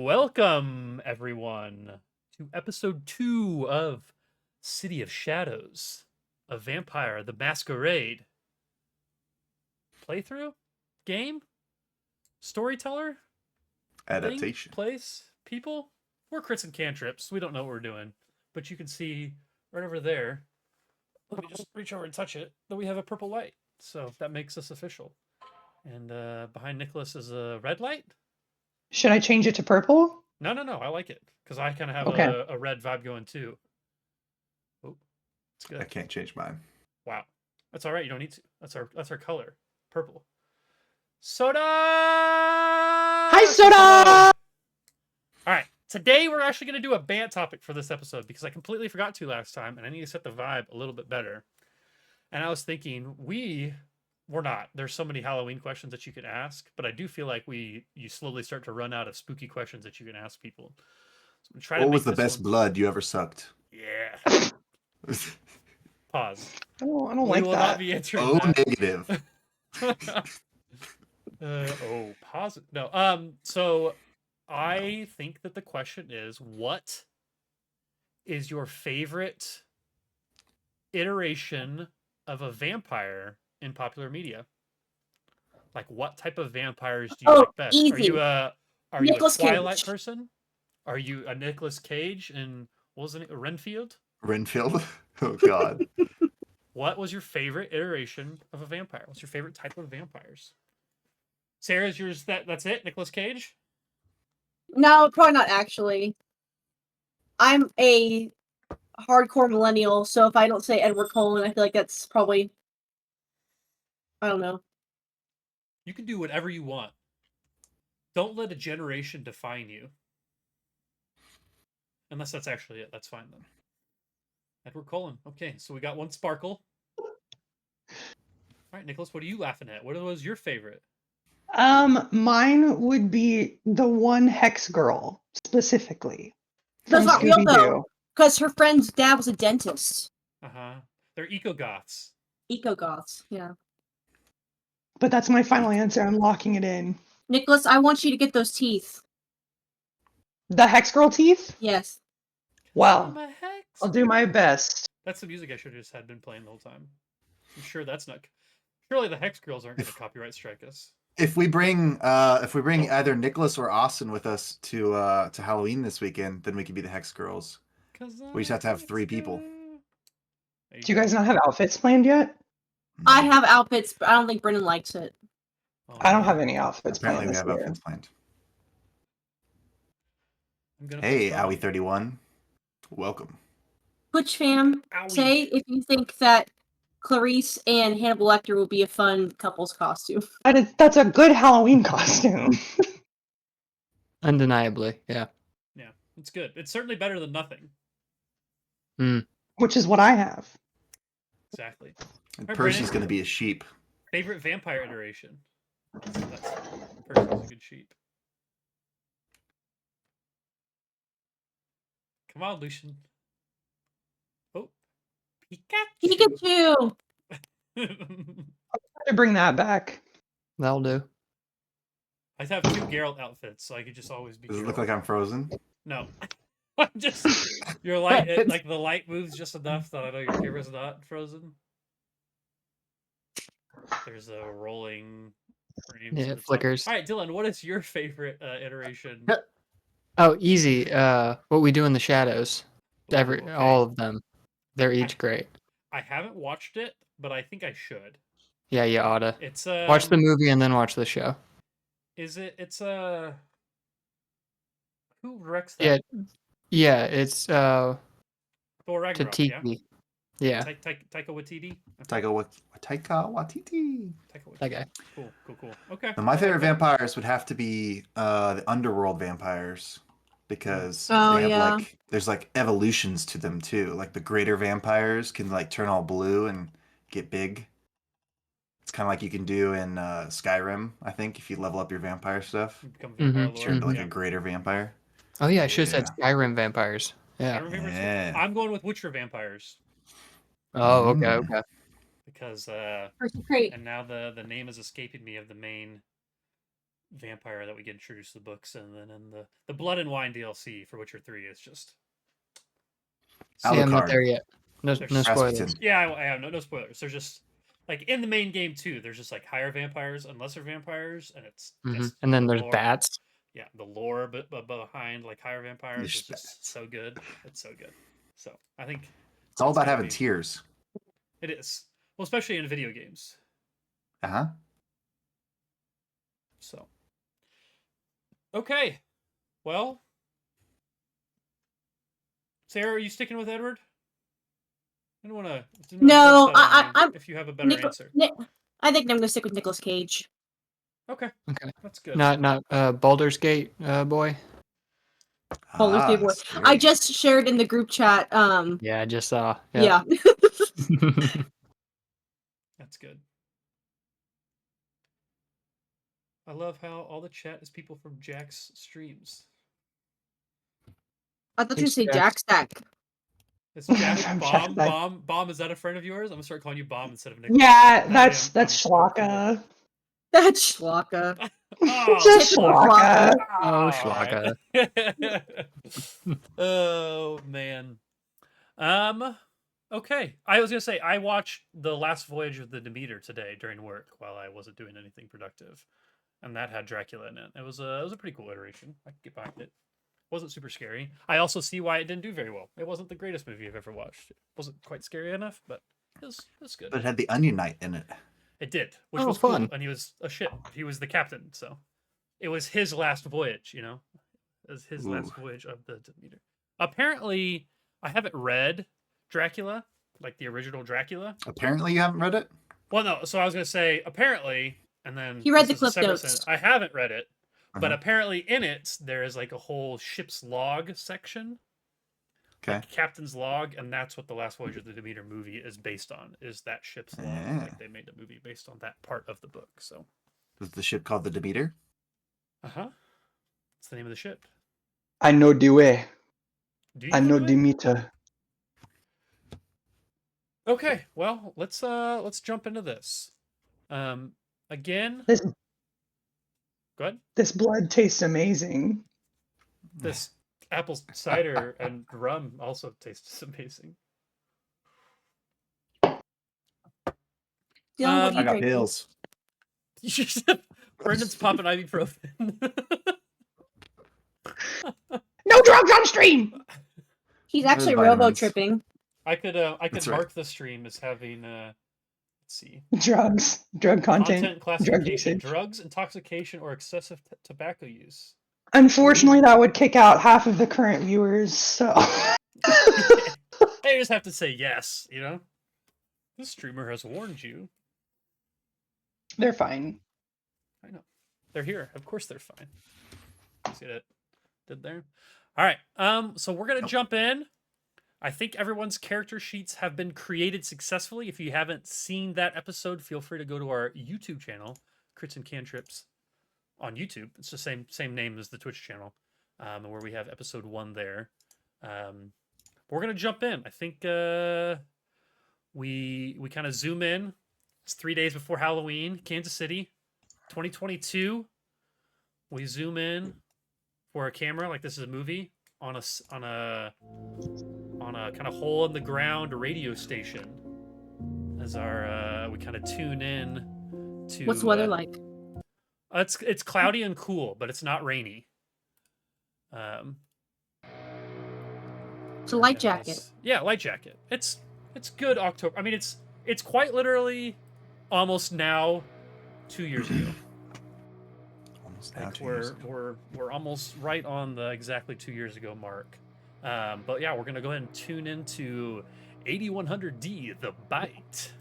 Welcome, everyone, to episode 2 of City of Shadows, a Vampire the Masquerade playthrough, game, storyteller, thing, Adaptation. place, people. We're CritsNCantrips. We don't know what we're doing, but you can see right over there. Let me just reach over and touch it. That we have a purple light, so that makes us official. And behind Nicholas is a red light. Should I change it to purple? No, I like it because I kind of have Okay. a red vibe going too. Oh, it's good. I can't change mine. Wow, that's all right. You don't need to. That's our color, purple. Soda. Hi, Soda. All right, today we're actually going to do a band topic for this episode because I completely forgot to last time, and I need to set the vibe a little bit better. And I was thinking we're not. There's so many Halloween questions that you can ask, but I do feel like you slowly start to run out of spooky questions that you can ask people. So try What to was the make this best one... blood you ever sucked? Yeah. Pause. I don't We like will that. not be answering Oh, that. negative. Positive. No. So I think that the question is, what is your favorite iteration of a vampire in popular media? Like, what type of vampires do you like best? Easy. Are you a Nicolas Twilight Cage. person? Are you a Nicolas Cage and what was it? Renfield? Renfield? Oh, God. What was your favorite iteration of a vampire? What's your favorite type of vampires? Sarah's yours. That's it. Nicolas Cage. No, probably not actually. I'm a hardcore millennial, so if I don't say Edward Cullen, I feel like that's probably... I don't know. You can do whatever you want. Don't let a generation define you. Unless that's actually it. That's fine then. Edward Cullen. Okay, so we got one sparkle. All right, Nicholas, what are you laughing at? What was your favorite? Mine would be the one Hex Girl specifically. That's not real Scooby-Doo. though, because her friend's dad was a dentist. They're eco-goths. Eco-goths, yeah. But that's my final answer. I'm locking it in. Nicholas, I want you to get those teeth. The Hex Girl teeth? Yes. Well, I'll do my best. That's the music I should have just had been playing the whole time. I'm sure that's not. Surely the Hex Girls aren't going to copyright strike us. If we bring either Nicholas or Austin with us to Halloween this weekend, then we could be the Hex Girls. We just have to have 3 people. Do you guys not have outfits planned yet? I have outfits, but I don't think Brennan likes it. Oh, I don't have any outfits Apparently planned we this have year. outfits planned. I'm Hey, Owie31. Welcome. Butch fam, say if you think that Clarice and Hannibal Lecter will be a fun couple's costume. That's a good Halloween costume. Undeniably, yeah. Yeah, it's good. It's certainly better than nothing. Which is what I have. Exactly. And Right, Percy's Brandon? going to be a sheep. Favorite vampire iteration? That's Percy's a good sheep. Come on, Lucian. Oh, Pikachu! To bring that back. That'll do. I have 2 Geralt outfits, so I could just always be. Does it Geralt. look like I'm frozen? No. I'm just your light. Like the light moves just enough that I know your camera's not frozen. There's a rolling frame. Yeah, it flickers. All right, Dylan, what is your favorite iteration? Oh, easy. What We Do in the Shadows. Ooh, okay. All of them. They're each great. I haven't watched it, but I think I should. Yeah, you oughta. It's Watch the movie and then watch the show. Is it? It's who directs that? Yeah. It's Thor Ragnarok. Tatiki. Yeah. Taika Waititi. Taika Waititi. That guy. Cool. Okay. Now, my favorite vampires would have to be the underworld vampires because they have there's like evolutions to them too. Like the greater vampires can like turn all blue and get big. It's kind of like you can do in Skyrim, I think, if you level up your vampire stuff. Become vampire lord. Turn into like a greater vampire. Oh yeah, I should have said Skyrim vampires. Yeah. I'm going with Witcher vampires. Oh, okay. Because Great. and now the name is escaping me of the main vampire that we get introduced to the books, and then in the Blood and Wine DLC for Witcher 3 is just See, I'm not Alucard. there yet. No There's- spoilers. Rasputin. yeah, I have no spoilers. There's just like in the main game too. There's just like higher vampires and lesser vampires, and it's just And then there's lore. bats. Yeah, the lore behind like higher vampires There's is just bats. so good. It's so good. So I think It's all It's about gotta having be. tiers. it is. Well, especially in video games. Uh-huh. So okay, well, Sarah, are you sticking with Edward? I don't want to. No, I'm If you have a better answer. I think I'm gonna stick with Nicolas Cage. Okay, Okay. that's good. Not Baldur's Gate boy. Baldur's Gate boy. I scary. just shared in the group chat. Yeah, I just saw. Yeah. That's good. I love how all the chat is people from Jack's streams. I thought you Thanks, say Jack. Jack Stack. It's Jack I'm Bomb. Jack. Bomb. Is that a friend of yours? I'm gonna start calling you Bomb instead of Nicholas. Yeah, That way that's I'm Schlocka. That's Schlocka. Oh, Just typical Schlocka. Oh, Schlocka. Oh man. Okay. I was gonna say I watched the last voyage of the Demeter today during work while I wasn't doing anything productive, and that had Dracula in it. It was a pretty cool iteration. I could get behind it. Wasn't super scary. I also see why it didn't do very well. It wasn't the greatest movie I've ever watched. It wasn't quite scary enough, but it was good. But it had the Onion Knight in it. It did, which Oh, was fun. cool. And he was a ship. He was the captain, so it was his last voyage. You know, it was his last Ooh. voyage of the Demeter. Apparently, I haven't read Dracula, like the original Dracula. Apparently you haven't read it? Well, no. So I was gonna say apparently, and then He read this the is a Cliff separate Notes. sentence. I haven't read it, but Uh-huh. apparently in it there is like a whole ship's log section. Okay. Like captain's log, and that's what the last voyage of the Demeter movie is based on. Is that ship's log? Yeah. Like they made a movie based on that part of the book. So, Was the ship called the Demeter? What's the name of the ship? I know the way. Do you I know the way? Demeter. Okay, well, let's jump into this. Again, This go ahead. this blood tastes amazing. This apple cider and rum also tastes amazing. Dylan, what Um, are I you got drinking? pills. Brendan's popping ibuprofen. No drugs on stream. He's There's actually vitamins. robo tripping. I could That's right. mark the stream as having let's see. Drugs, drug content, Content drug classification: usage. drugs, intoxication, or excessive tobacco use. Unfortunately, that would kick out half of the current viewers. So They just have to say yes, you know? This streamer has warned you. they're fine. I know. They're here. Of course they're fine. See what I did there? All right. So we're gonna jump in. I think everyone's character sheets have been created successfully. If you haven't seen that episode, feel free to go to our YouTube channel, CritsNCantrips, on YouTube. It's the same name as the Twitch channel, where we have episode 1 there. We're gonna jump in. I think we kind of zoom in. It's 3 days before Halloween, Kansas City, 2022. We zoom in for a camera like this is a movie on a kind of hole in the ground radio station as our we kind of tune in to What's the weather like? It's cloudy and cool, but it's not rainy. It's a light yeah, jacket. Yeah, light jacket. It's good October. I mean, it's quite literally almost now 2 years ago. Almost now Like 2 years we're almost right on the exactly 2 years ago mark. But yeah, we're gonna go ahead and tune into 8100D, The Bite.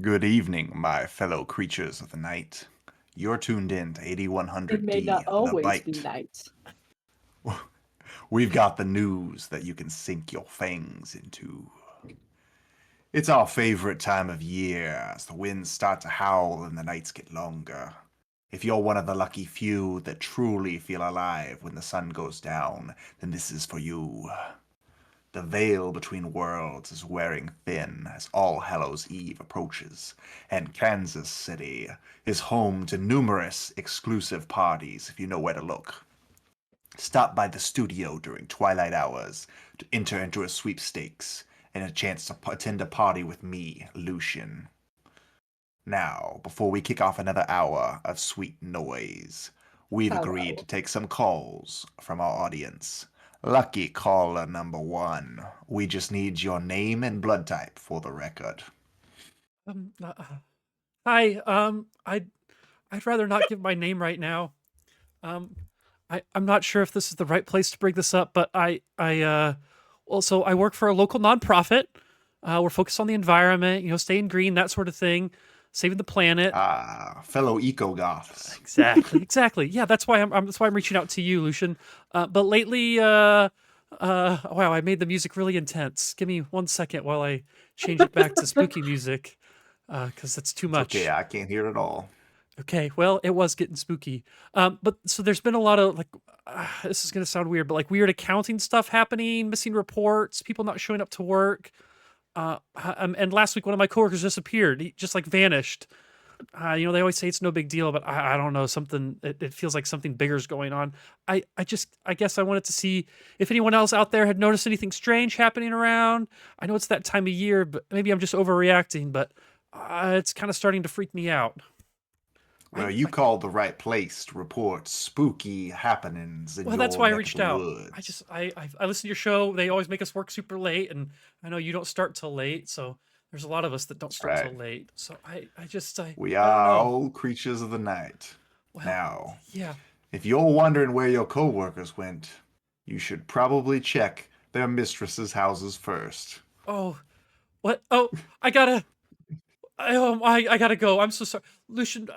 Good evening, my fellow creatures of the night. You're tuned in to 8100D, It may not The always Bite. be night. We've got the news that you can sink your fangs into. It's our favorite time of year as the winds start to howl and the nights get longer. If you're one of the lucky few that truly feel alive when the sun goes down, then this is for you. The veil between worlds is wearing thin as All Hallows Eve approaches, and Kansas City is home to numerous exclusive parties if you know where to look. Stop by the studio during twilight hours to enter into a sweepstakes and a chance to attend a party with me, Lucian. Now, before we kick off another hour of sweet noise, we've agreed to take some calls from our audience. Lucky caller number 1. We just need your name and blood type for the record. Hi. I'd rather not give my name right now. I'm not sure if this is the right place to bring this up, but I work for a local nonprofit. We're focused on the environment, staying green, that sort of thing, saving the planet. Fellow eco-goths. Exactly. Yeah, that's why I'm reaching out to you, Lucian. But lately, wow, I made the music really intense. Give me 1 second while I change it back to spooky music, because that's too much. Okay, I can't hear it all. Okay, well, it was getting spooky. But so there's been a lot of this is gonna sound weird, but weird accounting stuff happening, missing reports, people not showing up to work. And last week one of my coworkers disappeared. He just vanished. They always say it's no big deal, but I don't know, something, it feels like something bigger is going on. I guess I wanted to see if anyone else out there had noticed anything strange happening around. I know it's that time of year, but maybe I'm just overreacting, but it's kind of starting to freak me out. Well, you called the right place to report spooky happenings in Well, your that's why I neck reached of the out. woods. I listen to your show. They always make us work super late, and I know you don't start till late, so there's a lot of us that don't start till late. So We I don't are know. all creatures of the night. Well, Now, yeah. if you're wondering where your coworkers went, you should probably check their mistresses' houses first. Oh, what? Oh, I gotta go. I'm so sorry, Lucian.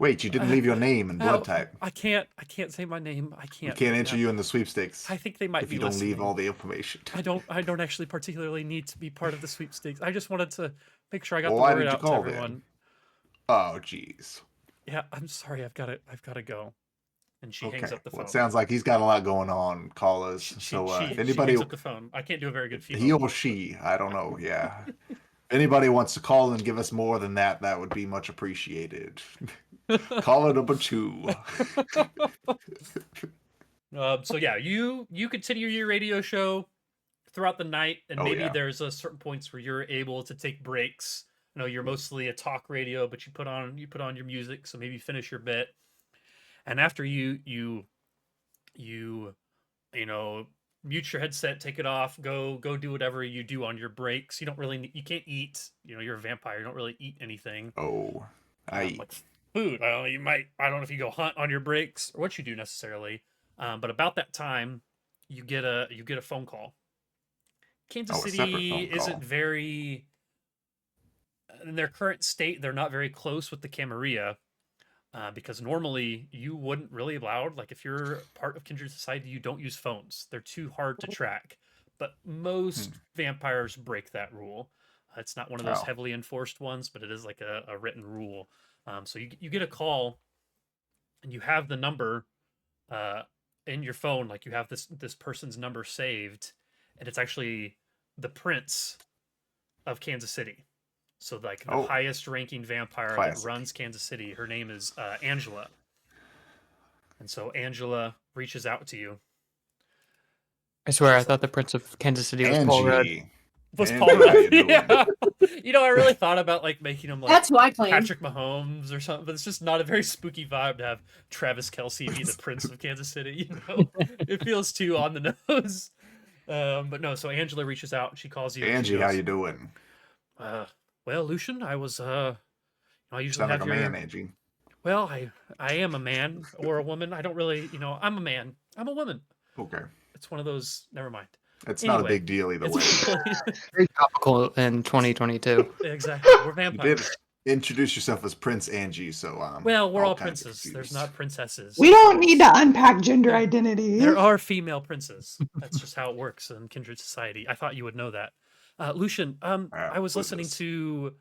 Wait, you didn't leave your name and blood type. I can't say my name. I We can't. can't enter you in the sweepstakes. I think they might if be you don't listening. leave all the information. I don't actually particularly need to be part of the sweepstakes. I just wanted to make sure I got Well, the why word did you out to call everyone. then? Oh, jeez. Yeah, I'm sorry. I've got to go. And she hangs up the phone. Well, it sounds like he's got a lot going on, callers. She if anybody, hangs up the phone. I can't do a very good female. he or she, I don't know. Yeah. If anybody wants to call and give us more than that, that would be much appreciated. Caller number 2. So yeah, you continue your radio show throughout the night, and maybe there's certain points where you're able to take breaks. I know you're mostly a talk radio, but you put on your music, so maybe finish your bit. And after you mute your headset, take it off, go do whatever you do on your breaks. You can't eat. You're a vampire. You don't really eat anything. Oh, I eat. Like food. I don't know if you go hunt on your breaks or what you do necessarily. But about that time, you get a phone call. Kansas City isn't very, in their current state, they're not very close with the Camarilla. Because normally you wouldn't really allowed, if you're part of Kindred Society, you don't use phones. They're too hard to track. But most vampires break that rule. It's not one of those heavily enforced ones, but it is like a written rule. So you get a call, and you have the number in your phone. You have this person's number saved, and it's actually the Prince of Kansas City. So the highest ranking vampire that runs Kansas City, her name is Angela. And so Angela reaches out to you. I swear, I thought the Prince of Kansas City was Paul Rudd. Was Paul Rudd? Yeah. I really thought about making him that's who I claim. Patrick Mahomes or something, but it's just not a very spooky vibe to have Travis Kelce be the Prince of Kansas City. It feels too on the nose. But no, so Angela reaches out and she calls you. Angie, how you doing? Well, Lucian, I was I usually Sound have like a man, Angie. Well, I am a man or a woman. I don't really, I'm a man. I'm a woman. Okay. It's one of those. Never mind. It's not a big deal either way. Very topical in 2022. Exactly. We're vampires. You did introduce yourself as Prince Angie, so well, we're all princes. There's not princesses. We don't need to unpack gender identity. There are female princes. That's just how it works in Kindred Society. I thought you would know that. Lucian, I was listening to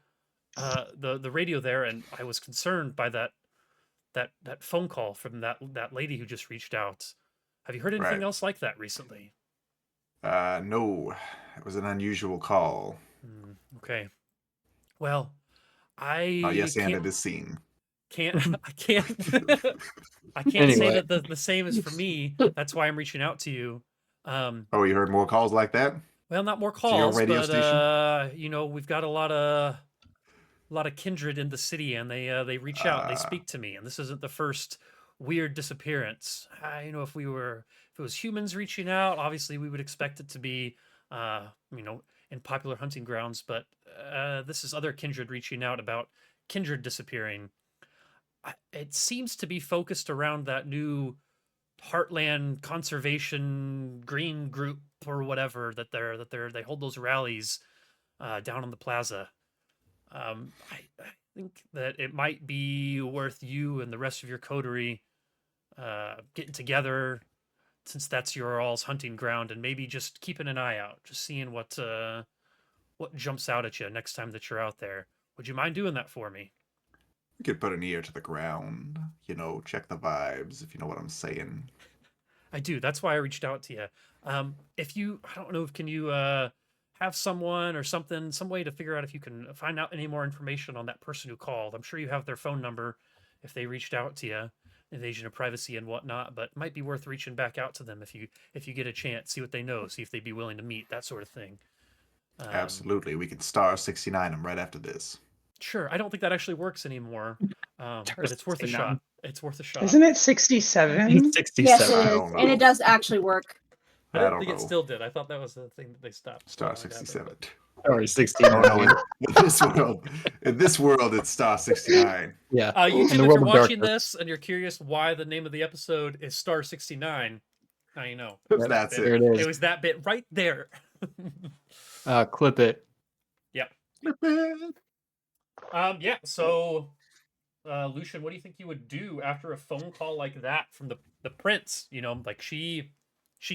the radio there, and I was concerned by that phone call from that lady who just reached out. Have you heard anything else like that recently? No, it was an unusual call. Okay. Well, Oh, I yes, and it is seen. I can't I can't say Anyway. that the same is for me. That's why I'm reaching out to you. Oh, you heard more calls like that Well, not more to your calls, radio but station? we've got a lot of kindred in the city, and they reach out, they speak to me, and this isn't the first weird disappearance. If it was humans reaching out, obviously we would expect it to be uh, you know, in popular hunting grounds, but this is other kindred reaching out about kindred disappearing. It seems to be focused around that new Heartland Conservation Green Group or whatever they hold those rallies down on the plaza. I think that it might be worth you and the rest of your coterie getting together, since that's your all's hunting ground, and maybe just keeping an eye out, just seeing what jumps out at you next time that you're out there. Would you mind doing that for me? You could put an ear to the ground, check the vibes, if you know what I'm saying. I do. That's why I reached out to you. If you, I don't know, can you have someone or something, some way to figure out if you can find out any more information on that person who called? I'm sure you have their phone number if they reached out to you, invasion of privacy and whatnot. But it might be worth reaching back out to them if you get a chance, see what they know, see if they'd be willing to meet, that sort of thing. Absolutely, we could star 69 them right after this. Sure. I don't think that actually works anymore, but it's worth a shot. It's worth a shot. Isn't it 67? 67. Yes, it I is, don't and know. it does actually work. I I didn't don't think know. it still did. I thought that was the thing that they stopped. Star allowing to happen, 67. but- Or 69. Oh no, in this world, it's star 69. Yeah. YouTube, In if the you're world of watching darkness. this and you're curious why the name of the episode is Star 69, now you know. Yep, That's there it. it is. It was that bit right there. Clip it. Yeah, so Lucian, what do you think you would do after a phone call like that from the prince? Like she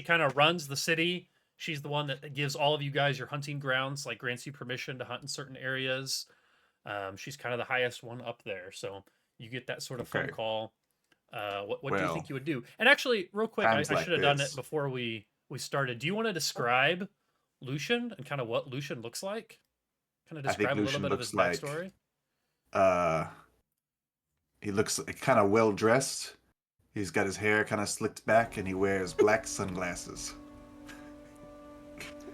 kind of runs the city. She's the one that gives all of you guys your hunting grounds, like grants you permission to hunt in certain areas. She's kind of the highest one up there, so you get that sort of phone Okay. call. What do you Well, think you would do? And actually, real quick, I times like should have done it this. before we started. Do you want to describe Lucian and kind of what Lucian looks like? Kind of I think describe a little Lucian bit of his looks backstory. He looks kind of well dressed. He's got his hair kind of slicked back, and he wears black sunglasses.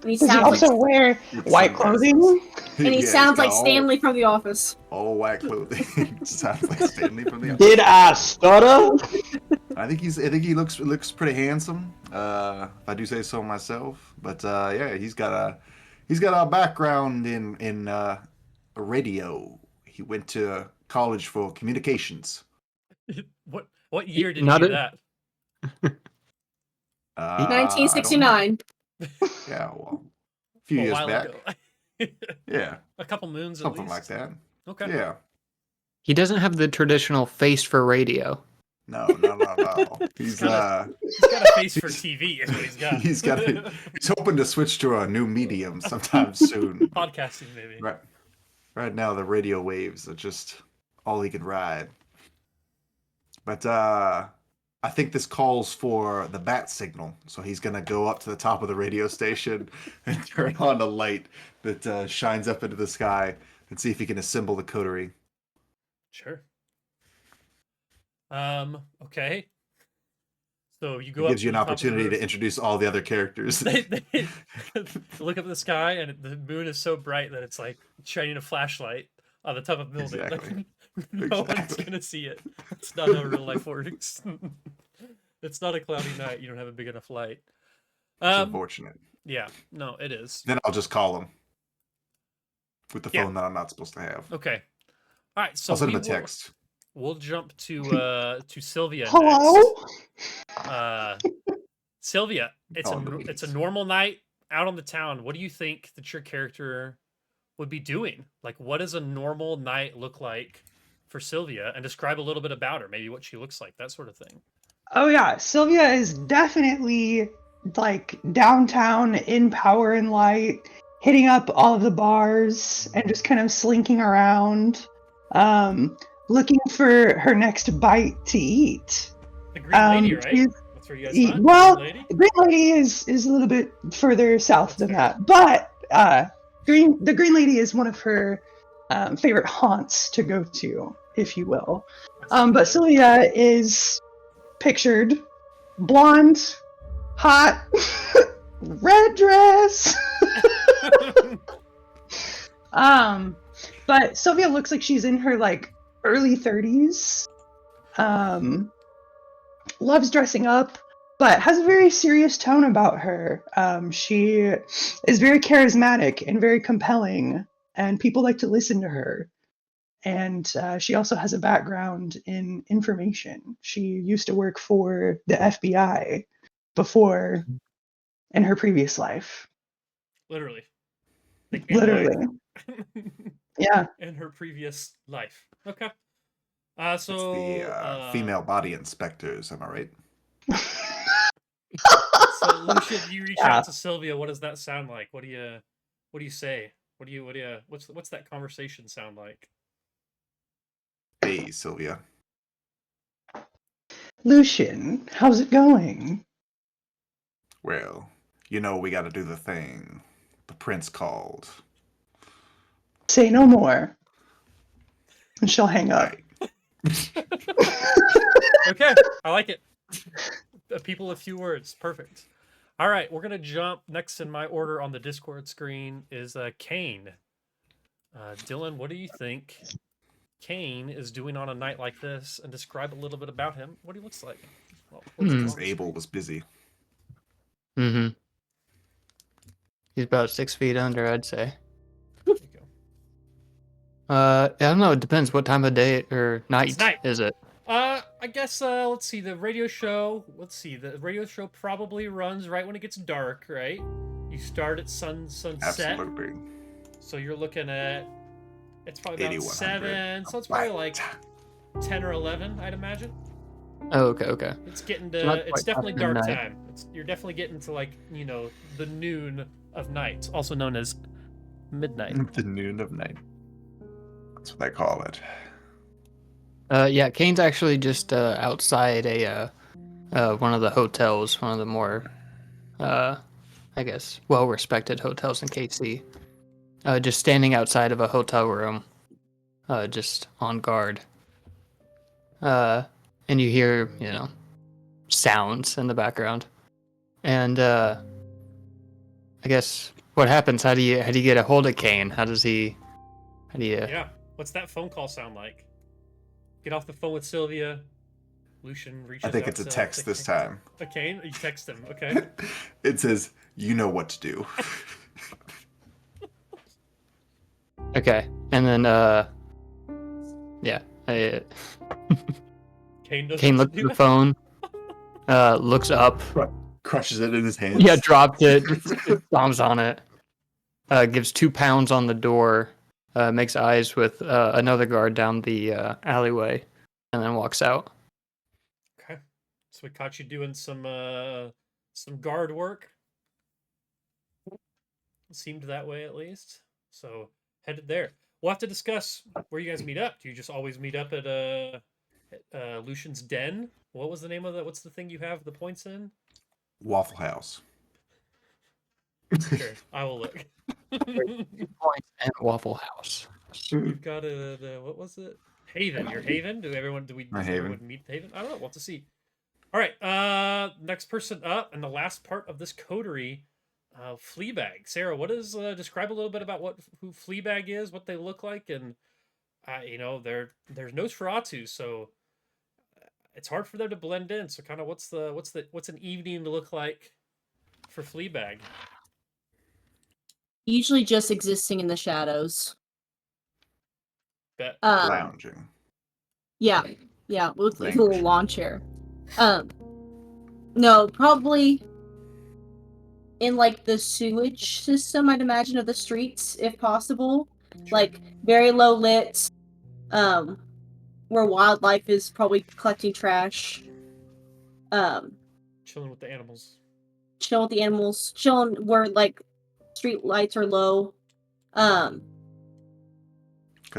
And he Does he sounds also like, wear white clothing? and he Yeah, sounds he's like got Stanley from The Office. All white clothing. Sounds like Stanley from the. Did I stutter? I think he looks pretty handsome. If I do say so myself. But yeah, he's got a background in radio. He went to college for communications. What year did you Not do a- that? I don't know. 1969. Yeah, well, a few A years while back. ago. Yeah, A couple moons at something least. like that. Okay. Yeah. He doesn't have the traditional face for radio. No. He's He's got a face for TV. Is what he's got. he's hoping to switch to a new medium sometime soon. Podcasting, maybe. Right now, the radio waves are just all he can ride. But I think this calls for the bat signal. So he's going to go up to the top of the radio station and turn on a light that shines up into the sky and see if he can assemble the coterie. Sure. Okay. So you go It up gives you to an the top of the opportunity to roof. introduce all the other characters. They look up at the sky, and the moon is so bright that it's like shining a flashlight on the top of the building. Exactly. No one's Exactly. gonna see it. That's not how real life works. It's not a cloudy night. You don't have a big enough light. It's unfortunate. Yeah. No, it is. Then I'll just call him with the Yeah. phone that I'm not supposed to have. Okay. All right. So I'll send him a we will- text. We'll jump to Sylvia. Hello? Next. Sylvia, it's Oh, it's a please. normal night out on the town. What do you think that your character would be doing? Like, what does a normal night look like for Sylvia? And describe a little bit about her, maybe what she looks like, that sort of thing. Oh yeah, Sylvia is definitely like downtown in power and light, hitting up all of the bars and just kind of slinking around, looking for her next bite to eat. The green lady, right? she's- That's That's where you guys find Well, the Green Lady? Green Lady is a little bit further south That's than fair. that, but the Green Lady is one of her favorite haunts to go to, if you will. That's But fair. Sylvia is pictured blonde, hot, red dress. But Sylvia looks like she's in her like early 30s. Loves dressing up, but has a very serious tone about her. She is very charismatic and very compelling, and people like to listen to her. And she also has a background in information. She used to work for the FBI before in her previous life. Literally. Like in Literally. life. Yeah. In her previous life. Okay. It's the female body inspectors, am I right? So Lucian, you reach Yeah. out to Sylvia. What does that sound like? What do you say? What's that conversation sound like? Hey, Sylvia. Lucian, how's it going? Well, you know we gotta do the thing. The prince called. Say no more. And she'll hang up. Right. Okay, I like it. People of few words, perfect. All right, we're gonna jump. Next in my order on the Discord screen is Kane. Dylan, what do you think Kane is doing on a night like this? And describe a little bit about him. What he looks like. Well, Because Abel was busy. Mm-hmm. He's about 6 feet under, I'd say. There you go. I don't know. It depends what time of day or night, night. is it? I guess let's see. The radio show. Let's see. The radio show probably runs right when it gets dark, right? You start at sunset. Absolutely. So you're looking at. It's probably about 8100. 7. So it's probably like 10 or 11, I'd imagine. Oh, okay. It's getting So to. not It's quite definitely after dark midnight. time. You're definitely getting to like the noon of night, also known as midnight. The noon of night. That's what they call it. Yeah, Kane's actually just outside one of the hotels, one of the more, I guess, well-respected hotels in KC. Just standing outside of a hotel room, just on guard. And you hear, sounds in the background. And I guess what happens? How do you get a hold of Kane? How do you? Yeah. What's that phone call sound like? Get off the phone with Sylvia. Lucian reaches out. I think it's a text this time. Okay, you text him. Okay. It says, "You know what to do." Okay, and then yeah, Kane looks at the phone, looks up, Crushes it in his hands. yeah, dropped it, bombs on it, gives 2 pounds on the door, makes eyes with another guard down the alleyway, and then walks out. Okay. So we caught you doing some guard work. It seemed that way at least. So headed there. We'll have to discuss where you guys meet up. Do you just always meet up at Lucian's Den? What was the name of that? What's the thing you have the points in? Waffle House. Sure, I will look. Points and Waffle House. We've got what was it? Haven. Your Haven? Does everyone meet Haven? I don't know. We'll have to see. All right. Next person up, and the last part of this coterie, Fleabag. Sarah, what is describe a little bit about who Fleabag is, what they look like, and there's Nosferatu, so it's hard for them to blend in. So kind of what's an evening to look like for Fleabag? Usually just existing in the shadows. Bet. Lounging. Yeah, with like a little lawn chair. No, probably in like the sewage system, I'd imagine, of the streets, if possible. Sure. Like very low lit, where wildlife is probably collecting trash. Chilling with the animals. Chilling where like street lights are low. Because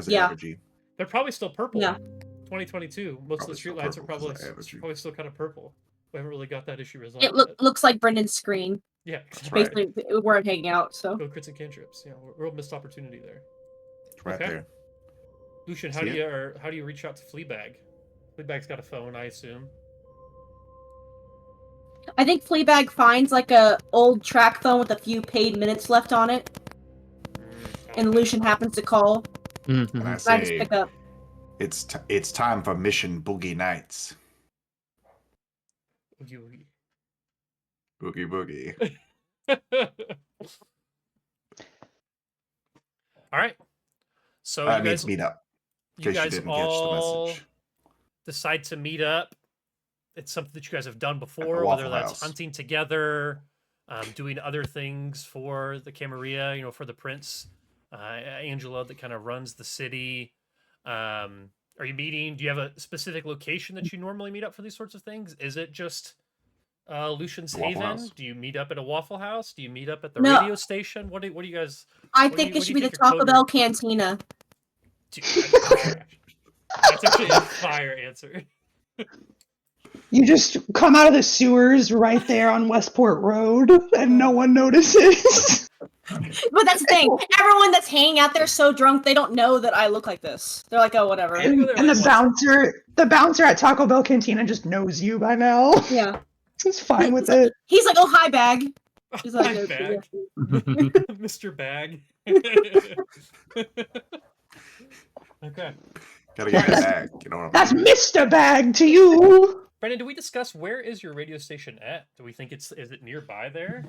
of energy. They're probably still purple. Yeah. 2022. Most of the street lights are probably still still kind of purple. haven't really got that issue resolved. It yet. looks like Brendan's screen. Yeah, That's right. Basically, where I'm hanging out. So Go crits and cantrips. Yeah, real missed opportunity there. It's right Okay. there. Lucian, how See do you reach out to Fleabag? Fleabag's got a phone, I assume. I think Fleabag finds like a old track phone with a few paid minutes left on it, and Lucian happens to call. And I And I just say, pick up. it's time for Mission Boogie Nights. Oogie Boogie. woogie. All right. So That you means guys, meet up. In you case you guys didn't catch the all message. decide to meet up. It's something that you guys have done before, Waffle whether that's House. hunting together, doing other things for the Camarilla, for the prince, Angela that kind of runs the city. Are you meeting? Do you have a specific location that you normally meet up for these sorts of things? Is it just Lucian's The Waffle Haven? House. Do you meet up at a Waffle House? Do you meet up at the No. radio station? What do you guys? I what do think you- it what do should you be the think your Taco code Bell word- Cantina. Dude, that's actually a fire answer. You just come out of the sewers right there on Westport Road, and no one notices. But that's the thing. Everyone that's hanging out there is so drunk they don't know that I look like this. They're like, oh, whatever. Yeah. go there And like the bouncer at Taco Bell Cantina just knows you by now. Yeah. He's fine with it. He's like, oh, hi, bag. He's like, Hi, okay, Bag. Mr. Bag. Okay. Gotta get that bag. You know what I That's mean? Mr. Bag to you. Brendan, do we discuss where is your radio station at? Do we think is it nearby there?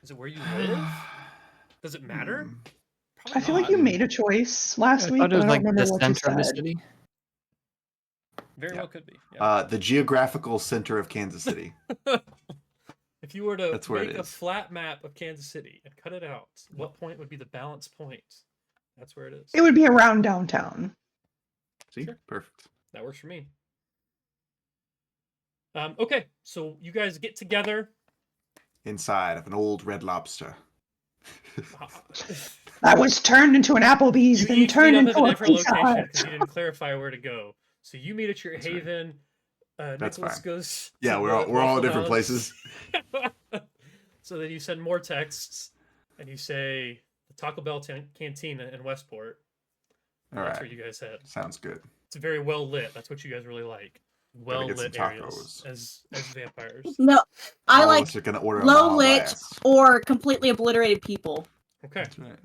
Is it where you live? Does it matter? Probably I feel like not. you made a choice last I week, thought but it I was don't like remember the what you center of the said. city. Very Yeah. well could be. Yeah. The geographical center of Kansas City. If you were to That's where it make a is. flat map of Kansas City and cut it out, what point would be the balance point? That's where it is. It would be around downtown. See? Sure. Perfect. That works for me. Okay, so you guys get together. Inside of an old Red Lobster. That was turned into an Applebee's, You then each turned meet up at into a a different Pizza location Hut. because you didn't clarify where to go. So you meet at your That's right. haven. That's Nicholas fine. goes. Yeah, to we're the all Waffle different House. places. So then you send more texts, and you say the Taco Bell Cantina in Westport. All That's right. where you guys head. Sounds good. It's very well lit. That's what you guys really like. Well get some lit areas tacos. as vampires. No, I All of like us are gonna order a low Baja lit Blast. or completely obliterated people. Okay. That's right.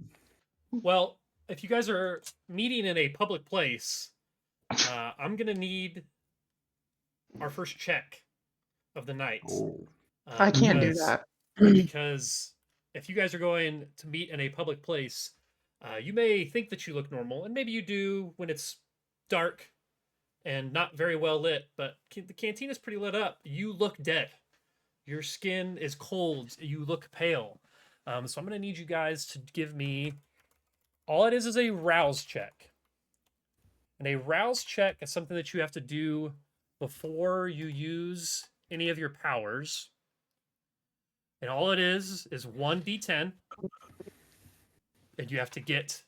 Well, if you guys are meeting in a public place, I'm gonna need our first check of the night. Oh. I can't do because- that. Because if you guys are going to meet in a public place, you may think that you look normal, and maybe you do when it's dark and not very well lit, but the canteen is pretty lit up. You look dead. Your skin is cold. You look pale. So I'm going to need you guys to give me... All it is a rouse check. And a rouse check is something that you have to do before you use any of your powers. And all it is 1d10. And you have to get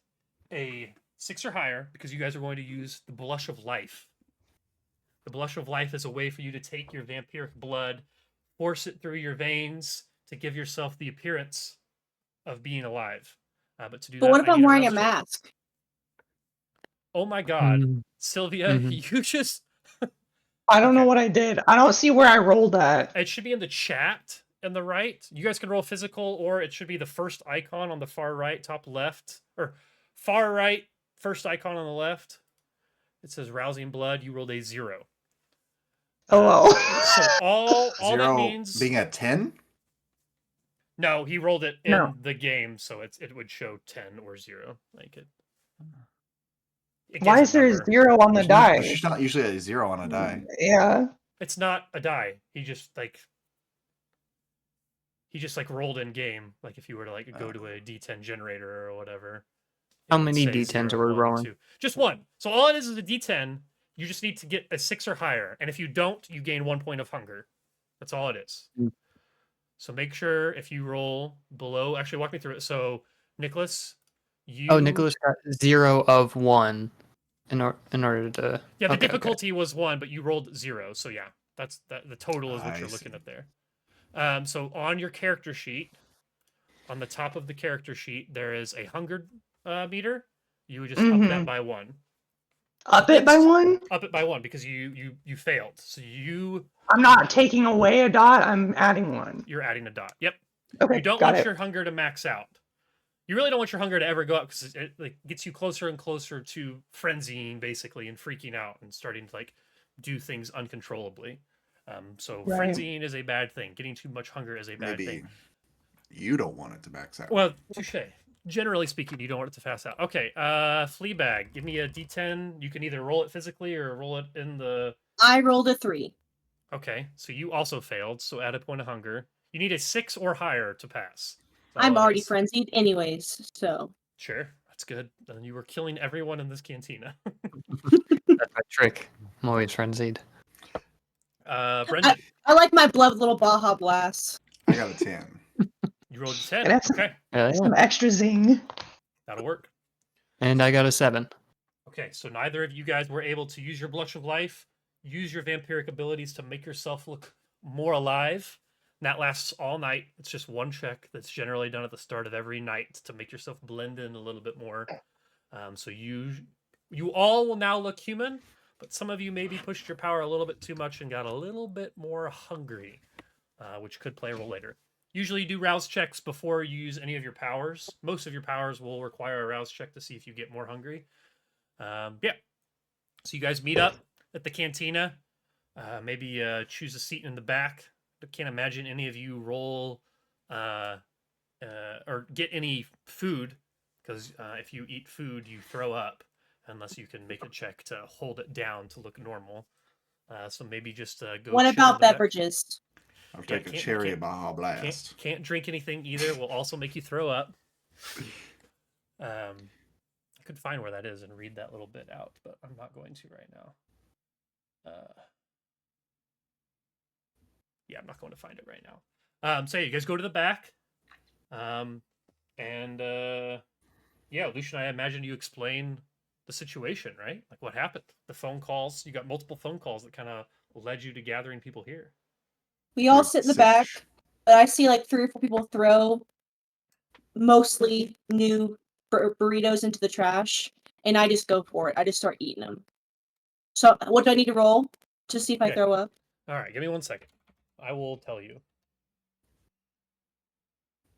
a 6 or higher because you guys are going to use the Blush of Life. The Blush of Life is a way for you to take your vampiric blood, force it through your veins to give yourself the appearance of being alive. But to do But that, what if I I'm need wearing a rouse check. mask? Oh my god. Mm. Sylvia, Mhm. you just... I don't know Okay. what I did. I don't see where I rolled at. It should be in the chat in the right. You guys can roll physical, or it should be the first icon on the far right, top left, or far right, first icon on the left. It says rousing blood. You rolled a 0. Oh well. So all Zero that means being a 10? no. He rolled it in No. the game, so it would show 10 or 0. Like it Why gives is there a number. 0 on the die? There's not usually a 0 on a die. Yeah. It's not a die. He just like rolled in game. Like if you were to like go to a D10 generator or whatever. How it would many say D10s 0, are we 1, rolling? 2. Just one. So all it is a D10. You just need to get a 6 or higher, and if you don't, you gain 1 point of hunger. That's all it is. Mm. So make sure if you roll below. Actually, walk me through it. So Nicholas, you. Oh, Nicholas got 0 of 1 in order to. Yeah, the okay, difficulty was 1, but you rolled 0. So yeah. The total is what you're looking at there. So on your character sheet, on the top of the character sheet, there is a hunger meter. You would just up that by 1. Up it by 1? Up it by 1 because you failed. So I'm not taking away a dot. I'm adding 1. You're adding a dot. Yep. Okay. You don't got want it. your hunger to max out. You really don't want your hunger to ever go up because it like gets you closer and closer to frenzying basically and freaking out and starting to like do things uncontrollably. So frenzying is a bad thing. Getting too much hunger is a bad thing. You don't want it to max out. Well, touche. Generally speaking, you don't want it to fast out. Okay, Fleabag, give me a D10. You can either roll it physically or roll it in the... I rolled a 3. Okay, so you also failed, so add a point of hunger. You need a 6 or higher to pass. I'm already frenzied anyways, so... Sure, that's good. Then you were killing everyone in this cantina. That's my trick. I'm always frenzied. Brendan. I like my beloved little Baja Blast. I got a 10. You rolled a 10. That's Okay. Some extra zing. That'll work. And I got a 7. Okay, so neither of you guys were able to use your Blush of Life, use your vampiric abilities to make yourself look more alive. And that lasts all night. It's just one check that's generally done at the start of every night to make yourself blend in a little bit more. So you all will now look human, but some of you maybe pushed your power a little bit too much and got a little bit more hungry, which could play a role later. Usually you do rouse checks before you use any of your powers. Most of your powers will require a rouse check to see if you get more hungry. Yeah. So you guys meet up at the cantina. Maybe choose a seat in the back. I can't imagine any of you roll or get any food, because if you eat food, you throw up, unless you can make a check to hold it down to look normal. So maybe just go. What about beverages? I'll take a cherry Baja Blast. Can't drink anything either. Will also make you throw up. I could find where that is and read that little bit out, but I'm not going to right now. Yeah, I'm not going to find it right now. So you guys go to the back. Yeah, Lucian, I imagine you explain the situation, right? Like what happened? The phone calls. You got multiple phone calls that kind of led you to gathering people here. We all sit in the back, but I see like 3 or 4 people throw mostly new burritos into the trash, and I just go for it. I just start eating them. So what do I need to roll to see if I throw up? All right, give me 1 second. I will tell you.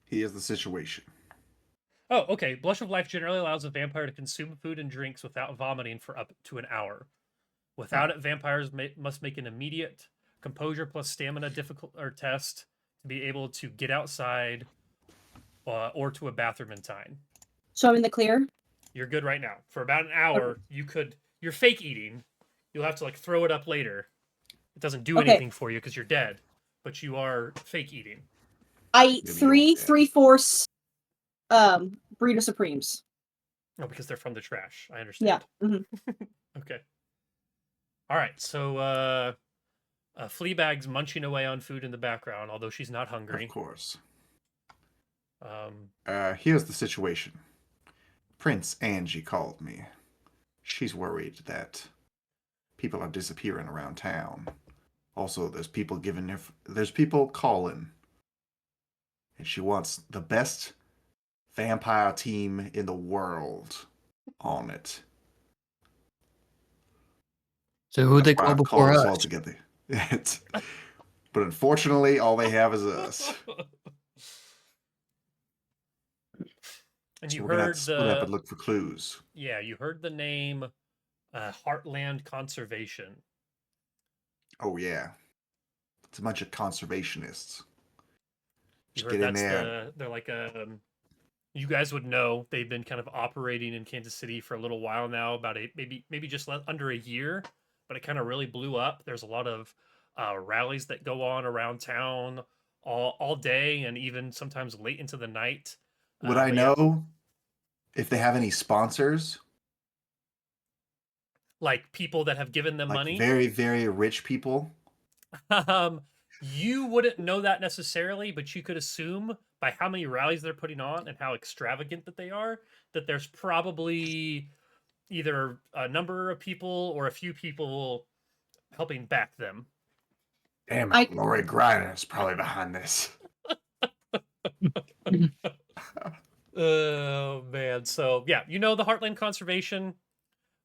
Here's the situation. Oh, okay. Blush of Life generally allows a vampire to consume food and drinks without vomiting for up to an hour. Without it, vampires must make an immediate composure plus stamina test to be able to get outside or to a bathroom in time. So I'm in the clear? You're good right now. For about an hour, you're fake eating. You'll have to like throw it up later. It doesn't do anything for you because you're dead, but you are fake eating. I eat 3/4 burrito supremes. Oh, because they're from the trash. I understand. Yeah. Mm-hmm. Okay. All right. So Fleabag's munching away on food in the background, although she's not hungry. Of course. Here's the situation. Prince Angie called me. She's worried that people are disappearing around town. Also, there's people calling. And she wants the best vampire team in the world on it. So who they call before us? All together. But unfortunately, all they have is us. And so you we're gonna have heard to split up and look for clues. Yeah, you heard the name Heartland Conservation. Oh yeah, it's a bunch of conservationists. Just get in there. They're like you guys would know they've been kind of operating in Kansas City for a little while now, about maybe just under a year, but it kind of really blew up. There's a lot of rallies that go on around town all day and even sometimes late into the night. Would I know if they have any sponsors? Like people that have given them money? Very, very rich people? You wouldn't know that necessarily, but you could assume by how many rallies they're putting on and how extravagant that they are, that there's probably either a number of people or a few people helping back them. Damn it, Lori Griner is probably behind this. Oh man. So yeah, the Heartland Conservation.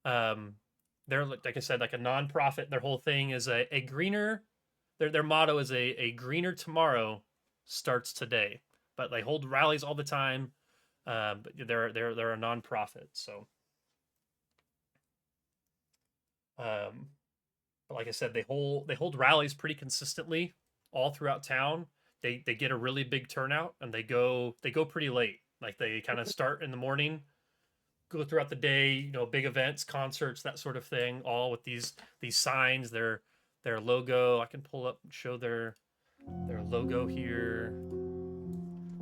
They're, like I said, like a nonprofit. Their whole thing is a greener. Their motto is a greener tomorrow starts today. But they hold rallies all the time. But they're a nonprofit. So, but like I said, they hold rallies pretty consistently all throughout town. They get a really big turnout, and they go pretty late. Like they kind of start in the morning, go throughout the day, big events, concerts, that sort of thing, all with these signs, their logo. I can pull up and show their logo here.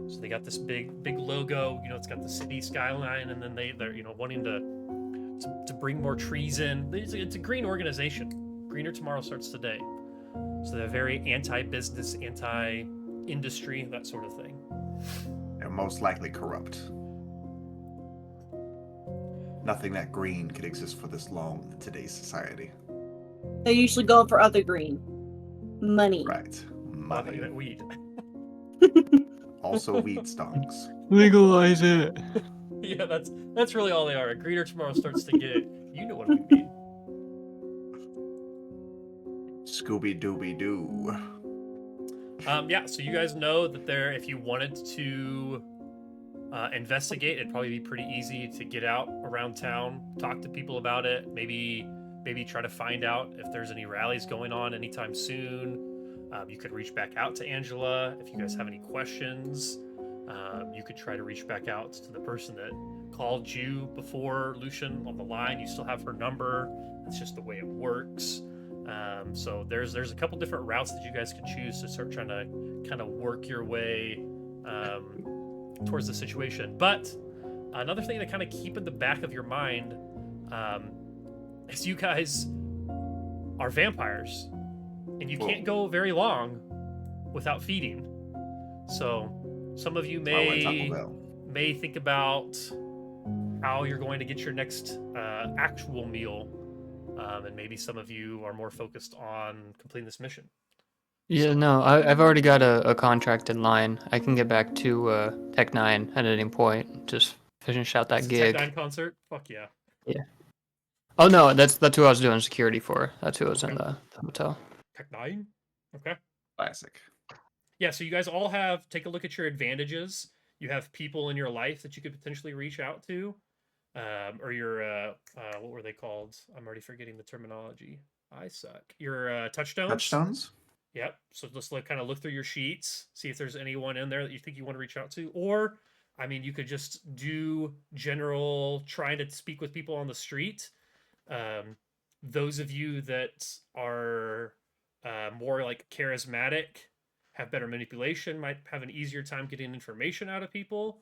So they got this big logo, it's got the city skyline, and then they're wanting to bring more trees in. It's a green organization. Greener tomorrow starts today. So they're very anti-business, anti-industry, that sort of thing. They're most likely corrupt. Nothing that green could exist for this long in today's society. They usually go for other green. Money. Right. Money. That weed. Also weed stonks. Legalize it. Yeah, that's really all they are. A greener tomorrow starts to get it. You know what we mean. Scooby Dooby Doo. Yeah, so you guys know that if you wanted to investigate, it'd probably be pretty easy to get out around town, talk to people about it, maybe try to find out if there's any rallies going on anytime soon. You could reach back out to Angela if you guys have any questions. You could try to reach back out to the person that called you before, Lucian, on the line. You still have her number. That's just the way it works. So there's a couple different routes that you guys could choose to start trying to kind of work your way towards the situation. But another thing to kind of keep in the back of your mind is you guys are vampires, and you can't go very long without feeding. So some of you may think about how you're going to get your next actual meal. And maybe some of you are more focused on completing this mission. Yeah, no, I've already got a contract in line. I can get back to Tech 9 at any point. Just finish out that gig. Tech 9 concert? Fuck yeah. Yeah. Oh no, that's who I was doing security for. That's who was in the hotel. Tech 9? Okay. Classic. Yeah, so you guys all take a look at your advantages. You have people in your life that you could potentially reach out to. Or your what were they called? I'm already forgetting the terminology. I suck. Your touchstones. Touchstones? Yep. So just kind of look through your sheets, see if there's anyone in there that you think you want to reach out to. Or, I mean, you could just do general trying to speak with people on the street. Those of you that are more like charismatic, have better manipulation, might have an easier time getting information out of people.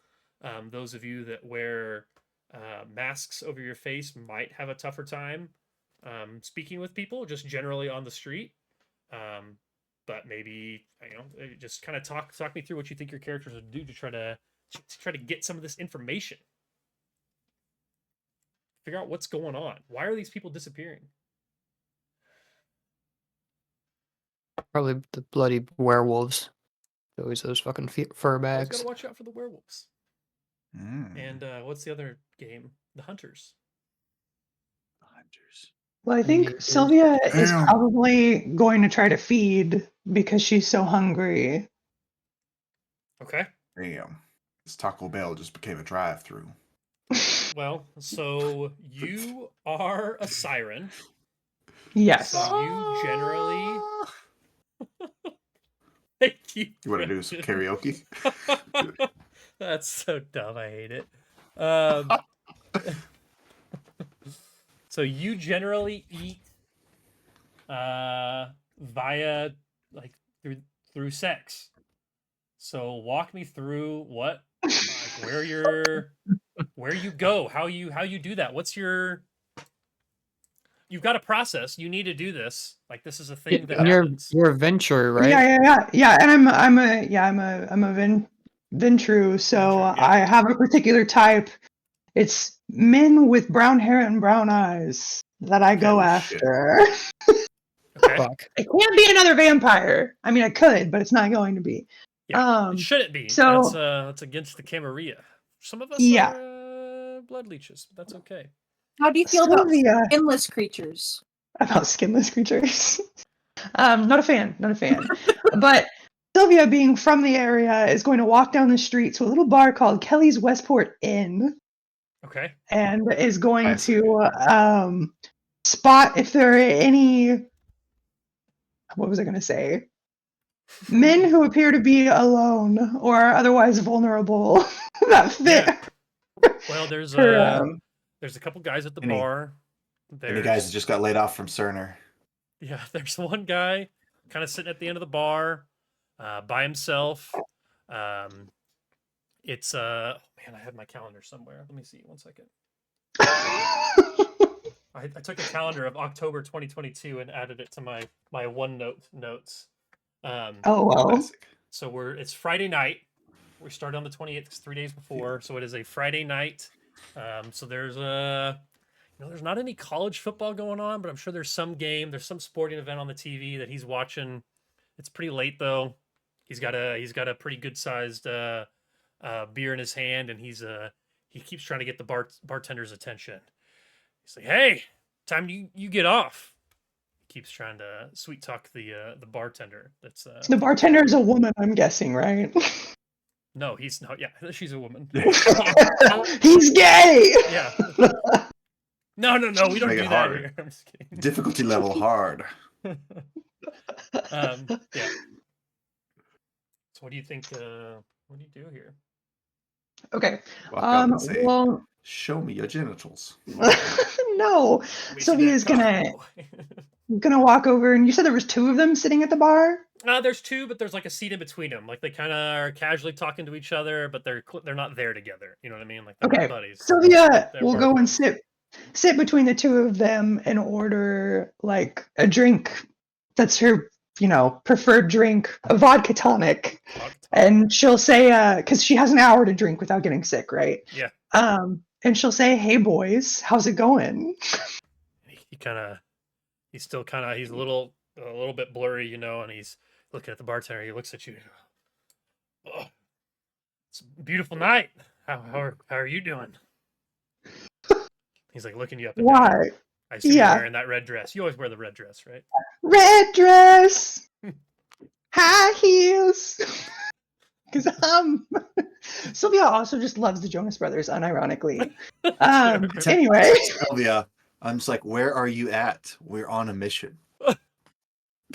Those of you that wear masks over your face might have a tougher time speaking with people just generally on the street. But maybe just kind of talk me through what you think your characters would do to try to get some of this information. Figure out what's going on. Why are these people disappearing? Probably the bloody werewolves. Always those fucking fur bags. Gotta watch out for the werewolves. And what's the other game? The Hunters. Well, I think Sylvia is probably going to try to feed because she's so hungry. Okay. Damn. This Taco Bell just became a drive-through. Well, so you are a siren. Yes. So you generally... Thank you. You want to do some karaoke? That's so dumb. I hate it. So you generally eat via through sex. So walk me through where you go, how you do that. You've got a process. You need to do this. Like this is a thing that happens. You're a venture, right? Yeah. And I'm a Ventru, so I have a particular type. It's men with brown hair and brown eyes that I go after. Okay. Fuck. It can't be another vampire. I mean, I could, but it's not going to be. Yeah, it shouldn't be. So That's against the Camarilla. Some of us yeah, are blood leeches, but that's okay. How do you feel about Sylvia, skinless creatures? about skinless creatures. Not a fan. Not a fan. But Sylvia, being from the area, is going to walk down the street to a little bar called Kelly's Westport Inn, Okay. and is going Nice. to spot if there are any. What was I going to say? Men who appear to be alone or otherwise vulnerable that fit Well, there's her. a couple guys at the Any- bar. Any guys that just got laid off from Cerner. Yeah, there's one guy kind of sitting at the end of the bar by himself. It's oh man, I had my calendar somewhere. Let me see 1 second. I took a calendar of October 2022 and added it to my OneNote notes. Oh well. Classic. So it's Friday night. We started on the 28th, 'cause 3 days before. So it is a Friday night. So there's there's not any college football going on, but I'm sure there's some game, there's some sporting event on the TV that he's watching. It's pretty late though. He's got a pretty good sized beer in his hand, and he keeps trying to get the bartender's attention. He's like, "Hey, time you get off." He keeps trying to sweet talk the bartender. That's The bartender is a woman, I'm guessing, right? no, he's not. Yeah, she's a woman. He's gay. Yeah. No, we don't Make do it that harder. here. I'm just kidding. Difficulty level hard. Yeah. So what do you think? What do you do here? Okay. Walk up and say, Well, "Show me your genitals." no. We see Sylvia's that gonna walk over, and you said there was two of them sitting at the bar. There's two, but there's like a seat in between them. Like they kind of are casually talking to each other, but they're not there together. You know what I mean? Like they're Okay. not buddies. Sylvia They're will bar go and friends. sit between the two of them and order like a drink that's her, preferred drink, a vodka tonic. And she'll say, because she has an hour to drink without getting sick, right? Yeah. And she'll say, "Hey boys, how's it going?" He's still he's a little bit blurry, and he's looking at the bartender. He looks at you. Oh, it's a beautiful night. How are you doing? He's like looking you up and down. Why? I assume you're Yeah. wearing that red dress. You always wear the red dress, right? Red dress, high heels. Because Sylvia also just loves the Jonas Brothers, unironically. Anyway, Sylvia, I'm just like, "Where are you at? We're on a mission."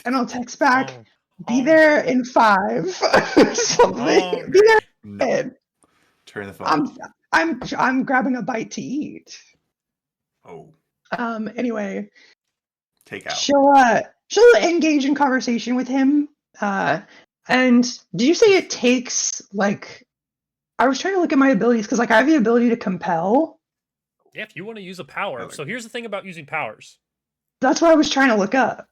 and I'll text back, Oh, "Be there in 5." Something. Be there. No. in. Turn the phone. I'm grabbing a bite to eat. Oh, Anyway, take out. she'll engage in conversation with him. And did you say it takes like? I was trying to look at my abilities because like I have the ability to compel. yeah, if you want to use a power. So here's the thing about using powers. That's what I was trying to look up.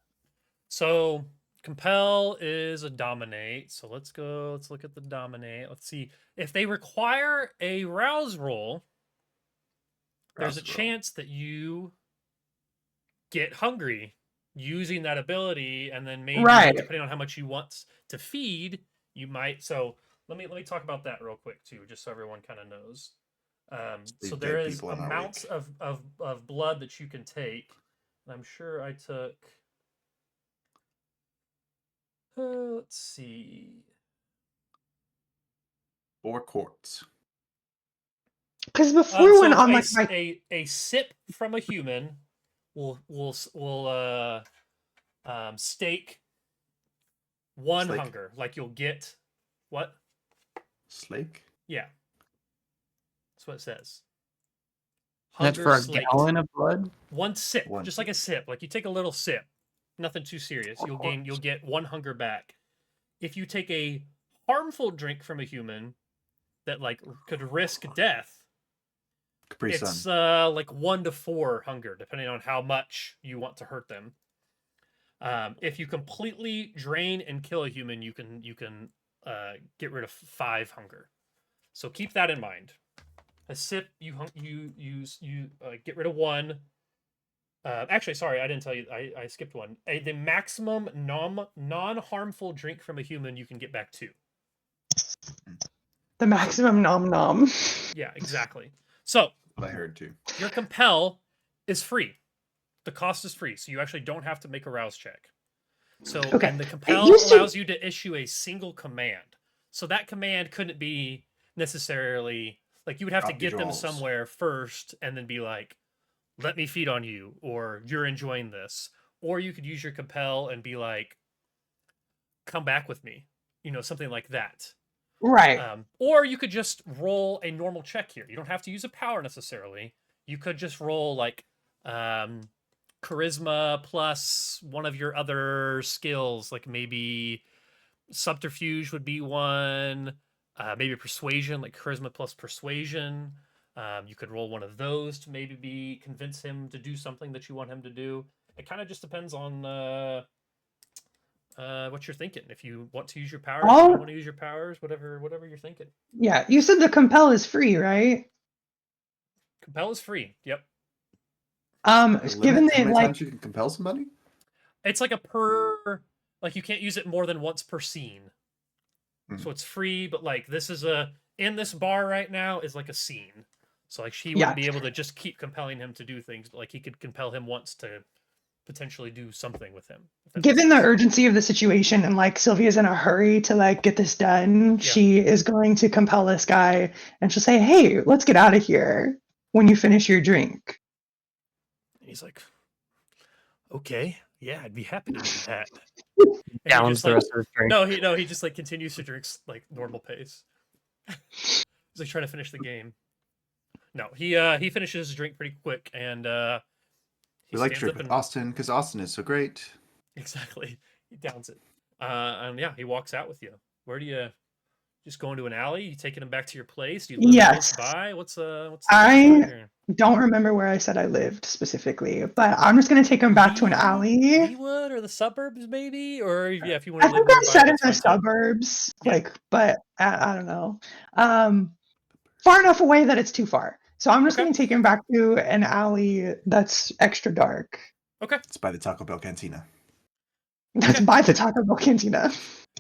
So compel is a dominate. So let's look at the dominate. Let's see. If they require a rouse roll, there's a chance that you get hungry using that ability, and then maybe depending on how much you want to feed, you might. So let me talk about that real quick too, just so everyone kind of knows. So there is amounts of blood that you can take, and I'm sure I took. Let's see. 4 quarts. Because before we went on like a sip from a human will stake 1 Slake. hunger. Like you'll get what? Slake? Yeah. That's what it says. That's Hunger for a slaked. gallon of blood? 1 sip. One Just like a sip. Like you take a little sip. Nothing too serious. You'll get 1 hunger back. If you take a harmful drink from a human that like could risk death, Capri it's Sun. like 1 to 4 hunger, depending on how much you want to hurt them. If you completely drain and kill a human, you can get rid of 5 hunger. So keep that in mind. A sip, you get rid of 1. Actually, sorry, I didn't tell you. I skipped one. The maximum non-harmful drink from a human you can get back 2. The maximum nom nom. Yeah, exactly. So What I heard too. your compel is free. The cost is free, so you actually don't have to make a rouse check. So, Okay. and the It compel used to- allows you to issue a single command. So that command couldn't be necessarily like you would have to Drop your get them jaws. somewhere first and then be like, let me feed on you, or you're enjoying this. Or you could use your compel and be like, come back with me. Something like that. Right. Or you could just roll a normal check here. You don't have to use a power necessarily. You could just roll like charisma plus one of your other skills, like maybe subterfuge would be one, maybe persuasion, like charisma plus persuasion. You could roll one of those to maybe convince him to do something that you want him to do. It kind of just depends on what you're thinking. If you want to use your powers, if you don't want to use your powers, whatever you're thinking. Yeah, you said the compel is free, right? Compel is free. Yep. Given How that many like times you can compel somebody? It's like like you can't use it more than once per scene. So it's free, but like this is in this bar right now is like a scene. So like she wouldn't be able to just keep compelling him to do things, but like he could compel him once to potentially do something with him. Given the urgency of the situation and like Sylvia's in a hurry to like get this done, she is going to compel this guy and she'll say, "Hey, let's get out of here when you finish your drink." He's like, "Okay, yeah, I'd be happy to do that." Downs the rest of his drink. No, he just like continues to drink like normal pace. He's like trying to finish the game. No, he finishes his drink pretty quick, and we like to drink with Austin because Austin is so great. Exactly, he downs it, and yeah, he walks out with you. Where do you just go into an alley? You taking him back to your place? Do you live close by? What's the I don't remember where I said I lived specifically, but I'm just gonna take him back to an alley. Leewood or the suburbs, maybe, or yeah, if you want to live nearby. I said in the fine suburbs, but I don't know. Far enough away that it's too far. So I'm just gonna take him back to an alley that's extra dark. Okay. It's by the Taco Bell Cantina. That's by the Taco Bell Cantina.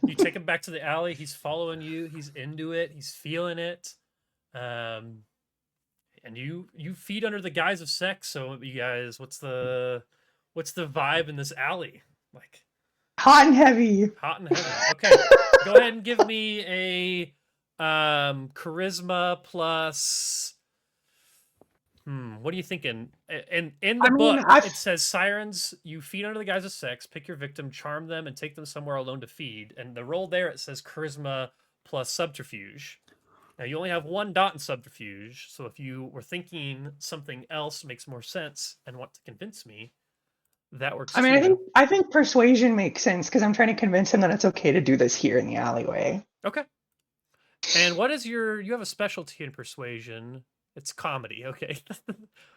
You take him back to the alley. He's following you. He's into it. He's feeling it. And you feed under the guise of sex. So you guys, what's the vibe in this alley? Like hot and heavy. Hot and heavy. Okay. Go ahead and give me a charisma plus what are you thinking? In the book, it says sirens, you feed under the guise of sex, pick your victim, charm them, and take them somewhere alone to feed. And the roll there, it says charisma plus subterfuge. Now, you only have 1 dot in subterfuge, so if you were thinking something else makes more sense and want to convince me, that works I mean, I think persuasion makes sense because I'm trying to convince him that it's okay to do this here in the alleyway. Okay. And what is you have a specialty in persuasion. It's comedy, okay.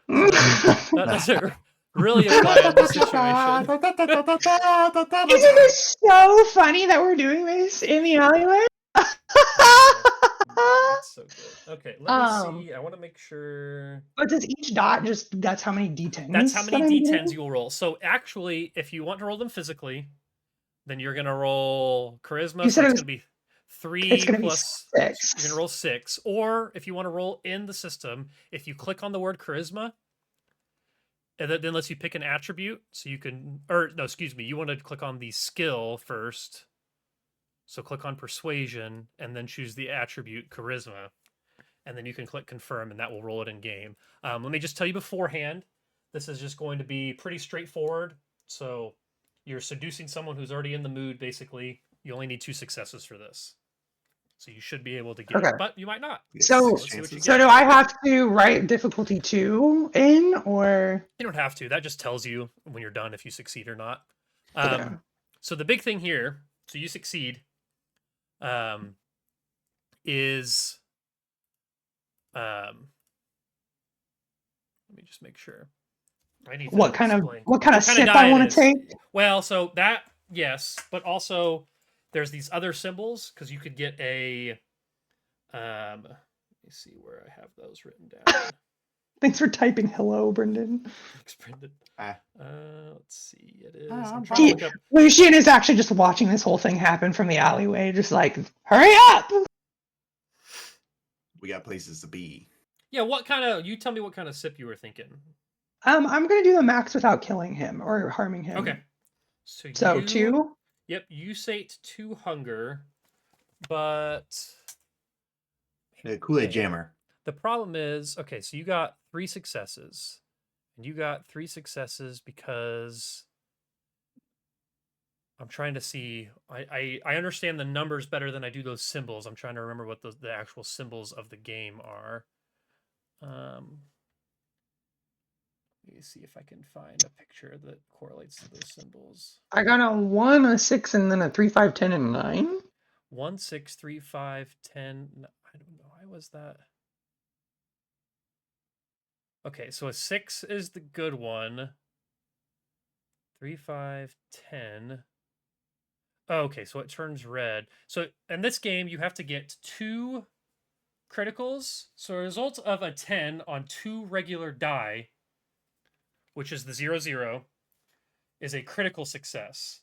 That doesn't really apply in this situation. Isn't it so funny that we're doing this in the alleyway? That's so good. Okay, let me see. I want to make sure. But does each dot that's how many d10s? That's how many d10s you will roll. So actually, if you want to roll them physically, then you're going to roll charisma. So it's going to be 3 plus 6. You're going to roll 6. Or if you want to roll in the system, if you click on the word charisma, and then lets you pick an attribute. So you can, you want to click on the skill first. So click on persuasion and then choose the attribute charisma. And then you can click confirm and that will roll it in game. Let me just tell you beforehand, this is just going to be pretty straightforward. So you're seducing someone who's already in the mood, basically. You only need 2 successes for this. So you should be able to get it, but you might not. So do I have to write difficulty 2 in, or? You don't have to. That just tells you when you're done if you succeed or not. So the big thing here, so you succeed, is let me just make sure. I need what kind of sip I want to take? Well, so that yes, but also there's these other symbols because you could get a let me see where I have those written down. Thanks for typing hello, Brendan. Thanks, Brendan. Ah. Let's see. It is. I'm I'm trying to look up. Lucian is actually just watching this whole thing happen from the alleyway, just like, hurry up! We got places to be. Yeah, what kind of? You tell me what kind of sip you were thinking. I'm gonna do the max without killing him or harming him. Okay. So 2. Yep, you sate 2 hunger, but Kool-Aid Jammer. the problem is, okay, so you got 3 successes. And you got 3 successes because I'm trying to see. I understand the numbers better than I do those symbols. I'm trying to remember what the actual symbols of the game are. Let me see if I can find a picture that correlates to those symbols. I got a 1, a 6, and then a 3, 5, 10, and 9. 1, 6, 3, 5, 10. I don't know. Why was that? Okay, so a 6 is the good one. 3, 5, 10. Oh, okay, so it turns red. So in this game, you have to get 2 criticals. So a result of a 10 on 2 regular die, which is the 0, 0, is a critical success.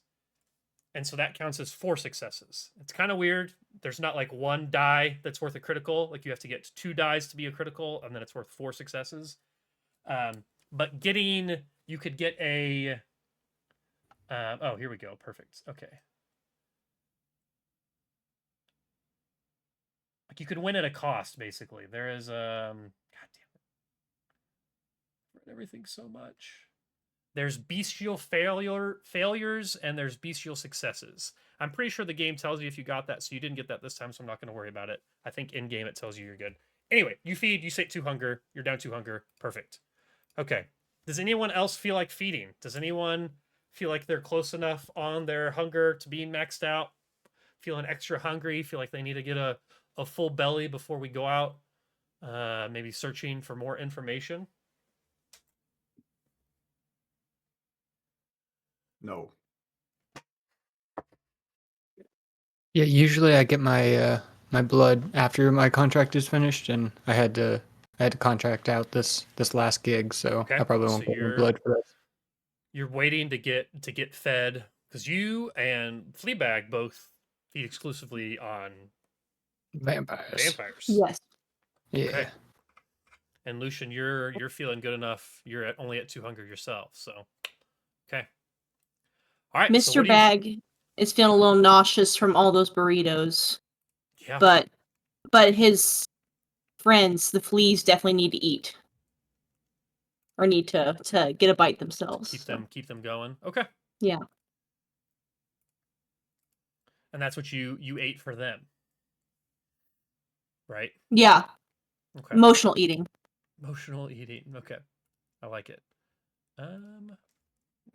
And so that counts as 4 successes. It's kind of weird. There's not like 1 die that's worth a critical. Like you have to get 2 dies to be a critical, and then it's worth 4 successes. But you could get a. Oh, here we go. Perfect. Okay. Like you could win at a cost, basically. There is God damn it. I've read everything so much. There's bestial failures and there's bestial successes. I'm pretty sure the game tells you if you got that, so you didn't get that this time, so I'm not going to worry about it. I think in game it tells you you're good. Anyway, you feed, you sate 2 hunger, you're down 2 hunger. Perfect. Okay. Does anyone else feel like feeding? Does anyone feel like they're close enough on their hunger to being maxed out? Feeling extra hungry? Feel like they need to get a full belly before we go out? Maybe searching for more information? No. Yeah, usually I get my my blood after my contract is finished, and I had to contract out this last gig, so Okay, I probably so won't get my blood for this. You're waiting to get fed because you and Fleabag both feed exclusively on Vampires. Yes. Yeah. Okay. And Lucian, you're feeling good enough. You're only at 2 hunger yourself, so okay. All right, so Mr. Bag is feeling a little nauseous from all those burritos. Yeah. But his friends, the fleas, definitely need to eat. Or need to get a bite themselves. Keep them going. Okay. Yeah. And that's what you ate for them. Right? Yeah. Okay. Emotional eating. Emotional eating. Okay. I like it. Let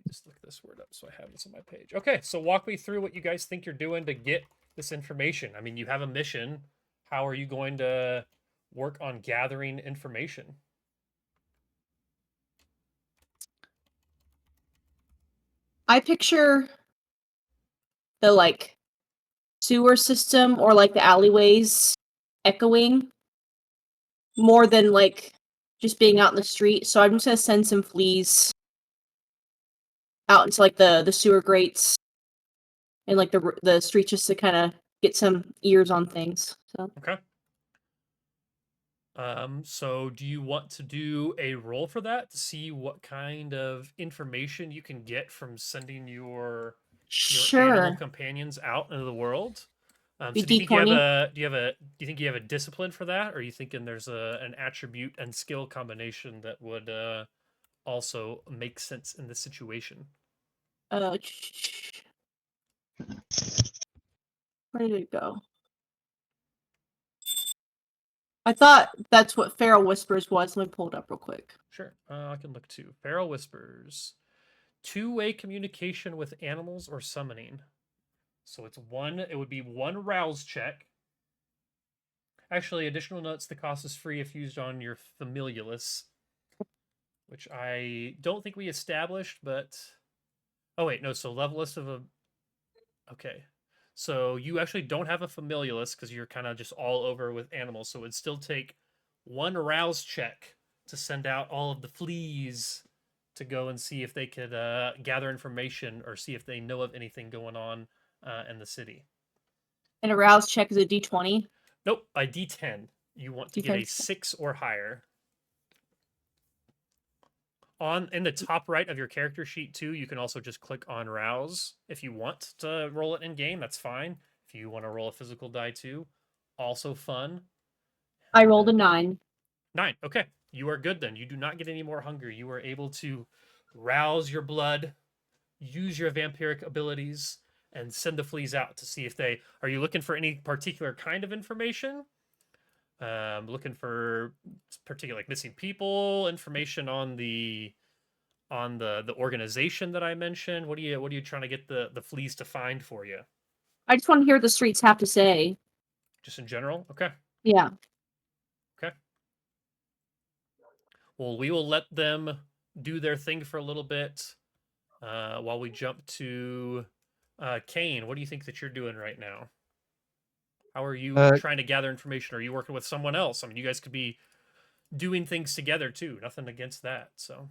me just look this word up so I have this on my page. Okay, so walk me through what you guys think you're doing to get this information. I mean, you have a mission. How are you going to work on gathering information? I picture the like sewer system or like the alleyways echoing more than like just being out in the street. So I'm just gonna send some fleas out into like the sewer grates and like the streets just to kind of get some ears on things. So Okay. So do you want to do a roll for that to see what kind of information you can get from sending your animal companions out into the world? So do you think you have a discipline for that, or are you thinking there's an attribute and skill combination that would also make sense in this situation? where did it go? I thought that's what Feral Whispers was. Let me pull it up real quick. Sure, I can look too. Feral Whispers, 2-way communication with animals or summoning. So it would be 1 rouse check. Actually, additional notes, the cost is free if used on your familialis, which I don't think we established, but oh wait, no, so levelist of a okay. So you actually don't have a familialis because you're kind of just all over with animals, so it would still take 1 rouse check to send out all of the fleas to go and see if they could gather information or see if they know of anything going on in the city. And a rouse check is a D20. Nope, a D10. You want to get a D10. 6 or higher. In the top right of your character sheet too, you can also just click on rouse if you want to roll it in game. That's fine. If you want to roll a physical die too, also fun. I rolled a 9. 9. Okay, you are good then. You do not get any more hunger. You are able to rouse your blood, use your vampiric abilities, and send the fleas out to see if they are. You looking for any particular kind of information? Looking for particular like missing people information on the organization that I mentioned. What are you trying to get the fleas to find for you? I just want to hear what the streets have to say. Just in general? Okay. Yeah. Okay. Well, we will let them do their thing for a little bit while we jump to Kane. What do you think that you're doing right now? How are you trying to gather information? Are you working with someone else? I mean, you guys could be doing things together too. Nothing against that. So.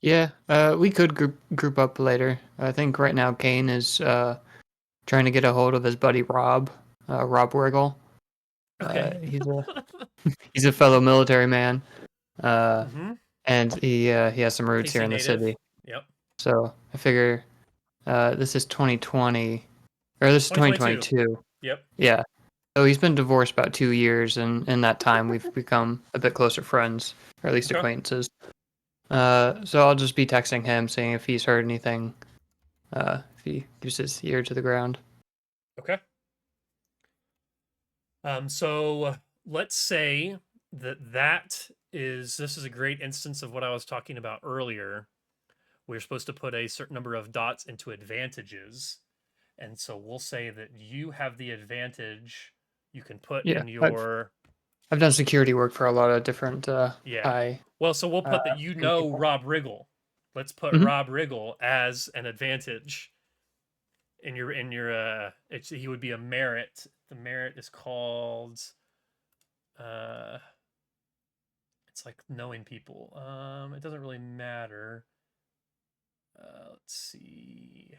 Yeah, we could group up later. I think right now Kane is trying to get a hold of his buddy Rob, Rob Wiggle. Okay. He's a fellow military man, Mm-hmm. and he has some roots here in the city. Yep. So I figure this is 2020, or this is 2022. Yep. Yeah. So he's been divorced about 2 years, and in that time we've become a bit closer friends, or at least acquaintances. So I'll just be texting him, seeing if he's heard anything, if he gives his ear to the ground. Okay. So let's say this is a great instance of what I was talking about earlier. We're supposed to put a certain number of dots into advantages. And so we'll say that you have the advantage. You can put in your... I've done security work for a lot of different Well, so we'll put that people. Rob Riggle. Let's put Rob Riggle as an advantage. He would be a merit. The merit is called it's like knowing people. It doesn't really matter. Let's see.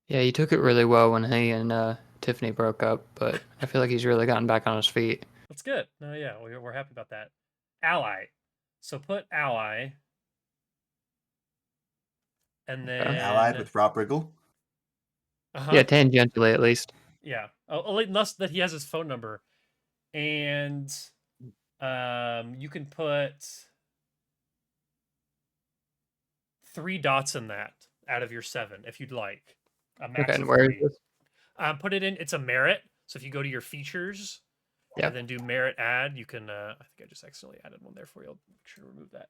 Yeah, he took it really well when he and Tiffany broke up, but I feel like he's really gotten back on his feet. That's good. No, yeah, we're happy about that. Ally. So put ally. And then allied with Rob Riggle. Yeah, tangentially at least. Yeah, unless that he has his phone number, and you can put 3 dots in that out of your 7 if you'd like. A max Okay, and of where 3. is this? Put it in. It's a merit. So if you go to your features, and then do merit add, you can. I think I just accidentally added one there for you. I'll make sure to remove that.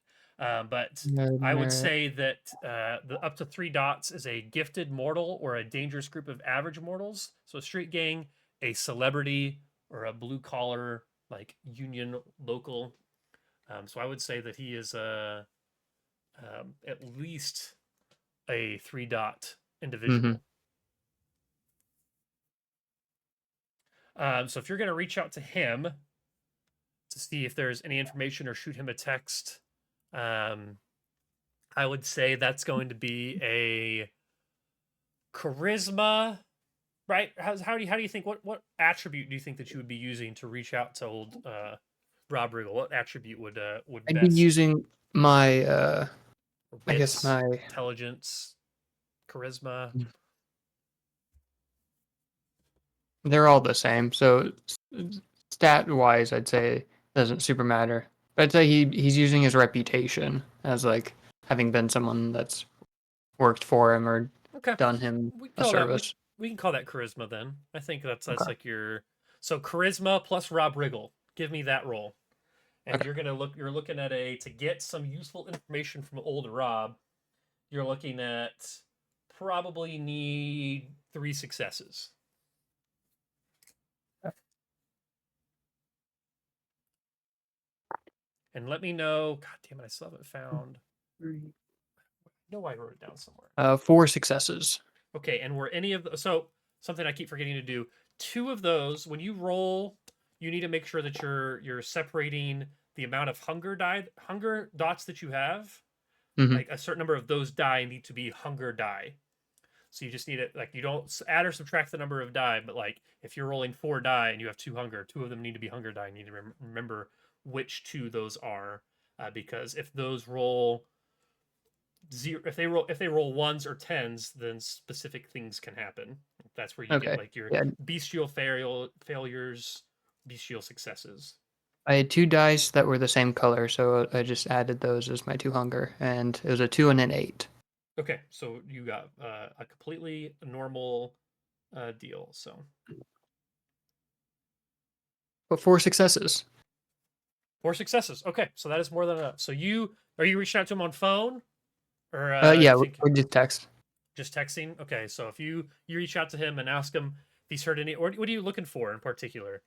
But I would say that the up to 3 dots is a gifted mortal or a dangerous group of average mortals. So a street gang, a celebrity, or a blue collar like union local. So I would say that he is at least a 3-dot individual. So if you're going to reach out to him to see if there's any information or shoot him a text, I would say that's going to be a charisma, right? How do you think, what attribute do you think that you would be using to reach out to old Rob Riggle? What attribute would I'd best? be using my Wits, I guess my intelligence, charisma. They're all the same. So stat wise, I'd say it doesn't super matter. But I'd say he's using his reputation as like having been someone that's worked for him or done him a service. We can call that charisma then. I think that's like your charisma plus Rob Riggle. Give me that roll. And you're looking at to get some useful information from old Rob, you're looking at probably need 3 successes. And let me know. God damn it, I still haven't found. I know I wrote it down somewhere. 4 successes. Okay, and were any of so something I keep forgetting to do. 2 of those, when you roll you need to make sure that you're separating the amount of hunger dots that you have. Mhm. Like a certain number of those die need to be hunger die. So you just need it, like, you don't add or subtract the number of die, but like if you're rolling 4 die and you have 2 hunger, 2 of them need to be hunger die. You need to remember which 2 those are, because if those roll zero, if they roll ones or tens, then specific things can happen. That's where you get Okay. like your Yeah. bestial failures, bestial successes. I had 2 dice that were the same color, so I just added those as my 2 hunger, and it was a 2 and an 8. Okay, so you got a completely normal deal. So But 4 successes. 4 successes. Okay, so that is more than enough. So are you reaching out to him on phone, or Yeah, you think we just text. just texting? Okay, so if you reach out to him and ask him if he's heard any, or what are you looking for in particular?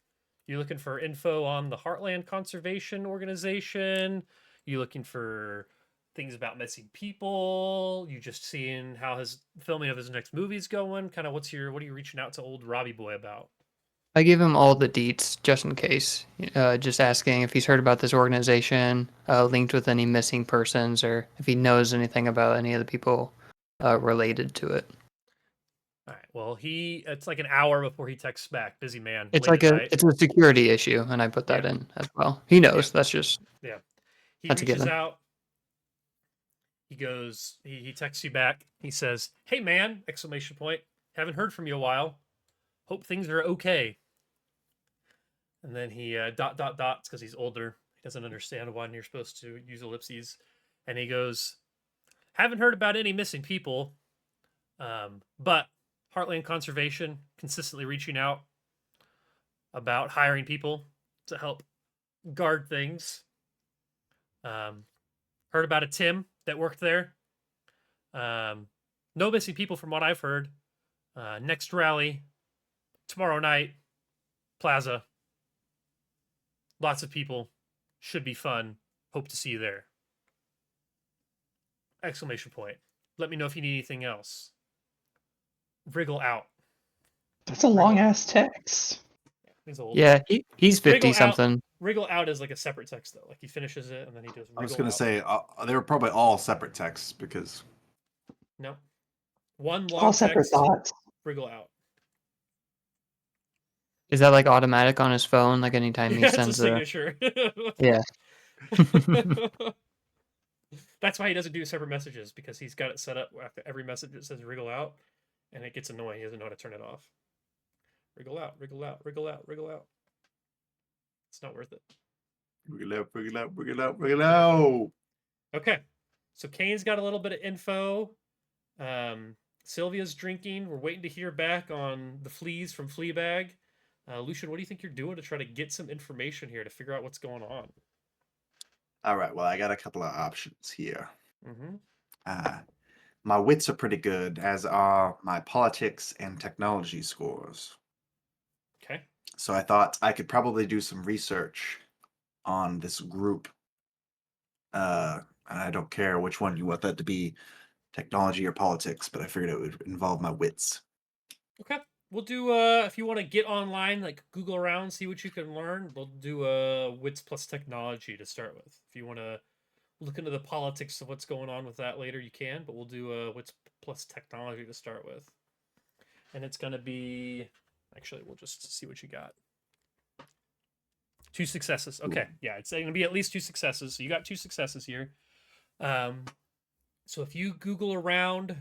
You looking for info on the Heartland Conservation Organization? You looking for things about missing people? You just seeing how his filming of his next movie's going? Kind of what are you reaching out to old Robbie boy about? I gave him all the deets just in case. Just asking if he's heard about this organization, linked with any missing persons, or if he knows anything about any of the people related to it. All right. Well, it's like an hour before he texts back. Busy man, It's late like at night. it's a security issue, and I put that Yeah. in as well. He knows. Yeah. That's just Yeah. He that's a reaches given. out. He goes. He texts you back. He says, "Hey man!" Exclamation point. Haven't heard from you a while. Hope things are okay. And then he dots because he's older. He doesn't understand why you're supposed to use ellipses. And he goes, "Haven't heard about any missing people, but Heartland Conservation consistently reaching out about hiring people to help guard things. Heard about a Tim that worked there. No missing people from what I've heard. Next rally tomorrow night, Plaza. Lots of people. Should be fun. Hope to see you there." Exclamation point. Let me know if you need anything else. Wriggle out. That's a long ass text. He's old. Yeah, he's 50 Wriggle out. something. Wriggle out is like a separate text though. Like he finishes it and then he does. I was Wriggle gonna out. say they were probably all separate texts because No. One long All separate text. thoughts. Wriggle out. Is that like automatic on his phone? Like anytime he Yeah, it's a sends a signature. yeah. That's why he doesn't do separate messages, because he's got it set up after every message that says wriggle out, and it gets annoying. He doesn't know how to turn it off. Wriggle out, wriggle out, wriggle out, wriggle out. It's not worth it. bring it out, bring it out, bring it out, bring it out. Okay, so Kane's got a little bit of info. Sylvia's drinking. We're waiting to hear back on the fleas from Fleabag. Lucian, what do you think you're doing to try to get some information here to figure out what's going on? All right, well, I got a couple of options here. Mm-hmm. My wits are pretty good, as are my politics and technology scores. Okay. So I thought I could probably do some research on this group. And I don't care which one you want that to be, technology or politics, but I figured it would involve my wits. Okay. We'll do if you want to get online, like Google around, see what you can learn, we'll do wits plus technology to start with. If you want to look into the politics of what's going on with that later, you can, but we'll do wits plus technology to start with. And it's going to be, actually, we'll just see what you got. 2 successes. Okay. Yeah, it's going to be at least 2 successes. So you got 2 successes here. So if you Google around,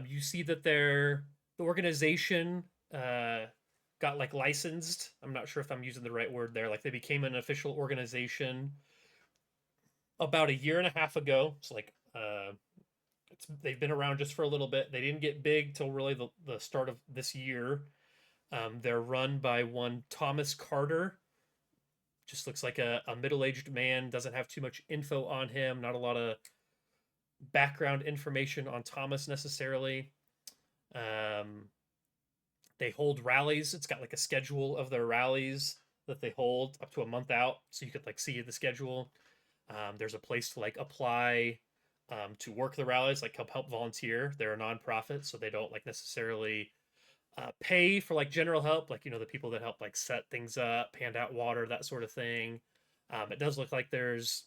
you see that the organization got like licensed. I'm not sure if I'm using the right word there. Like they became an official organization about a year and a half ago. It's like they've been around just for a little bit. They didn't get big till really the start of this year. They're run by one Thomas Carter. Just looks like a middle-aged man. Doesn't have too much info on him. Not a lot of background information on Thomas necessarily. They hold rallies. It's got like a schedule of their rallies that they hold up to a month out, so you could like see the schedule. There's a place to like apply to work the rallies, like help volunteer. They're a nonprofit, so they don't like necessarily pay for like general help, like the people that help like set things up, hand out water, that sort of thing. It does look like there's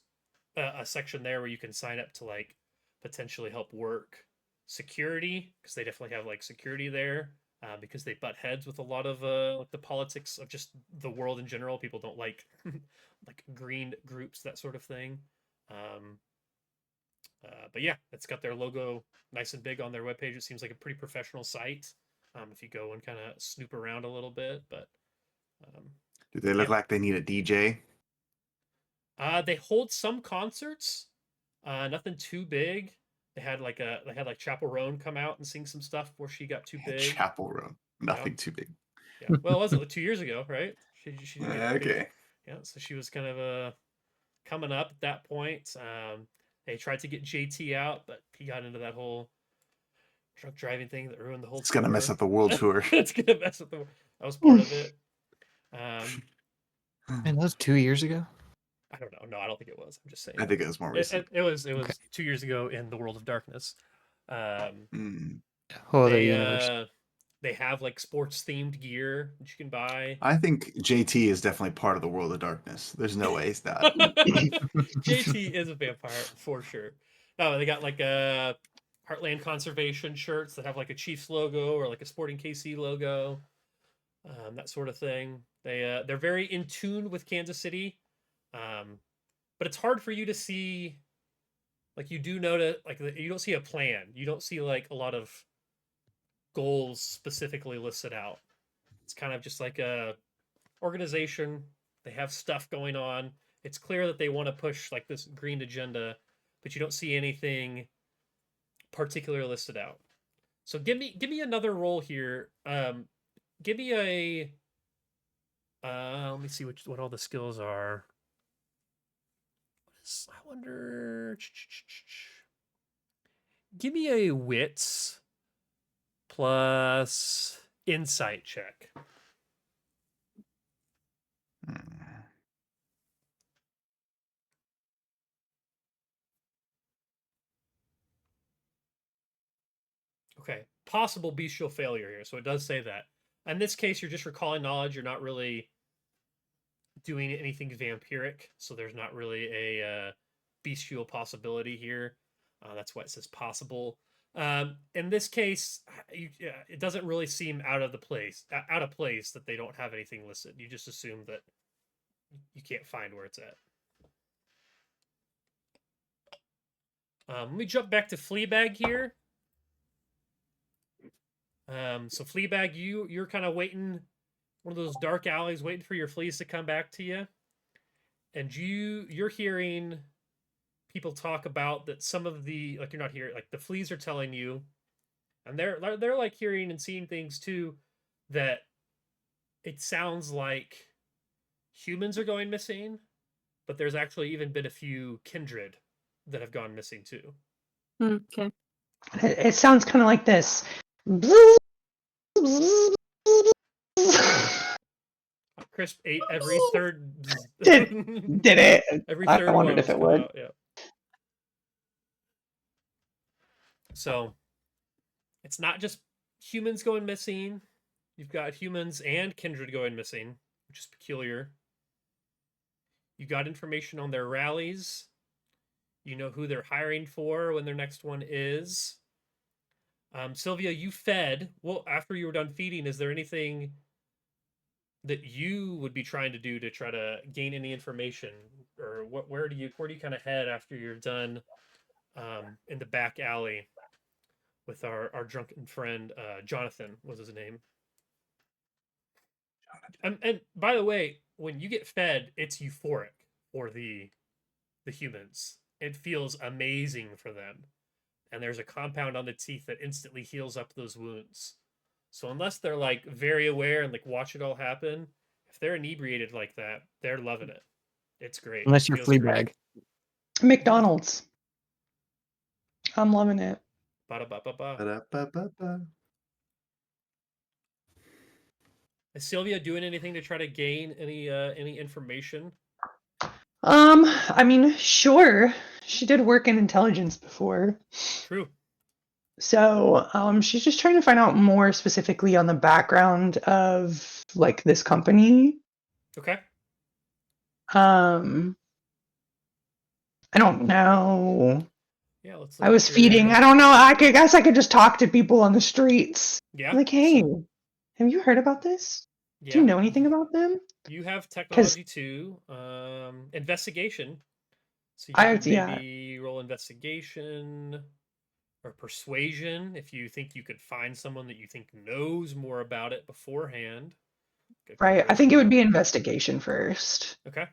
a section there where you can sign up to like potentially help work security, because they definitely have like security there, because they butt heads with a lot of like the politics of just the world in general. People don't like like green groups, that sort of thing. Um, but yeah, it's got their logo nice and big on their webpage. It seems like a pretty professional site, if you go and kind of snoop around a little bit. But um, Do they look yeah. like they need a DJ? They hold some concerts, nothing too big. They had Chapel Roan come out and sing some stuff before she got too big. Chapel Roan, nothing too big. Yeah. Well, was it like 2 years ago, right? She did get big. Okay. Yeah. So she was kind of coming up at that point. They tried to get JT out, but he got into that whole drunk driving thing that ruined the whole. It's gonna mess up the world tour. It's gonna mess up the. That was part of it. And that was 2 years ago. I don't know. No, I don't think it was. I'm just saying. I think it was more recent. It was Okay. 2 years ago in the World of Darkness. Oh, the universe. They have like sports themed gear that you can buy. I think JT is definitely part of the World of Darkness. There's no way he's not. JT is a vampire for sure. Oh, they got like Heartland Conservation shirts that have like a Chiefs logo or like a Sporting KC logo, that sort of thing. They're very in tune with Kansas City, but it's hard for you to see. Like you do notice, like you don't see a plan. You don't see like a lot of goals specifically listed out. It's kind of just like a organization. They have stuff going on. It's clear that they want to push like this green agenda, but you don't see anything particularly listed out. So give me another role here. Give me a. Let me see what all the skills are. I wonder. Give me a wits plus insight check. Okay, possible bestial failure here. So it does say that. In this case, you're just recalling knowledge. You're not really doing anything vampiric, so there's not really a bestial possibility here. That's why it says possible. In this case, it doesn't really seem out of place that they don't have anything listed. You just assume that you can't find where it's at. Let me jump back to Fleabag here. So Fleabag, you're kind of waiting, one of those dark alleys, waiting for your fleas to come back to you, and you're hearing people talk about that some of the, like, you're not hearing, like the fleas are telling you, and they're like hearing and seeing things too, that it sounds like humans are going missing, but there's actually even been a few kindred that have gone missing too. Okay. It sounds kind of like this. Crisp ate every third. Did it? Every I third wondered one if it was would. out, yeah. So it's not just humans going missing. You've got humans and kindred going missing, which is peculiar. You got information on their rallies. You know who they're hiring for when their next one is. Sylvia, you fed. Well, after you were done feeding, is there anything that you would be trying to do to try to gain any information, or where do you kind of head after you're done in the back alley with our drunken friend Jonathan was his name. And by the way, when you get fed, it's euphoric for the humans. It feels amazing for them. And there's a compound on the teeth that instantly heals up those wounds. So unless they're like very aware and like watch it all happen, if they're inebriated like that, they're loving it. It's great. Unless you're Fleabag. McDonald's. I'm loving it. Ba-da-ba-ba-ba. Ba-da-ba-ba-ba. Is Sylvia doing anything to try to gain any information? I mean, sure. She did work in intelligence before. True. So she's just trying to find out more specifically on the background of like this company. Okay. I don't know. Yeah, let's I look was at feeding. your... I don't know. Guess I could just talk to people on the streets. Yeah. Like, hey, So, have you heard about this? Do you yeah. know anything about them? You have Because technology too. Investigation. So you could yeah, maybe roll investigation or persuasion if you think you could find someone that you think knows more about it beforehand. Get right. I think it would charisma. be investigation first. Okay.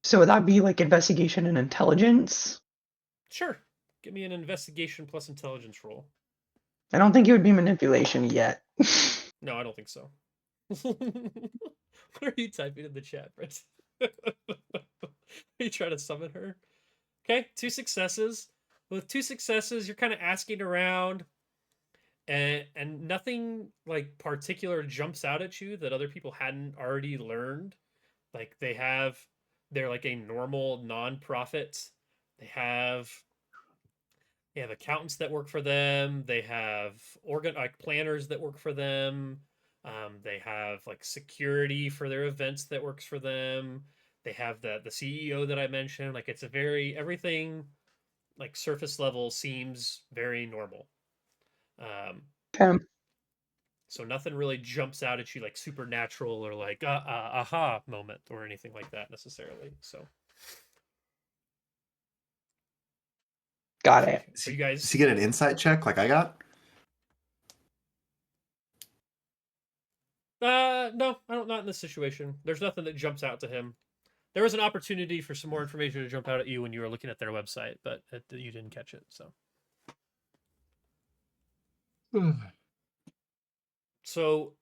So would that be like investigation and intelligence? Sure. Give me an investigation plus intelligence roll. I don't think it would be manipulation yet. No, I don't think so. What are you typing in the chat, Brett? Are you trying to summon her? Okay, 2 successes. With 2 successes, you're kind of asking around, and nothing like particular jumps out at you that other people hadn't already learned. Like they're like a normal nonprofit. They have accountants that work for them. They have like planners that work for them. They have like security for their events that works for them. They have the CEO that I mentioned. Like it's a very everything like surface level seems very normal. Um, Okay. so nothing really jumps out at you like supernatural or like aha moment or anything like that necessarily. So Got it. are you Does guys? he get an insight check like I got? No, I don't. Not in this situation. There's nothing that jumps out to him. There was an opportunity for some more information to jump out at you when you were looking at their website, but you didn't catch it. So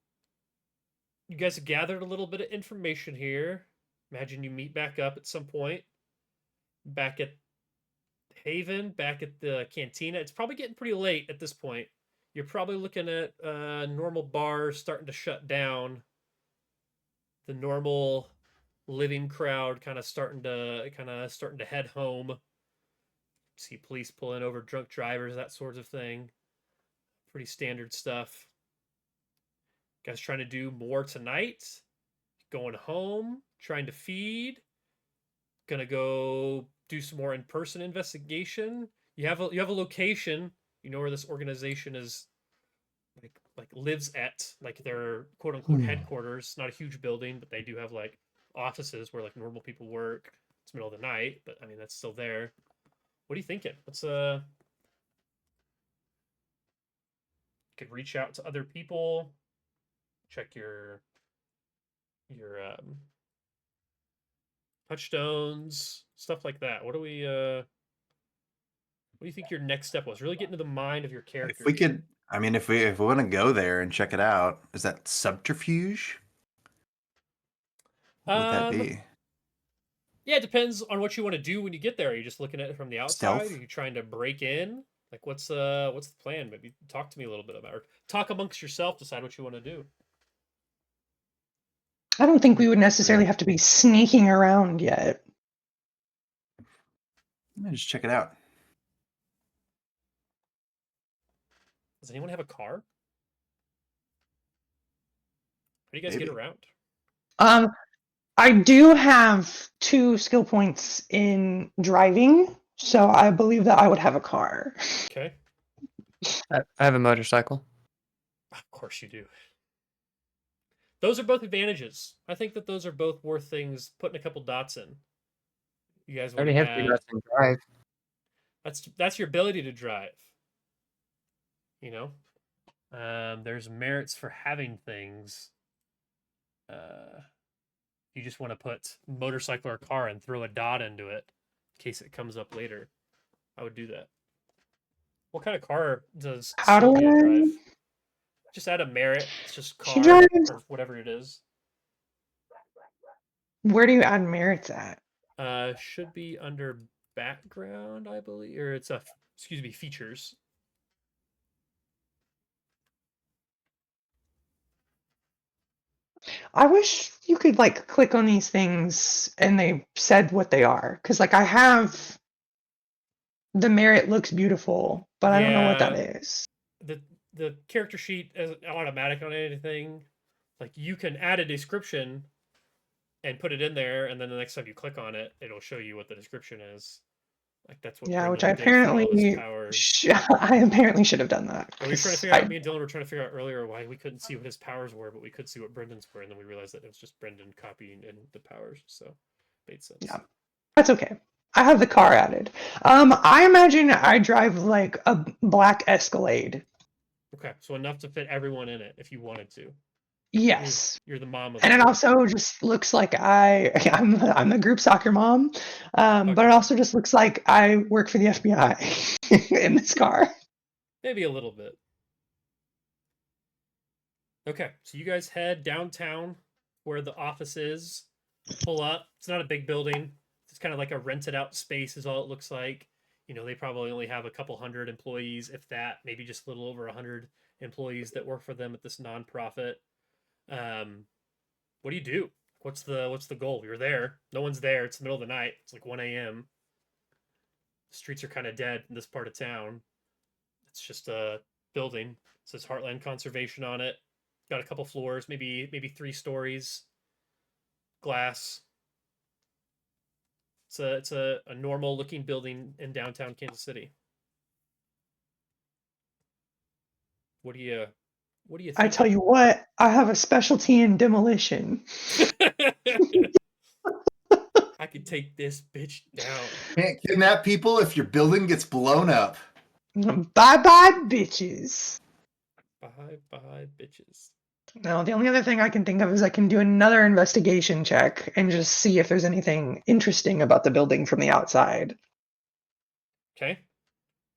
you guys have gathered a little bit of information here. Imagine you meet back up at some point, back at Haven, back at the cantina. It's probably getting pretty late at this point. You're probably looking at normal bars starting to shut down. The normal living crowd kind of starting to head home. See police pulling over drunk drivers, that sort of thing. Pretty standard stuff. Guys trying to do more tonight. Going home, trying to feed. Gonna go do some more in-person investigation. You have a location. You know where this organization is like lives at, like their quote unquote headquarters. Not a huge building, but they do have like offices where like normal people work. It's middle of the night, but I mean that's still there. What are you thinking? Let's could reach out to other people, check your touchstones, stuff like that. What do you think your next step was? Really get into the mind of your character. If we could, I mean, if we want to go there and check it out, is that subterfuge? What would that be? Yeah, it depends on what you want to do when you get there. Are you just looking at it from the outside? Stealth? Are you trying to break in? Like what's the plan? Maybe talk to me a little bit about it. Or talk amongst yourself, decide what you want to do. I don't think we would necessarily have to be sneaking around yet. Let me just check it out. Does anyone have a car? How do you guys get around? I do have 2 skill points in driving, so I believe that I would have a car. Okay. I have a motorcycle. Of course you do. Those are both advantages. I think that those are both worth things, putting a couple dots in. You guys I already have 3 dots in drive. That's your ability to drive. You know? There's merits for having things. You just want to put motorcycle or car and throw a dot into it in case it comes up later. I would do that. What kind of car does Sylvia drive? Just add a merit. It's just car or whatever it is. Where do you add merits at? Should be under background, I believe, or it's features. I wish you could like click on these things and they said what they are, because like I have The merit looks beautiful, but I don't know what that Yeah. is. The character sheet isn't automatic on anything. Like you can add a description and put it in there, and then the next time you click on it, it'll show you what the description is. Like that's what Yeah, which I Brendan did for all his apparently powers. I apparently should have done that. And we were trying to 'cause figure out. I Me and Dylan were trying to figure out earlier why we couldn't see what his powers were, but we could see what Brendan's were, and then we realized that it was just Brendan copying in the powers. So, made sense. Yeah. That's okay. I have the car added. I imagine I drive like a black Escalade. Okay, so enough to fit everyone in it if you wanted to. Yes. You're the mom of And the it group. also just looks like I'm the group soccer mom. But Okay. it also just looks like I work for the FBI in this car. Maybe a little bit. Okay, so you guys head downtown where the office is. Pull up. It's not a big building. It's kind of like a rented out space is all it looks like. You know, they probably only have a couple hundred employees, if that, maybe just a little over 100 employees that work for them at this nonprofit. What do you do? What's the goal? You're there. No one's there. It's the middle of the night. It's like 1 a.m. The streets are kind of dead in this part of town. It's just a building. It says Heartland Conservation on it. Got a couple floors, maybe 3 stories. Glass. It's a normal looking building in downtown Kansas City. What do you think? I tell you what, I have a specialty in demolition. I could take this bitch down. Can't kidnap people if your building gets blown up. Bye-bye, bitches. Bye, bitches. No, the only other thing I can think of is I can do another investigation check and just see if there's anything interesting about the building from the outside. Okay.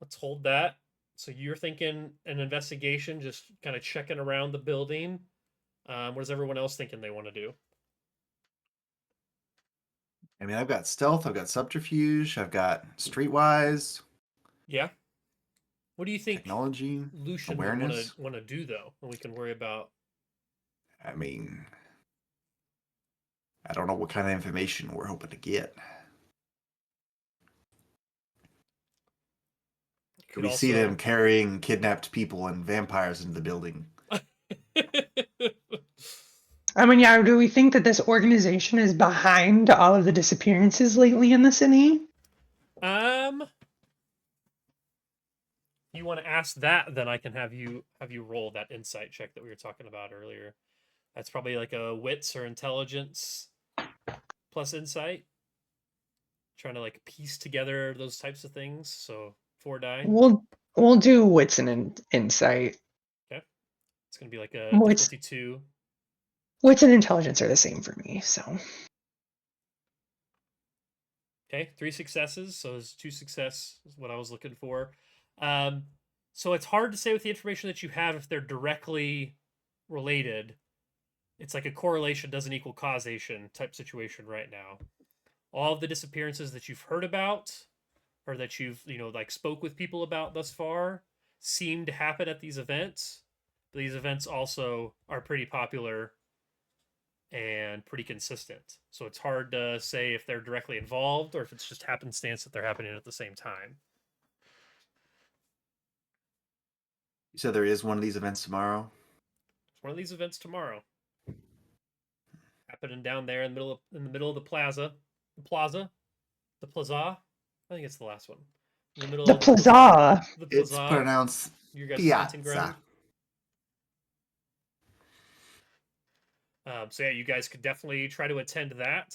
Let's hold that. So you're thinking an investigation, just kind of checking around the building. What is everyone else thinking they want to do? I mean, I've got stealth, I've got subterfuge, I've got streetwise. Yeah. What do you think technology, Lucian awareness. would want to do though, and we can worry about? I mean, I don't know what kind of information we're hoping to get. Could we see them carrying kidnapped people and vampires into the building? I mean, yeah, do we think that this organization is behind all of the disappearances lately in the city? You want to ask that, then I can have you roll that insight check that we were talking about earlier. That's probably like a wits or intelligence plus insight. Trying to like piece together those types of things. So 4 die. We'll do wits and insight. Okay. It's gonna be like a Wits, difficulty 2. Wits and intelligence are the same for me, so. Okay, 3 successes. So it's 2 success is what I was looking for. So it's hard to say with the information that you have if they're directly related. It's like a correlation doesn't equal causation type situation right now. All of the disappearances that you've heard about or that you've, like spoke with people about thus far seem to happen at these events. But these events also are pretty popular and pretty consistent. So it's hard to say if they're directly involved or if it's just happenstance that they're happening at the same time. You said there is one of these events tomorrow? It's one of these events tomorrow. Happening down there in the middle of the plaza. The plaza. I think it's the last one. In the middle The of plaza. The It's plaza. pronounced Your guys' hunting piazza. ground. So yeah, you guys could definitely try to attend that.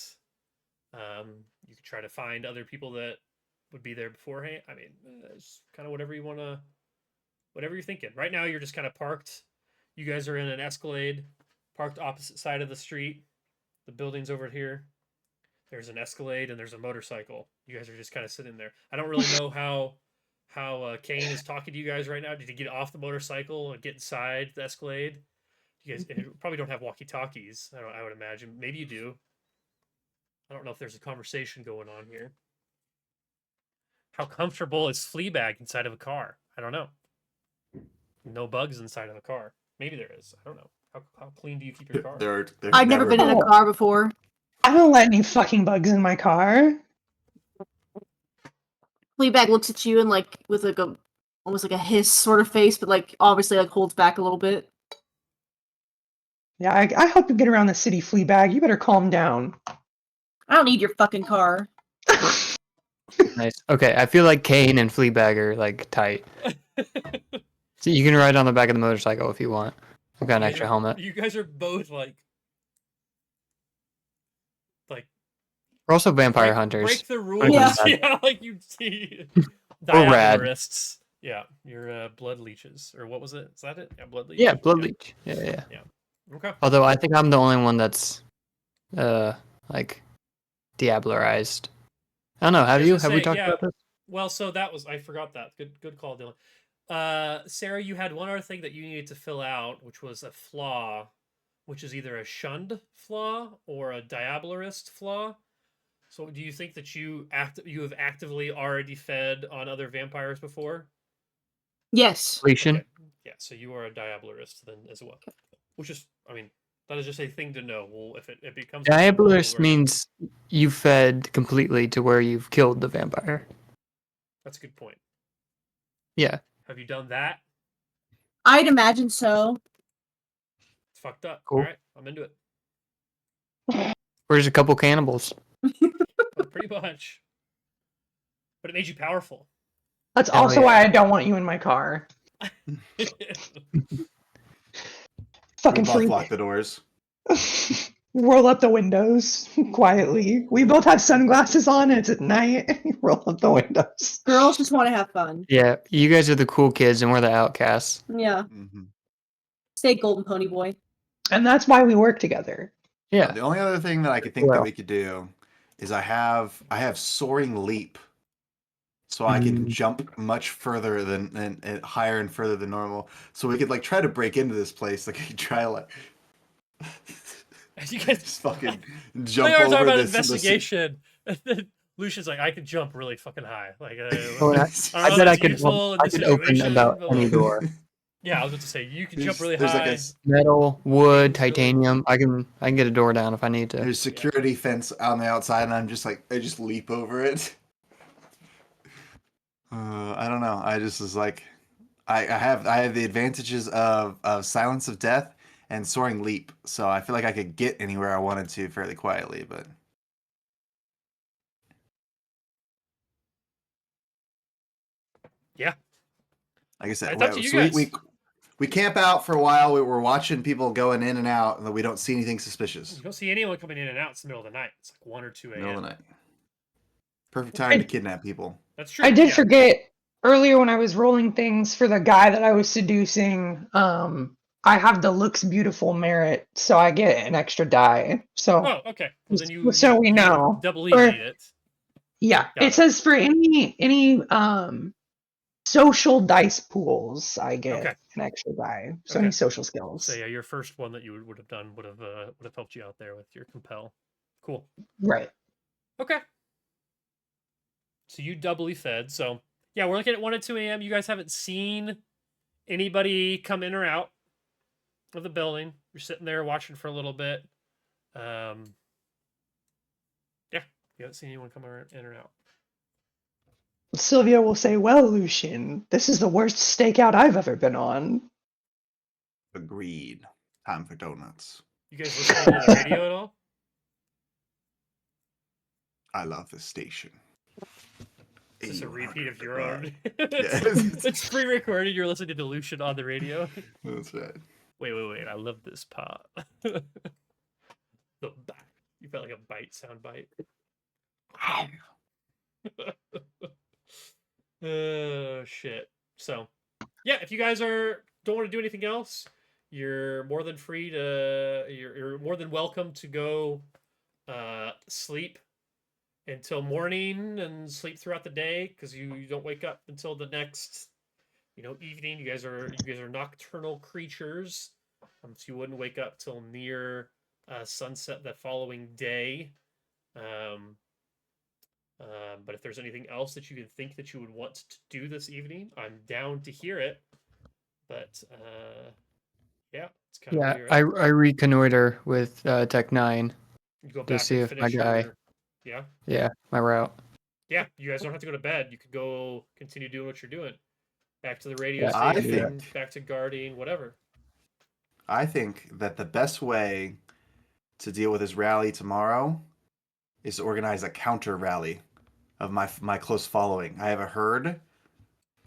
You could try to find other people that would be there beforehand. I mean, it's kind of whatever you're thinking. Right now, you're just kind of parked. You guys are in an Escalade, parked opposite side of the street. The building's over here. There's an Escalade and there's a motorcycle. You guys are just kind of sitting there. I don't really know how Kane is talking to you guys right now. Did you get off the motorcycle and get inside the Escalade? You guys probably don't have walkie-talkies. I would imagine. Maybe you do. I don't know if there's a conversation going on here. How comfortable is Fleabag inside of a car? I don't know. No bugs inside of a car. Maybe there is. I don't know. How clean do you keep your car? I've never been in a car before. I don't let any fucking bugs in my car. Fleabag looks at you and like with like a almost like a hiss sort of face, but like obviously like holds back a little bit. Yeah, I help you get around the city, Fleabag. You better calm down. I don't need your fucking car. Nice. Okay, I feel like Kane and Fleabag are like tight. So you can ride on the back of the motorcycle if you want. I've got an extra helmet. You guys are both like We're also vampire break, hunters. break the rules. Yeah. Yeah, like you see We're rad. diabolarists. Yeah, you're blood leeches, or what was it? Is that it? Yeah, blood leech. Yeah, blood leech. Yeah. Okay. Although I think I'm the only one that's like diablerized. I don't know. Have was you? gonna Have we say, talked yeah. about this? Well, so that was I forgot that. Good call, Dylan. Sarah, you had one other thing that you needed to fill out, which was a flaw, which is either a shunned flaw or a diablerist flaw. So, do you think that you have actively already fed on other vampires before? Yes. Depletion. Okay. Yeah, so you are a diablerist then as well, which is, I mean, that is just a thing to know. Well, if it becomes Diabolist means you fed completely to where you've killed the vampire. That's a good point. Yeah. Have you done that? I'd imagine so. It's fucked up. Cool. All right, I'm into it. Where's a couple cannibals? Pretty much. But it made you powerful. That's Hell also yeah. why I don't want you in my car. Fucking We both freak. lock the doors. Roll up the windows quietly. We both have sunglasses on and it's at night. Roll up the windows. Girls just want to have fun. Yeah, you guys are the cool kids and we're the outcasts. Yeah. Mm-hmm. Say golden pony boy. And that's why we work together. Yeah. The only other thing that I could think that we could do is I have soaring leap, so I can jump much further than higher and further than normal. So we could like try to break into this place. Like I could try like You guys just fucking we jump are talking over about this investigation. Lucian's like, I could jump really fucking high. Like, Oh, I I don't know bet if I it's could. useful in I this could open situation, about but, any like, door. Yeah, I was about to say you can jump really there's high. like Metal, wood, Really- titanium. I can get a door down if I need to. there's security fence on the outside, and I'm just like I just leap over it. I don't know. I just was like, I have the advantages of silence of death and soaring leap, so I feel like I could get anywhere I wanted to fairly quietly. But Yeah. like I said, It's up to you so guys. we camp out for a while. We're watching people going in and out, and we don't see anything suspicious. You don't see anyone coming in and out. It's the middle of the night. It's like 1 or 2 a.m. Middle of the night. Perfect time to kidnap people. That's true. I did yeah. forget earlier when I was rolling things for the guy that I was seducing. I have the looks beautiful merit, so I get an extra die. So, Oh, okay. Well, then you we know. doubly Or- need it. Yeah, Got it it. says for any social dice pools, I get Okay. an extra die. So Okay. any social skills. So yeah, your first one that you would have done would have helped you out there with your compel. Cool. Right. Okay. So you doubly fed. So yeah, we're looking at 1 or 2 a.m. You guys haven't seen anybody come in or out of the building. You're sitting there watching for a little bit. Yeah, you haven't seen anyone come in or out. Sylvia will say, "Well, Lucian, this is the worst stakeout I've ever been on." Agreed. Time for donuts. You guys listening to the radio at all? I love this station. Is this a repeat of your 8100. own? Yeah. It's pre-recorded. You're listening to Lucian on the radio. That's right. Wait. I love this part. The bite. You felt like a bite sound bite. Oh shit. So yeah, if you guys don't want to do anything else, you're more than free to you're more than welcome to go sleep until morning and sleep throughout the day, because you don't wake up until the next evening. You guys are nocturnal creatures, so you wouldn't wake up till near sunset that following day. But if there's anything else that you can think that you would want to do this evening, I'm down to hear it. But yeah, it's kind of Yeah, I reconnoiter with Tech 9 you go to back see and if my finish guy. your... Yeah. Yeah, my route. Yeah, you guys don't have to go to bed. You could go continue doing what you're doing. Back to the radio Yeah, I station, think back to guarding, whatever. I think that the best way to deal with this rally tomorrow is to organize a counter rally of my close following. I have a herd,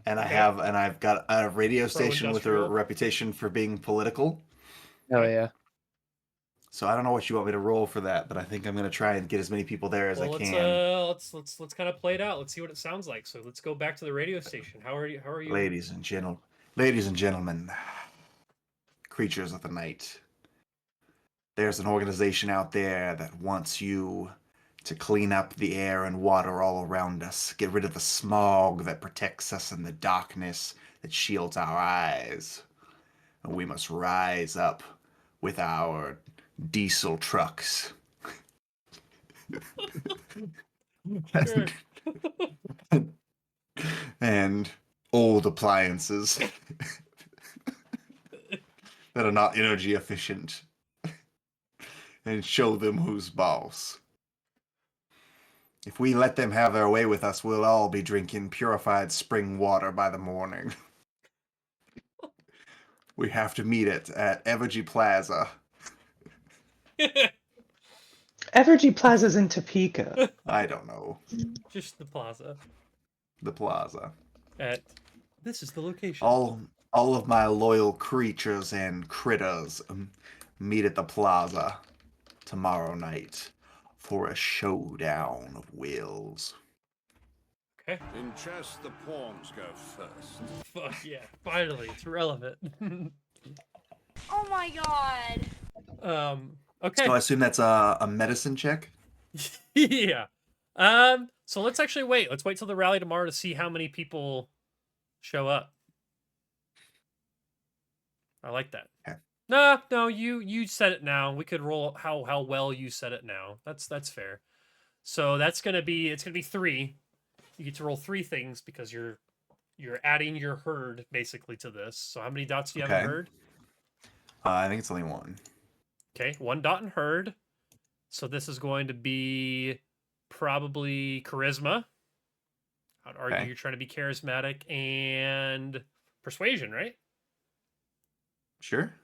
and Okay. I've got a radio station with a Pro-industrial. reputation for being political. Oh yeah. So I don't know what you want me to roll for that, but I think I'm gonna try and get as many people there as I Well, can. let's kind of play it out. Let's see what it sounds like. So let's go back to the radio station. How are you? Ladies and gentlemen, creatures of the night. There's an organization out there that wants you to clean up the air and water all around us, get rid of the smog that protects us and the darkness that shields our eyes. And we must rise up with our diesel trucks. Sure. And old appliances that are not energy efficient. And show them who's boss. If we let them have their way with us, we'll all be drinking purified spring water by the morning. We have to meet it at Evergy Plaza. Evergy Plaza's in Topeka. I don't know. Just the plaza. The plaza. This is the location. All of my loyal creatures and critters meet at the plaza tomorrow night for a showdown of wills. Okay. In chess, the pawns go first. Fuck yeah! Finally, it's relevant. Oh my god. Okay. So I assume that's a medicine check? Yeah. So let's actually wait. Let's wait till the rally tomorrow to see how many people show up. I like that. Okay. No, you said it now. We could roll how well you said it now. That's fair. So it's gonna be 3. You get to roll 3 things because you're adding your herd basically to this. So how many dots do you have in Okay. herd? I think it's only 1. Okay, 1 dot in herd. So this is going to be probably charisma. I'd argue Okay. you're trying to be charismatic and persuasion, right? Sure.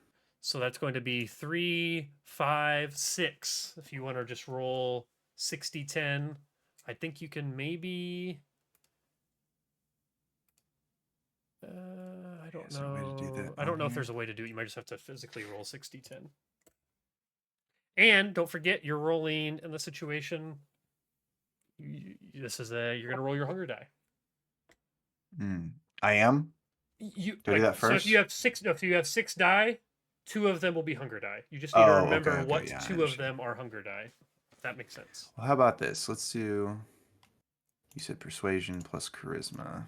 So that's going to be 3, 5, 6. If you want to just roll 60, 10, I think you can maybe. I don't Is there a way to do know. that I don't on know if here? there's a way to do it. You might just have to physically roll 60, 10. And don't forget, you're rolling in the situation. You're gonna roll your hunger die. I am? You Do I do that So if first? you have 6 die, 2 of them will be hunger die. You just need to Oh, remember okay, what yeah, I 2 of understand. them are hunger die. If that makes sense. Well, how about this? Let's do. You said persuasion plus charisma.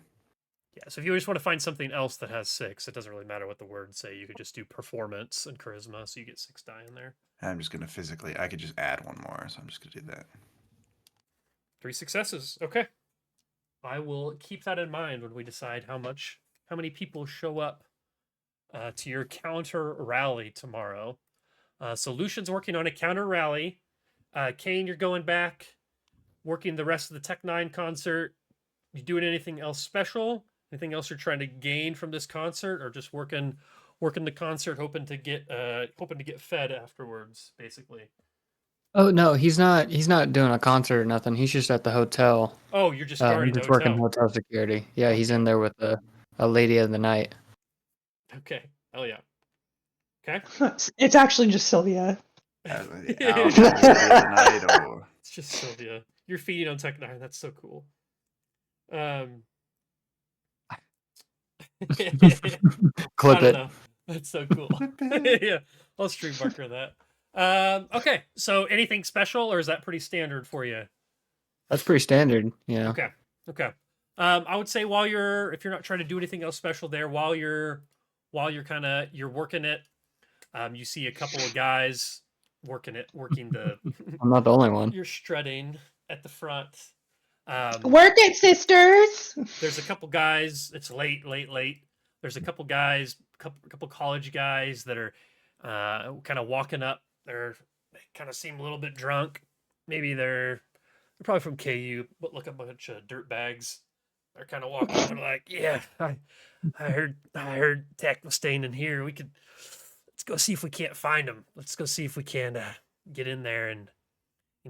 Yeah. So if you just want to find something else that has 6, it doesn't really matter what the words say. You could just do performance and charisma, so you get 6 die in there. I'm just gonna physically. I could just add 1 more, so I'm just gonna do that. 3 successes. Okay. I will keep that in mind when we decide how many people show up to your counter rally tomorrow. So Lucian's working on a counter rally. Kane, you're going back, working the rest of the Tech 9 concert. You doing anything else special? Anything else you're trying to gain from this concert, or just working the concert, hoping to get fed afterwards, basically? Oh no, he's not doing a concert or nothing. He's just at the hotel. Oh, you're just I'm guarding the just working hotel. hotel security. Yeah, he's in Okay. there with a lady of the night. Okay. Hell yeah. Okay. It's actually just Sylvia. Out of the night, or It's just Sylvia. You're feeding on Tech 9. That's so cool. Clip I don't it. know. That's so cool. Yeah, I'll stream Barker that. Okay, so anything special, or is that pretty standard for you? That's pretty standard, you know. Okay. I would say if you're not trying to do anything else special there, while you're working it, you see a couple of guys working the. I'm not the only one. You're strutting at the front. Work it, sisters. There's a couple guys. It's late. There's a couple guys, couple college guys that are kind of walking up. They kind of seem a little bit drunk. Maybe they're They're probably from KU, but look, a bunch of dirt bags. They're kind of walking. They're like, yeah, I heard Tech was staying in here. Let's go see if we can't find him. Let's go see if we can get in there and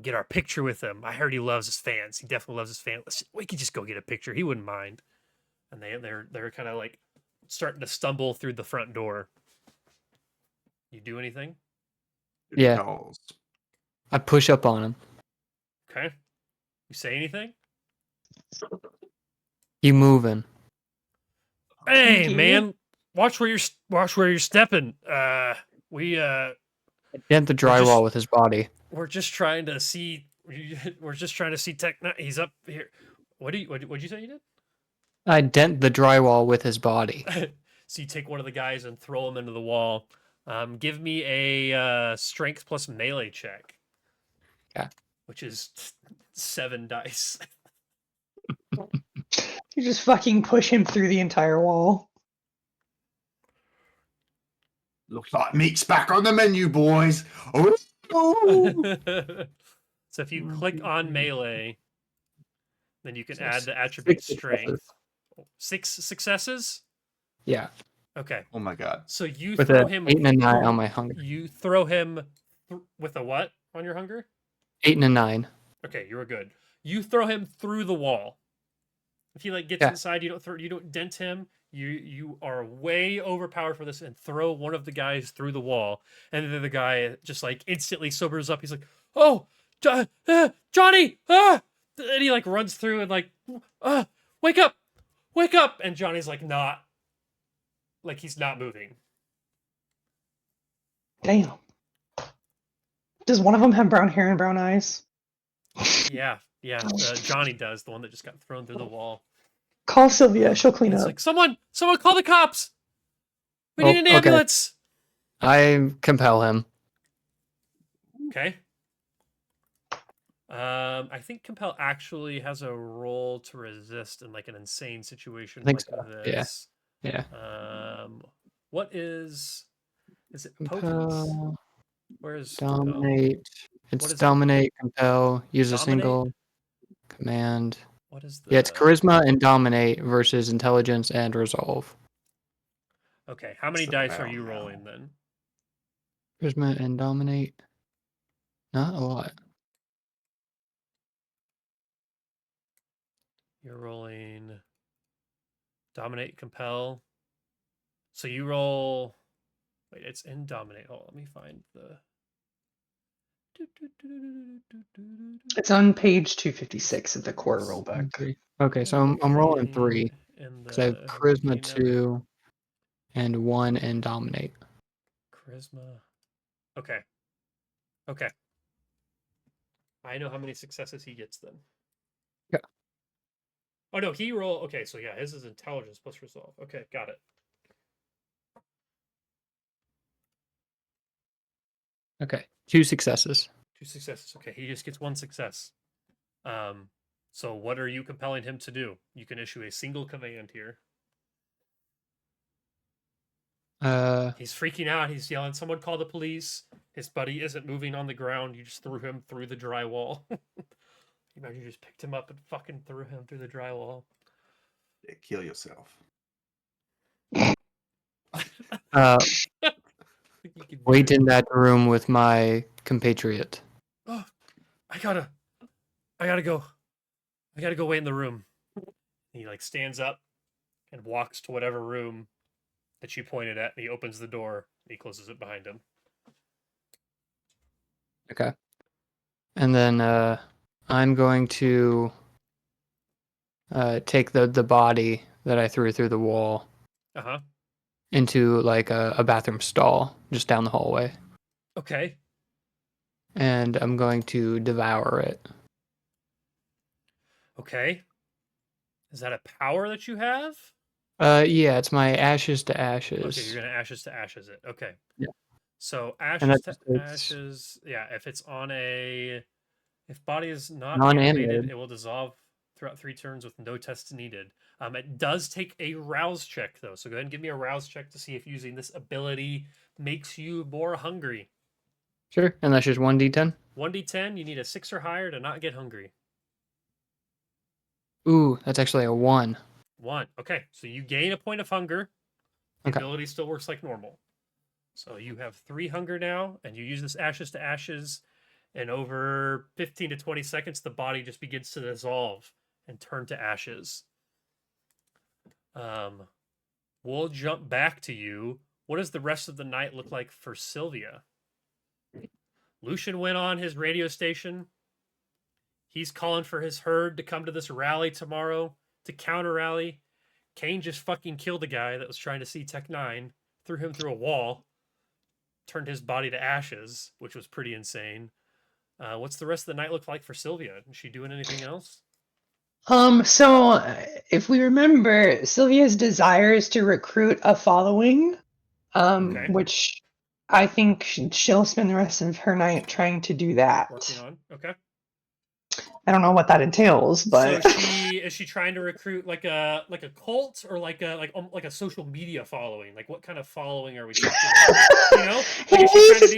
get our picture with him. I heard he loves his fans. He definitely loves his fans. We could just go get a picture. He wouldn't mind. And they're kind of like starting to stumble through the front door. You do anything? Yeah. Calls. I push up on him. Okay. You say anything? You moving? Hey, Thank you. man, watch where you're stepping. We Dent the drywall with his body. we're just trying to see. We're just trying to see Tech. He's up here. What'd you say you did? I dent the drywall with his body. So you take one of the guys and throw him into the wall. Give me a strength plus melee check. Yeah. Which is 7 dice. You just fucking push him through the entire wall. Looks like meat's back on the menu, boys. Oh. So if you click on melee, then you can So add the attribute 6 strength. 6 successes? Yeah. Okay. Oh my god. So you With throw a him 8 and a 9 on my hunger. You throw him with a what on your hunger? 8 and a 9. Okay, you were good. You throw him through the wall. If he like gets Yeah. inside, you don't dent him. You are way overpowered for this, and throw one of the guys through the wall, and then the guy just like instantly sobers up. He's like, "Oh, Johnny!" And he like runs through and like, wake up! And Johnny's like he's not moving. Damn. Does one of them have brown hair and brown eyes? Yeah. Johnny does, the one that just got thrown through the wall. Call Sylvia. She'll clean It's up. like, someone call the cops. We need an okay. ambulance. I compel him. Okay. I think compel actually has a role to resist in like an insane situation I think like so. this. Yeah. What is it potence? Compel, Where is dominate. What It's is it? dominate, compel, use a Dominate? single command. What is the Yeah, it's charisma and dominate versus intelligence and resolve. Okay, how many So dice I are don't you know. rolling then? Charisma and dominate. Not a lot. You're rolling dominate, compel. So you roll. Wait, it's in dominate. Hold on, let me find the. It's on page 256 of the core rollback. 3. Okay, so I'm rolling 3 in because I have the charisma game note. 2 and 1 in dominate. Charisma. Okay. I know how many successes he gets then. Yeah. Oh no, he roll. Okay, so yeah, his is intelligence plus resolve. Okay, got it. Okay, 2 successes. 2 successes. Okay, he just gets 1 success. So what are you compelling him to do? You can issue a single command here. He's freaking out. He's yelling, "Someone call the police." His buddy isn't moving on the ground. You just threw him through the drywall. Imagine you just picked him up and fucking threw him through the drywall. Yeah, kill yourself. Wait in that room with my compatriot. Oh, I gotta go. I gotta go wait in the room. He like stands up and walks to whatever room that you pointed at, and he opens the door and he closes it behind him. Okay. And then I'm going to take the body that I threw through the wall into like a bathroom stall just down the hallway. Okay. And I'm going to devour it. Okay. Is that a power that you have? Yeah, it's my ashes to ashes. Okay, you're gonna ashes to ashes it. Okay. Yeah. So And ashes that's to ashes. Yeah, if body is not non-animated, animated, it will dissolve throughout 3 turns with no tests needed. It does take a rouse check though, so go ahead and give me a rouse check to see if using this ability makes you more hungry. Sure, and that's just 1d10. 1d10. You need a 6 or higher to not get hungry. Ooh, that's actually a 1. 1. Okay, so you gain a point of hunger. The Okay. ability still works like normal. So you have 3 hunger now, and you use this ashes to ashes, and over 15 to 20 seconds, the body just begins to dissolve and turn to ashes. We'll jump back to you. What does the rest of the night look like for Sylvia? Lucian went on his radio station. He's calling for his herd to come to this rally tomorrow to counter rally. Kane just fucking killed a guy that was trying to see Tech 9, threw him through a wall, turned his body to ashes, which was pretty insane. What's the rest of the night look like for Sylvia? Is she doing anything else? So if we remember, Sylvia's desire is to recruit a following, Okay. which I think she'll spend the rest of her night trying to do that. Working on. Okay. I don't know what that entails, but So is she trying to recruit like a cult or like a social media following? Like what kind of following are we talking about? You know, like is she trying to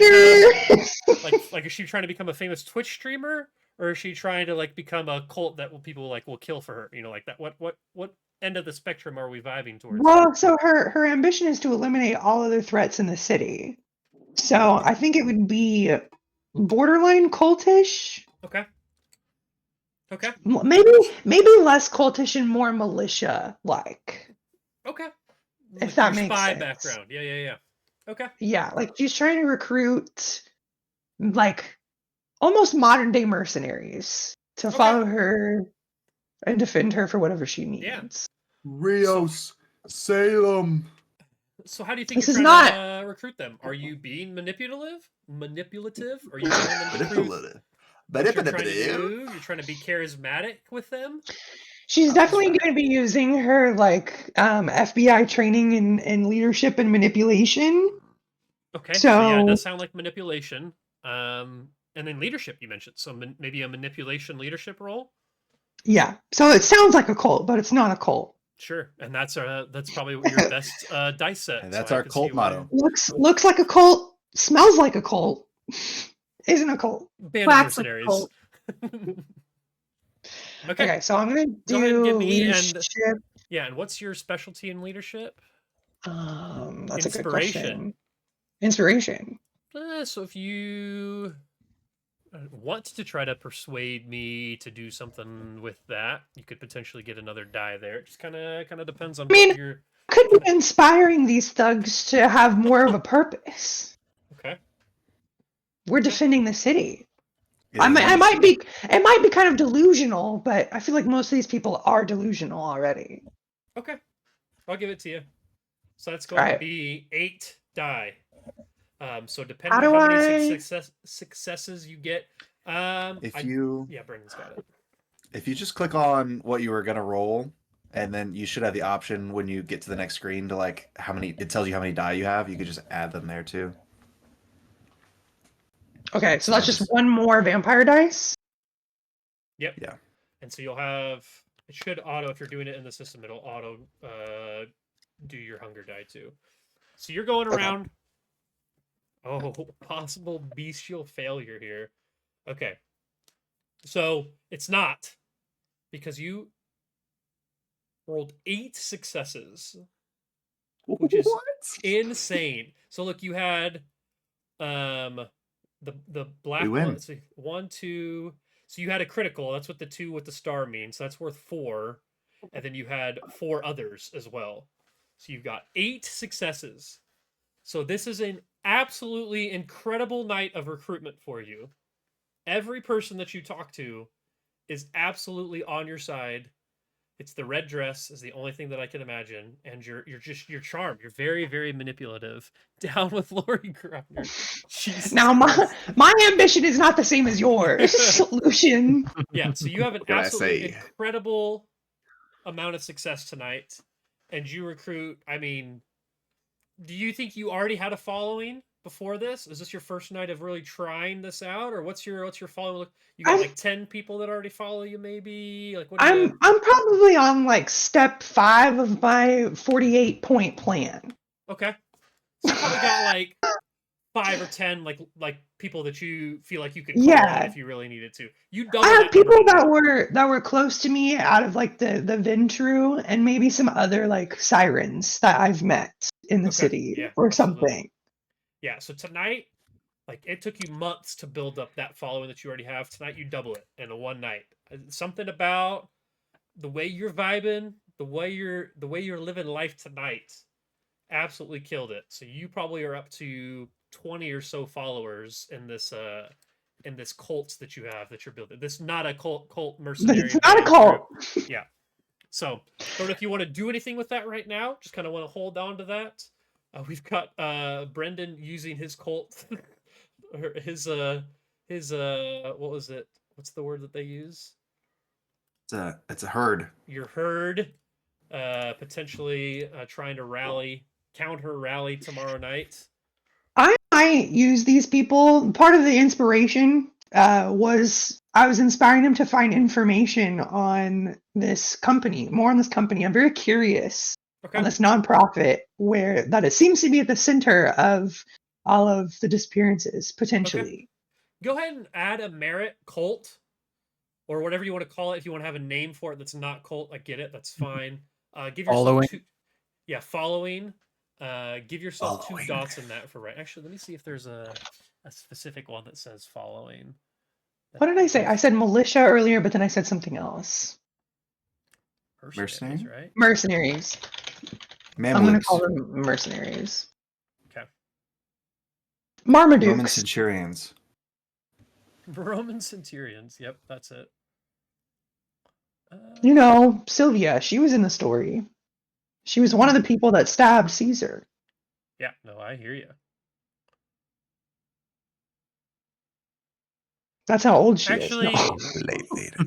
become like is she trying to become a famous Twitch streamer, or is she trying to like become a cult that people like will kill for her? You know, like that. What end of the spectrum are we vibing towards? Well, so her ambition is to eliminate all other threats in the city. So I think it would be borderline cultish. Okay. Okay. Maybe less cultish and more militia like. Okay. If Like that your makes spy sense. background. Yeah. Okay. Yeah, like she's trying to recruit like almost modern day mercenaries to follow her and defend her for whatever she needs. Yeah. Rios, Salem. So how do you think This you're is trying to recruit them? Are you being manipulative? Are you telling them the truth? What you're trying to do? You're trying to be charismatic with them? She's definitely going to be using her like FBI training in leadership and manipulation. Okay, so yeah, it does sound like manipulation. And then leadership you mentioned, so maybe a manipulation leadership role. Yeah, so it sounds like a cult, but it's not a cult. Sure, and that's probably your best dice set. And that's our cult motto. Looks like a cult, smells like a cult, isn't a cult. Band of mercenaries. Okay, so I'm gonna Go ahead and give me leadership. And what's your specialty in leadership? That's a good question. Inspiration. So if you want to try to persuade me to do something with that, you could potentially get another die there. It just kind of depends on what you're. Could be inspiring these thugs to have more of a purpose. Okay. We're defending the city. Yeah, it might be kind of delusional, but I feel like most of these people are delusional already. Okay, I'll give it to you. So that's going to be 8 die. So depending on how many successes you get, Brendan's got it. If you just click on what you were gonna roll, and then you should have the option when you get to the next screen to like it tells you how many die you have. You could just add them there too. Okay, so that's just one more vampire dice? Yep. Yeah. And so you'll have, it should auto, if you're doing it in the system, it'll auto do your hunger die too. So you're going around. Oh, possible bestial failure here. Okay. So it's not, because you rolled 8 successes, which is insane. So look, you had the black one. Let's see, 1, 2. So you had a critical. That's what the 2 with the star means. So that's worth 4. And then you had 4 others as well. So you've got 8 successes. So this is an absolutely incredible night of recruitment for you. Every person that you talk to is absolutely on your side. It's the red dress is the only thing that I can imagine, and you're charmed. You're very, very manipulative. Down with Lori Grumner. Now my ambition is not the same as yours, Lucian. Yeah, so you have an absolutely incredible amount of success tonight, and you recruit. I mean, do you think you already had a following before this? Is this your first night of really trying this out, or what's your following? You got like 10 people that already follow you, maybe? Like what? I'm probably on like step 5 of my 48-point plan. Okay, so you probably got like 5 or 10 like people that you feel like you could call Yeah. in if you really needed to. You double I that have people number. that were close to me out of like the Ventru and maybe some other like sirens that I've met in the Okay, city yeah, or absolutely. something. Yeah, so tonight, like it took you months to build up that following that you already have. Tonight you double it in a one night. Something about the way you're vibing, the way you're living life tonight, absolutely killed it. So you probably are up to 20 or so followers in this cult that you have that you're building. This is not a cult mercenary It's not a gang cult. group. Yeah. So don't know if you want to do anything with that right now. Just kind of want to hold on to that. We've got Brendan using his cult, or his what was it? What's the word that they use? It's a herd. Your herd, potentially trying to counter rally tomorrow night. I might use these people. Part of the inspiration was I was inspiring them to find information on this company, more on this company. I'm very curious on this nonprofit where that it seems to be at the center of all of the disappearances, potentially. Okay. Go ahead and add a merit cult or whatever you want to call it. If you want to have a name for it that's not cult, I get it. That's fine. Give yourself Following. following. Give yourself Following. 2 dots in that for right. Actually, let me see if there's a specific one that says following. What did I say? I said militia earlier, but then I said something else. Mercenaries, right? Mercenaries. Mamluks. I'm going to call them mercenaries. Okay. Marmadukes. Roman centurions. Roman centurions. Yep, that's it. You know, Sylvia, she was in the story. She was one of the people that stabbed Caesar. Yeah, no, I hear you. That's how old she Actually, is.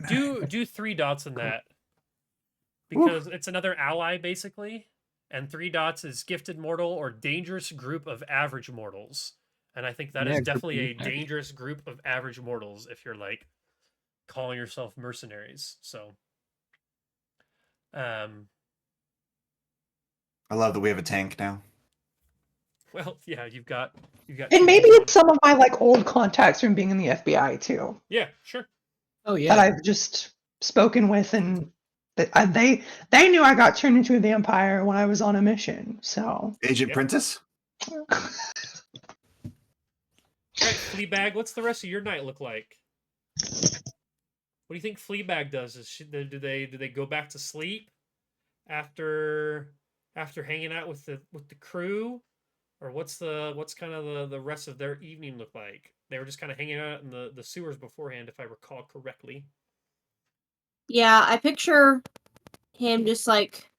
No. do 3 dots in that. Because it's another ally, basically. And 3 dots is gifted mortal or dangerous group of average mortals. And I think that is definitely a dangerous group of average mortals if you're like calling yourself mercenaries. So I love that we have a tank now. well, yeah, you've got And maybe it's some of my like old contacts from being in the FBI too. Yeah, sure. Oh yeah. That I've just spoken with, and they knew I got turned into a vampire when I was on a mission. So Agent Prentice. All right, Fleabag, what's the rest of your night look like? What do you think Fleabag does? Do they go back to sleep after hanging out with the crew, or what's kind of the rest of their evening look like? They were just kind of hanging out in the sewers beforehand, if I recall correctly. Yeah, I picture him just like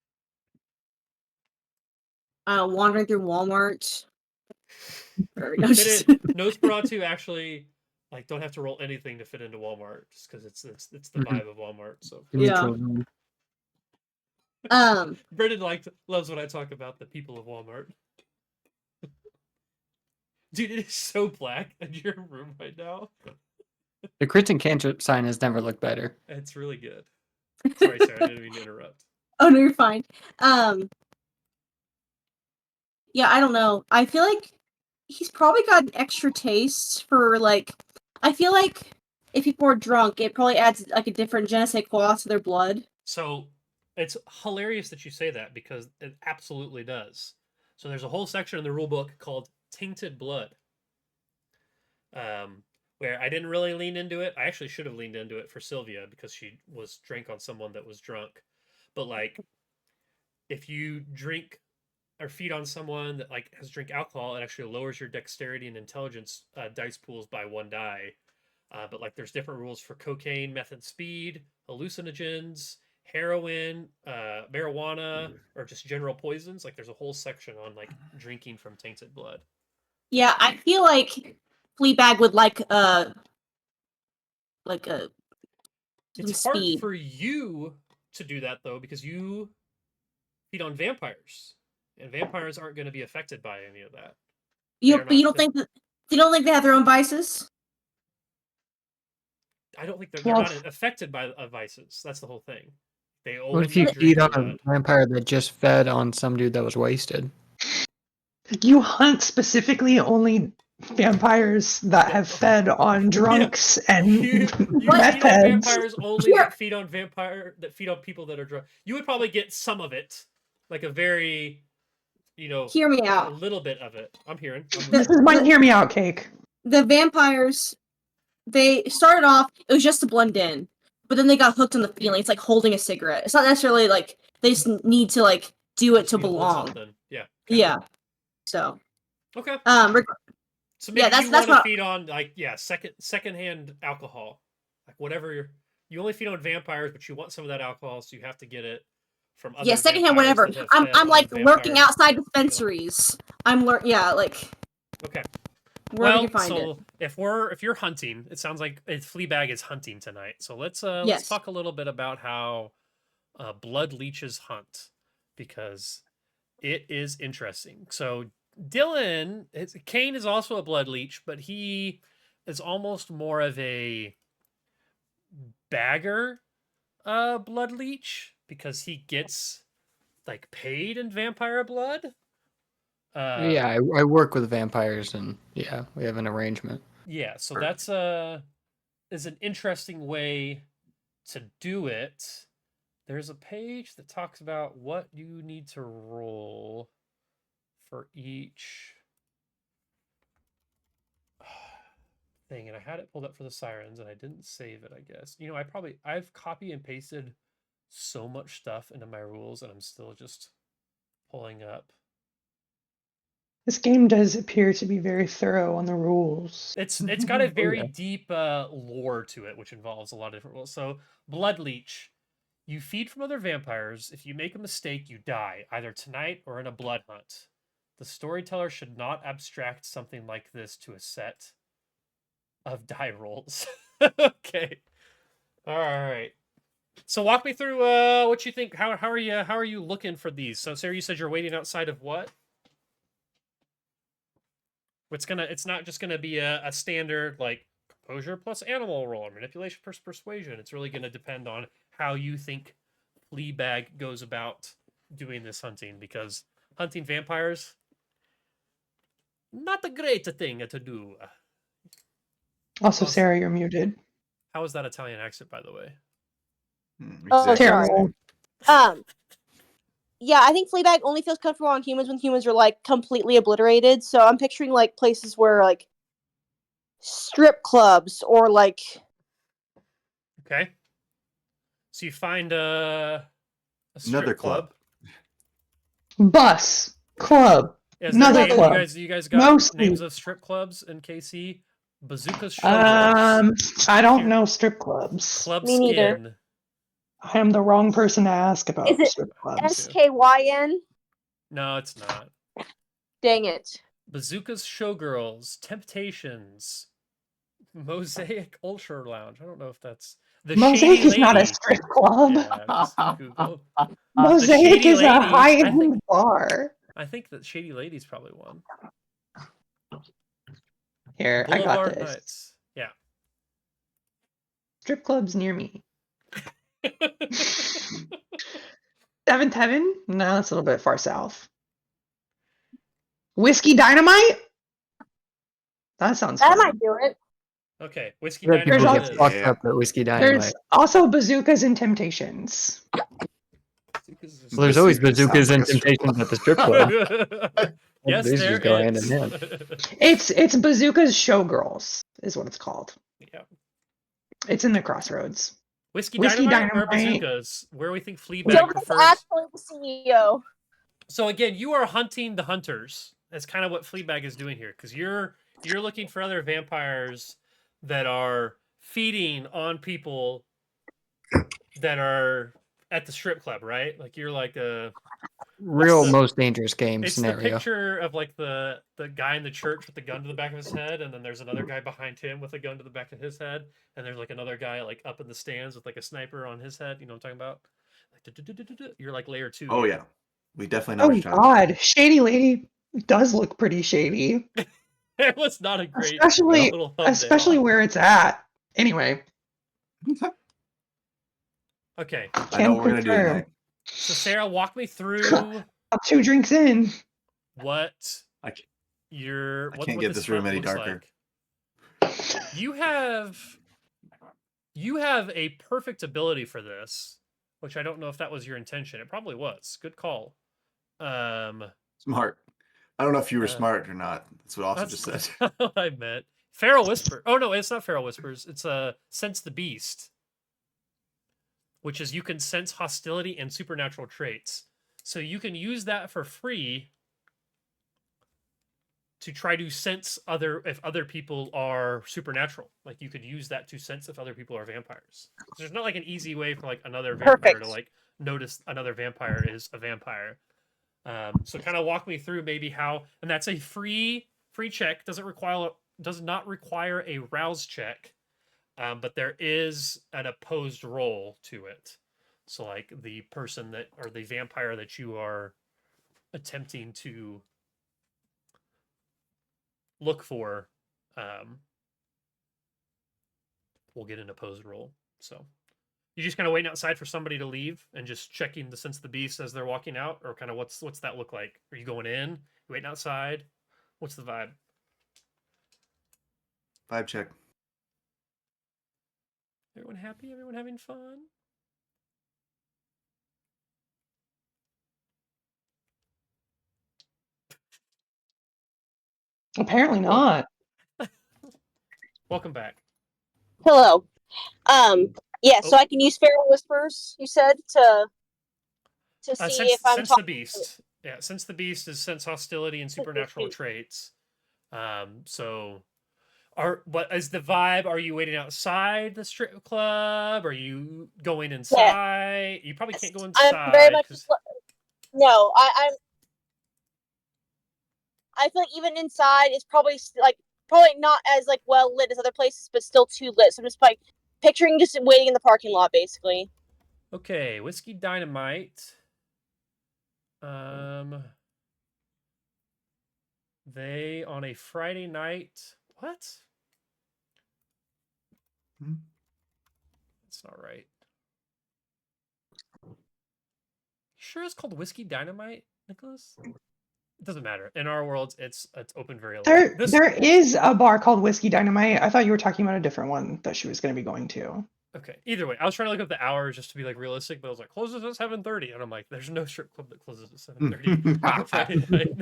wandering through Walmart. Nosferatu actually like don't have to roll anything to fit into Walmart just because it's the vibe of Walmart. So yeah. Brendan loves when I talk about the people of Walmart. Dude, it is so black in your room right now. The CritsNCantrips sign has never looked better. It's really good. Sorry, Sarah, I didn't mean to interrupt. Oh no, you're fine. Yeah, I don't know. I feel like he's probably got an extra taste for like. I feel like if people are drunk, it probably adds like a different je ne sais quoi to their blood. So it's hilarious that you say that because it absolutely does. So there's a whole section in the rule book called Tainted Blood. Where I didn't really lean into it. I actually should have leaned into it for Sylvia because she was drank on someone that was drunk. But like, if you drink or feed on someone that like has drink alcohol, it actually lowers your dexterity and intelligence dice pools by 1 die. But like, there's different rules for cocaine, meth and speed, hallucinogens, heroin, marijuana, or just general poisons. Like, there's a whole section on like drinking from tainted blood. Yeah, I feel like Fleabag would like it's speed. hard for you to do that though because you feed on vampires, and vampires aren't going to be affected by any of that. You don't think they have their own vices? I don't think they're not affected by vices. That's the whole thing. They only what if you feed on a vampire that just fed on some dude that was wasted? You hunt specifically only vampires that have fed on drunks and You meth feed on heads. vampires only that feed on people that are drunk. You would probably get some of it, like a very, Hear me a out. little bit of it. I'm hearing. This is my hear me out cake. The vampires, they started off, it was just to blend in, but then they got hooked on the feeling. It's like holding a cigarette. It's not necessarily like they just need to like do it to belong. Yeah. Okay. Yeah. So. Okay. So maybe that's you want to what... feed on secondhand alcohol, like whatever you only feed on vampires, but you want some of that alcohol, so you have to get it from other secondhand whatever. I'm like lurking outside dispensaries. Okay. Where you find it. if you're hunting, it sounds like Fleabag is hunting tonight. So let's talk a little bit about how blood leeches hunt, because it is interesting. So Dylan, Kane is also a blood leech, but he is almost more of a bagger blood leech, because he gets like paid in vampire blood. Yeah, I work with vampires, and yeah, we have an arrangement. Yeah, so that's is an interesting way to do it. There's a page that talks about what you need to roll for each thing, and I had it pulled up for the sirens and I didn't save it, I guess. I've copy and pasted so much stuff into my rules, and I'm still just pulling up. This game does appear to be very thorough on the rules. It's got a very deep lore to it, which involves a lot of different rules. So, blood leech. You feed from other vampires. If you make a mistake, you die, either tonight or in a blood hunt. The storyteller should not abstract something like this to a set of die rolls. Okay. All right. So walk me through what you think. How are you looking for these? So Sarah, you said you're waiting outside of what? It's not just gonna be a standard like composure plus animal roll or manipulation plus persuasion. It's really gonna depend on how you think Fleabag goes about doing this hunting, because hunting vampires, not a great thing to do. Also, Sarah, you're muted. How was that Italian accent, by the way? Terrible. Yeah, I think Fleabag only feels comfortable on humans when humans are like completely obliterated. So I'm picturing like places where like strip clubs or like. Okay. So you find a strip club. Bus club. Another club. You guys got names of strip clubs in KC? Bazooka's Showgirls. I don't know strip clubs. Club Me neither. Skin. I am the wrong person to ask about strip clubs. SKYN? No, it's not. Dang it. Bazooka's Showgirls, Temptations, Mosaic Ultra Lounge. I don't know if that's the Mosaic Shady is not a Lady. strip club. Yeah, Google. Mosaic is a Ladies, high-end bar. I think that Shady Lady's probably one. Here, Boulevard I got this. Nights. Yeah. Strip clubs near me. Seventh Heaven? No, that's a little bit far south. Whiskey Dynamite? That sounds fun. That might do it. Okay, Whiskey People Dynamite. get fucked up at Whiskey Dynamite. There's also Bazookas and Temptations. Well, there's always bazookas and temptations at the strip club. Yes, These there just go hand is. in hand. It's Bazooka's Showgirls, is what it's called. Yeah. It's in the Crossroads. Whiskey Whiskey Dynamite or Dynamite. Bazookas? Where we think Fleabag Joker's prefers. actually the CEO. So again, you are hunting the hunters. That's kind of what Fleabag is doing here, because you're looking for other vampires that are feeding on people that are at the strip club, right? Like you're like a Real most dangerous game it's scenario. the picture of like the guy in the church with the gun to the back of his head, and then there's another guy behind him with a gun to the back of his head, and there's like another guy like up in the stands with like a sniper on his head. You know what I'm talking about? Like, you're like layer 2. Oh here. yeah, we definitely know. Oh what you're talking God, Shady Lady does look pretty shady. It was not a great Especially little thumbnail. especially where it's at. Anyway. Okay. I know what we're gonna do tonight. So Sarah, walk me through 2 drinks in. what I can't get this room any darker. You have a perfect ability for this, which I don't know if that was your intention. It probably was. Good call. Smart. I don't know if you were smart or not. That's what Austin just said. That's what I meant. Feral Whisper. Oh no, it's not Feral Whispers. It's Sense the Beast, which is you can sense hostility and supernatural traits. So you can use that for free to try to sense if other people are supernatural. Like you could use that to sense if other people are vampires. There's not like an easy way for like another vampire to like notice another vampire is a vampire. So kind of walk me through maybe how, and that's a free check. Does not require a rouse check, but there is an opposed roll to it. So like the person that or the vampire that you are attempting to look for, we'll get an opposed roll. So you just kind of waiting outside for somebody to leave and just checking the sense of the beast as they're walking out, or kind of what's that look like? Are you going in? You waiting outside? What's the vibe? Vibe check. Everyone happy? Everyone having fun? Apparently not. Welcome back. Hello. Yeah, so Oh. I can use Feral Whispers, you said, to see if I'm Sense talking. the beast. Yeah, sense the beast is sense hostility and supernatural traits. So what is the vibe? Are you waiting outside the strip club? Are you going inside? You probably can't go inside. I'm very much no. I feel like even inside is probably not as like well lit as other places, but still too lit. So I'm just like picturing just waiting in the parking lot, basically. Okay, Whiskey Dynamite. They on a Friday night. What? That's not right. Sure, it's called Whiskey Dynamite, Nicholas. It doesn't matter. In our worlds, it's open very late. There is a bar called Whiskey Dynamite. I thought you were talking about a different one that she was going to be going to. Okay. Either way, I was trying to look up the hours just to be like realistic, but I was like, closes at 7:30, and I'm like, there's no strip club that closes at 7:30 Friday night.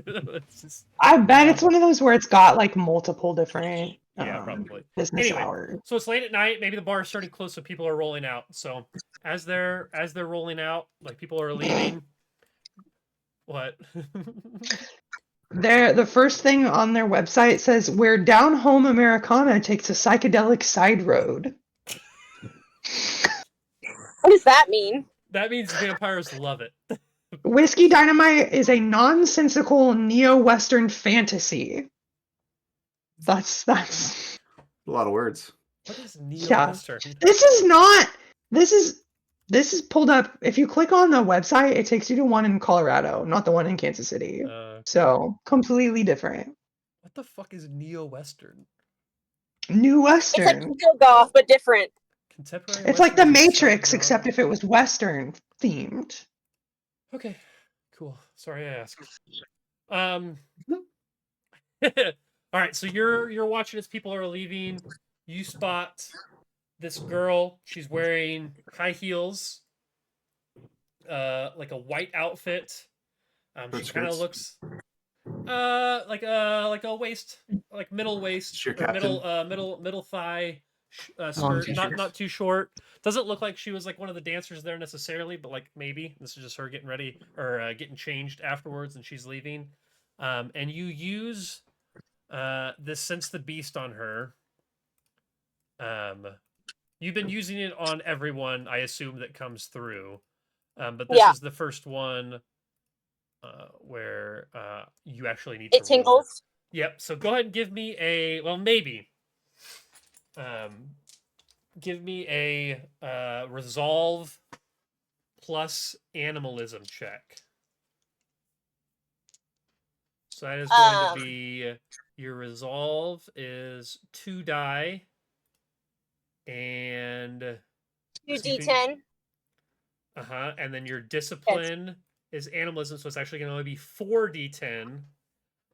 I bet it's one of those where it's got like multiple different probably business hours. So it's late at night. Maybe the bar is starting close, so people are rolling out. So as they're rolling out, like people are leaving. What? The first thing on their website says where Down Home Americana takes a psychedelic side road. What does that mean? That means vampires love it. Whiskey Dynamite is a nonsensical neo-Western fantasy. That's a lot of words. What is neo-Western? Yeah. This is pulled up. If you click on the website, it takes you to one in Colorado, not the one in Kansas City. So completely different. What the fuck is neo-Western? New Western. It's like Kill Goth, but different. Contemporary. It's like the Matrix, except if it was Western themed. Okay, cool. Sorry I asked. All right, so you're watching as people are leaving. You spot this girl. She's wearing high heels, like a white outfit. She kind of looks like a waist, like middle waist, or middle thigh skirt, not too short. Doesn't look like she was like one of the dancers there necessarily, but like maybe this is just her getting ready or getting changed afterwards, and she's leaving. And you use this Sense the Beast on her. You've been using it on everyone, I assume, that comes through. But this is the first one where you actually need to roll. It tingles. Yep. So go ahead and give me maybe. Give me a resolve plus animalism check. So that is going to be your resolve is 2 die and 2d10. And then your discipline is animalism, so it's actually going to only be 4d10.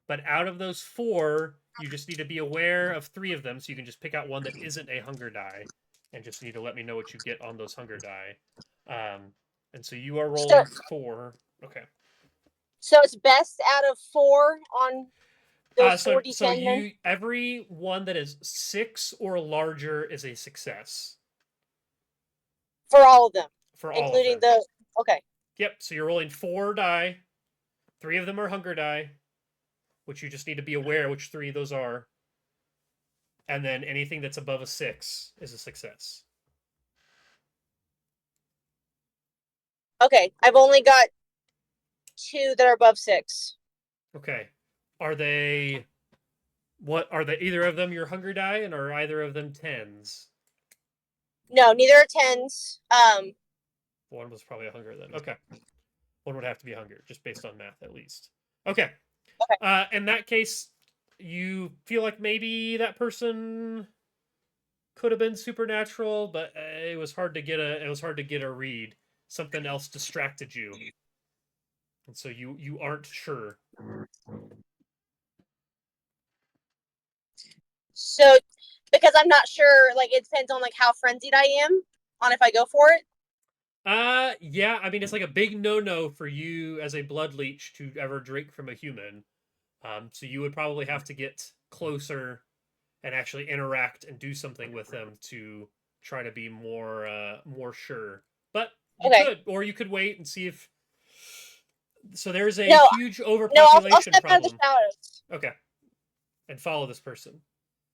But out of those 4, you just need to be aware of 3 of them, so you can just pick out one that isn't a hunger die, and just need to let me know what you get on those hunger die. And so you are rolling 4. Okay. So it's best out of 4 on those 4d10. So you every one that is 6 or larger is a success. For all of them. For all including of them. okay. Yep. So you're rolling 4 die. 3 of them are hunger die, which you just need to be aware which 3 those are. And then anything that's above a 6 is a success. Okay, I've only got 2 that are above 6. Okay. Are they either of them your hunger die, and are either of them 10s? No, neither are 10s. One was probably a hunger then. Okay. One would have to be hunger, just based on math at least. Okay. In that case, you feel like maybe that person could have been supernatural, but it was hard to get a read. Something else distracted you, and so you aren't sure. So, because I'm not sure, like, it depends on, like, how frenzied I am on if I go for it. Yeah, I mean, it's like a big no-no for you as a blood leech to ever drink from a human. So you would probably have to get closer and actually interact and do something with them to try to be more sure. But you could, or you could wait and see if. So there's a huge overpopulation I'll step problem. out of the shadows. Okay, and follow this person.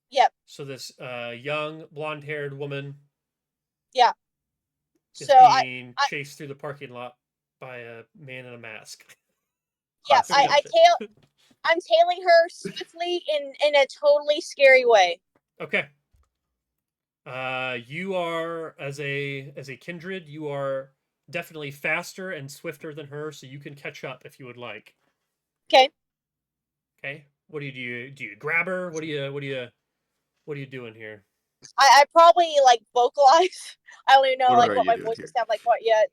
Yep. So this young blonde-haired woman. Yeah. Is so being chased through the parking lot by a man in a mask. Yeah, I'm tailing her swiftly in a totally scary way. Okay. You are as a kindred, you are definitely faster and swifter than her, so you can catch up if you would like. Okay. Okay. What do you do? Do you grab her? What are you doing here? I probably like vocalize. I don't even know what my voice would sound like quite yet.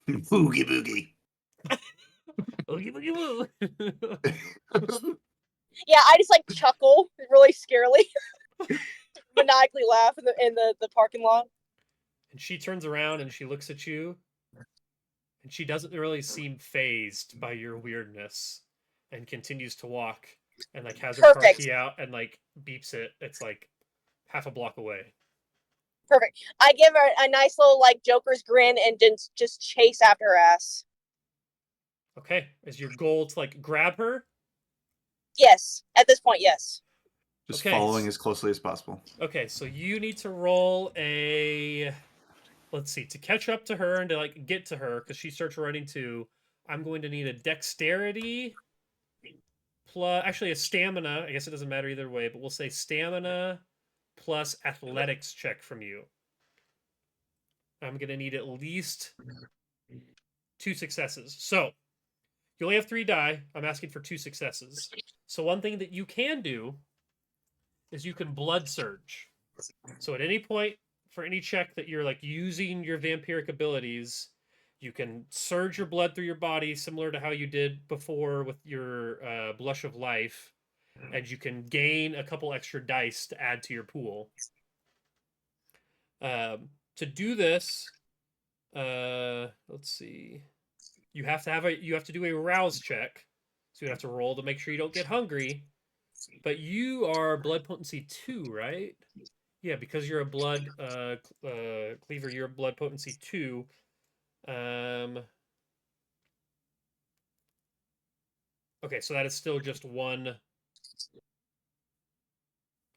Boogie boogie. Boogie boogie woo. Yeah, I just like chuckle really scarily, maniacally laugh in the parking lot. And she turns around and she looks at you, and she doesn't really seem phased by your weirdness, and continues to walk, and like has her car key out and like beeps it. It's like half a block away. Perfect. I give her a nice little like Joker's grin and just chase after her ass. Okay, is your goal to like grab her? Yes, at this point, yes. Just following as closely as possible. Okay, so you need to roll a. Let's see, to catch up to her and to like get to her because she starts running too. I'm going to need a dexterity plus actually a stamina. I guess it doesn't matter either way, but we'll say stamina plus athletics check from you. I'm going to need at least 2 successes. So you only have 3 die. I'm asking for 2 successes. So one thing that you can do is you can blood surge. So at any point for any check that you're like using your vampiric abilities, you can surge your blood through your body similar to how you did before with your blush of life, and you can gain a couple extra dice to add to your pool. To do this, let's see. You have to do a rouse check. So you have to roll to make sure you don't get hungry. But you are blood potency 2, right? Yeah, because you're a blood cleaver, you're a blood potency 2. Okay, so that is still just 1.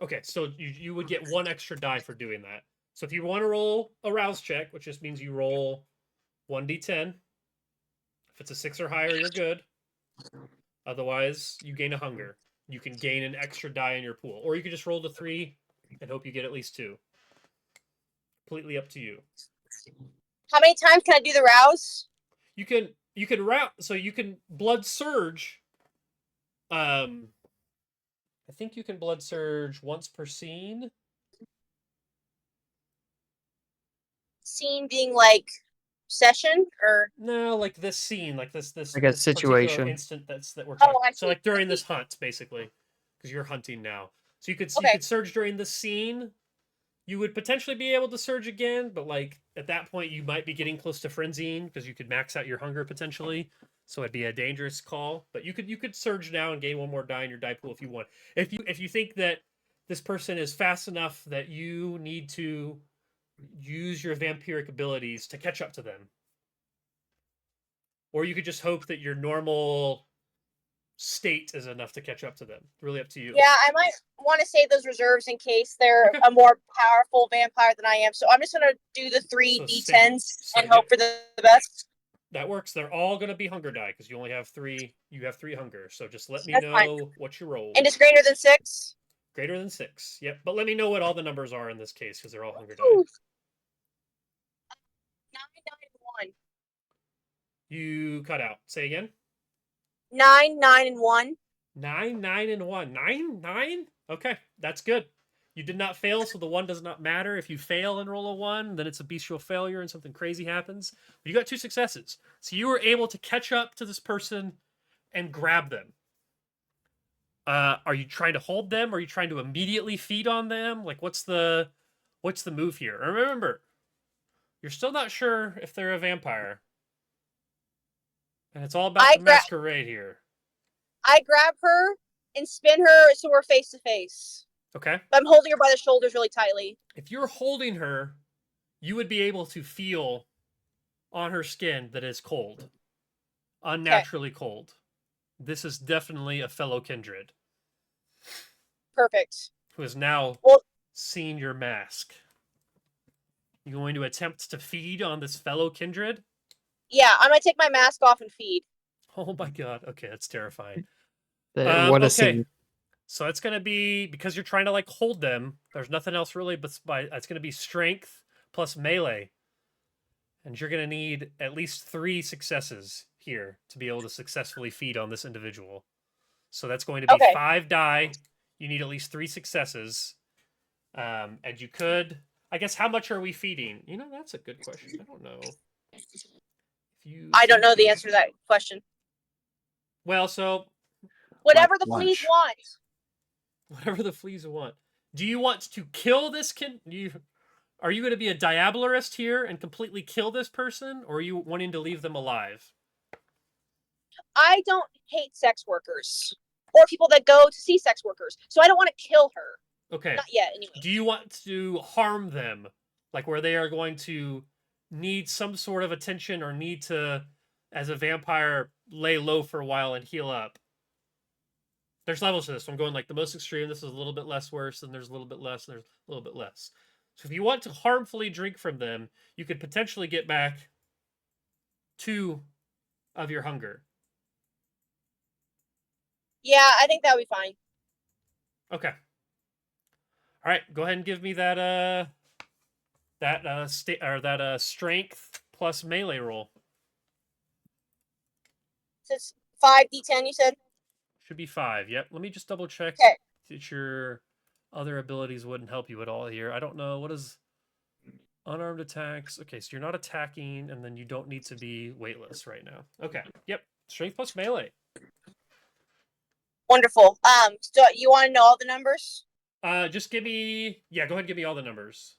Okay, so you would get 1 extra die for doing that. So if you want to roll a rouse check, which just means you roll 1d10. If it's a 6 or higher, you're good. Otherwise, you gain a hunger. You can gain an extra die in your pool. Or you can just roll the 3 and hope you get at least 2. Completely up to you. How many times can I do the rouse? You can rouse, so you can blood surge. I think you can blood surge once per scene. Scene being like session or? No, like this scene, like this Like a this particular situation. instant that we're talking. Oh, I So see. like during this hunt, basically, because you're hunting now. So you Okay. could surge during the scene. You would potentially be able to surge again, but like at that point you might be getting close to frenzying because you could max out your hunger potentially. So it'd be a dangerous call. But you could surge now and gain one more die in your die pool if you want. If you think that this person is fast enough that you need to use your vampiric abilities to catch up to them. Or you could just hope that your normal state is enough to catch up to them. Really up to you. Yeah, I might want to save those reserves in case they're Okay. a more powerful vampire than I am. So I'm just gonna do the 3 So d10s and save hope it. for the best. That works. They're all going to be hunger die because you only have 3. You have 3 hunger. So just let me That's know fine. what you roll. And it's greater than 6. Greater than 6. Yep. But let me know what all the numbers are in this case because they're all hunger die. Ooh. 9, 9, and 1. You cut out. Say again. 9, 9, and 1. 9, 9, and 1. 9, 9? Okay, that's good. You did not fail, so the 1 does not matter. If you fail and roll a 1, then it's a bestial failure and something crazy happens. But you got 2 successes. So you were able to catch up to this person and grab them. Are you trying to hold them? Are you trying to immediately feed on them? Like, what's the move here? And remember, you're still not sure if they're a vampire. And it's all about the masquerade here. I grab her and spin her so we're face to face. Okay. I'm holding her by the shoulders really tightly. If you're holding her, you would be able to feel on her skin that it's cold. Unnaturally cold. This is definitely a fellow kindred. Perfect. Who has now seen your mask. You going to attempt to feed on this fellow kindred? Yeah, I'm gonna take my mask off and feed. Oh my god. Okay, that's terrifying. What a scene. So it's going to be, because you're trying to like hold them, there's nothing else really, but it's going to be strength plus melee. And you're going to need at least 3 successes here to be able to successfully feed on this individual. So that's going to be 5 die. You need at least 3 successes. And you could, I guess, how much are we feeding? You know, that's a good question. I don't know. I don't know the answer to that question. Well, so whatever the fleas want. Whatever the fleas want. Do you want to kill this kid? Are you going to be a diablerist here and completely kill this person, or are you wanting to leave them alive? I don't hate sex workers or people that go to see sex workers, so I don't want to kill her. Okay. Not yet, anyway. Do you want to harm them, like where they are going to need some sort of attention or need to, as a vampire, lay low for a while and heal up? There's levels to this. So I'm going like the most extreme. This is a little bit less worse, and there's a little bit less, and there's a little bit less. So if you want to harmfully drink from them, you could potentially get back 2 of your hunger. Yeah, I think that would be fine. Okay. All right, go ahead and give me that strength plus melee roll. So it's 5d10, you said? Should be 5. Yep. Let me just double check that your other abilities wouldn't help you at all here. I don't know. What is unarmed attacks? Okay, so you're not attacking, and then you don't need to be weightless right now. Okay. Yep. Strength plus melee. Wonderful. So you want to know all the numbers? Just give me... Yeah, go ahead and give me all the numbers.